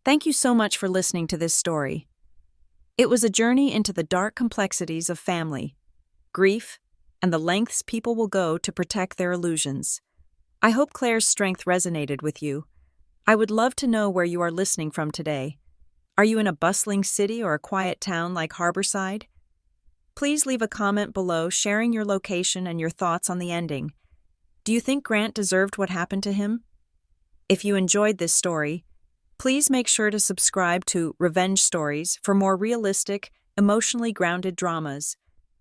Thank you so much for listening to this story. It was a journey into the dark complexities of family, grief, and the lengths people will go to protect their illusions. I hope Claire's strength resonated with you. I would love to know where you are listening from today. Are you in a bustling city or a quiet town like Harborside? Please leave a comment below sharing your location and your thoughts on the ending. Do you think Grant deserved what happened to him? If you enjoyed this story, please make sure to subscribe to Revenge Stories for more realistic, emotionally grounded dramas.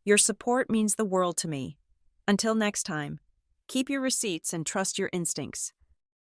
Your support means the world to me. Until next time, keep your receipts and trust your instincts.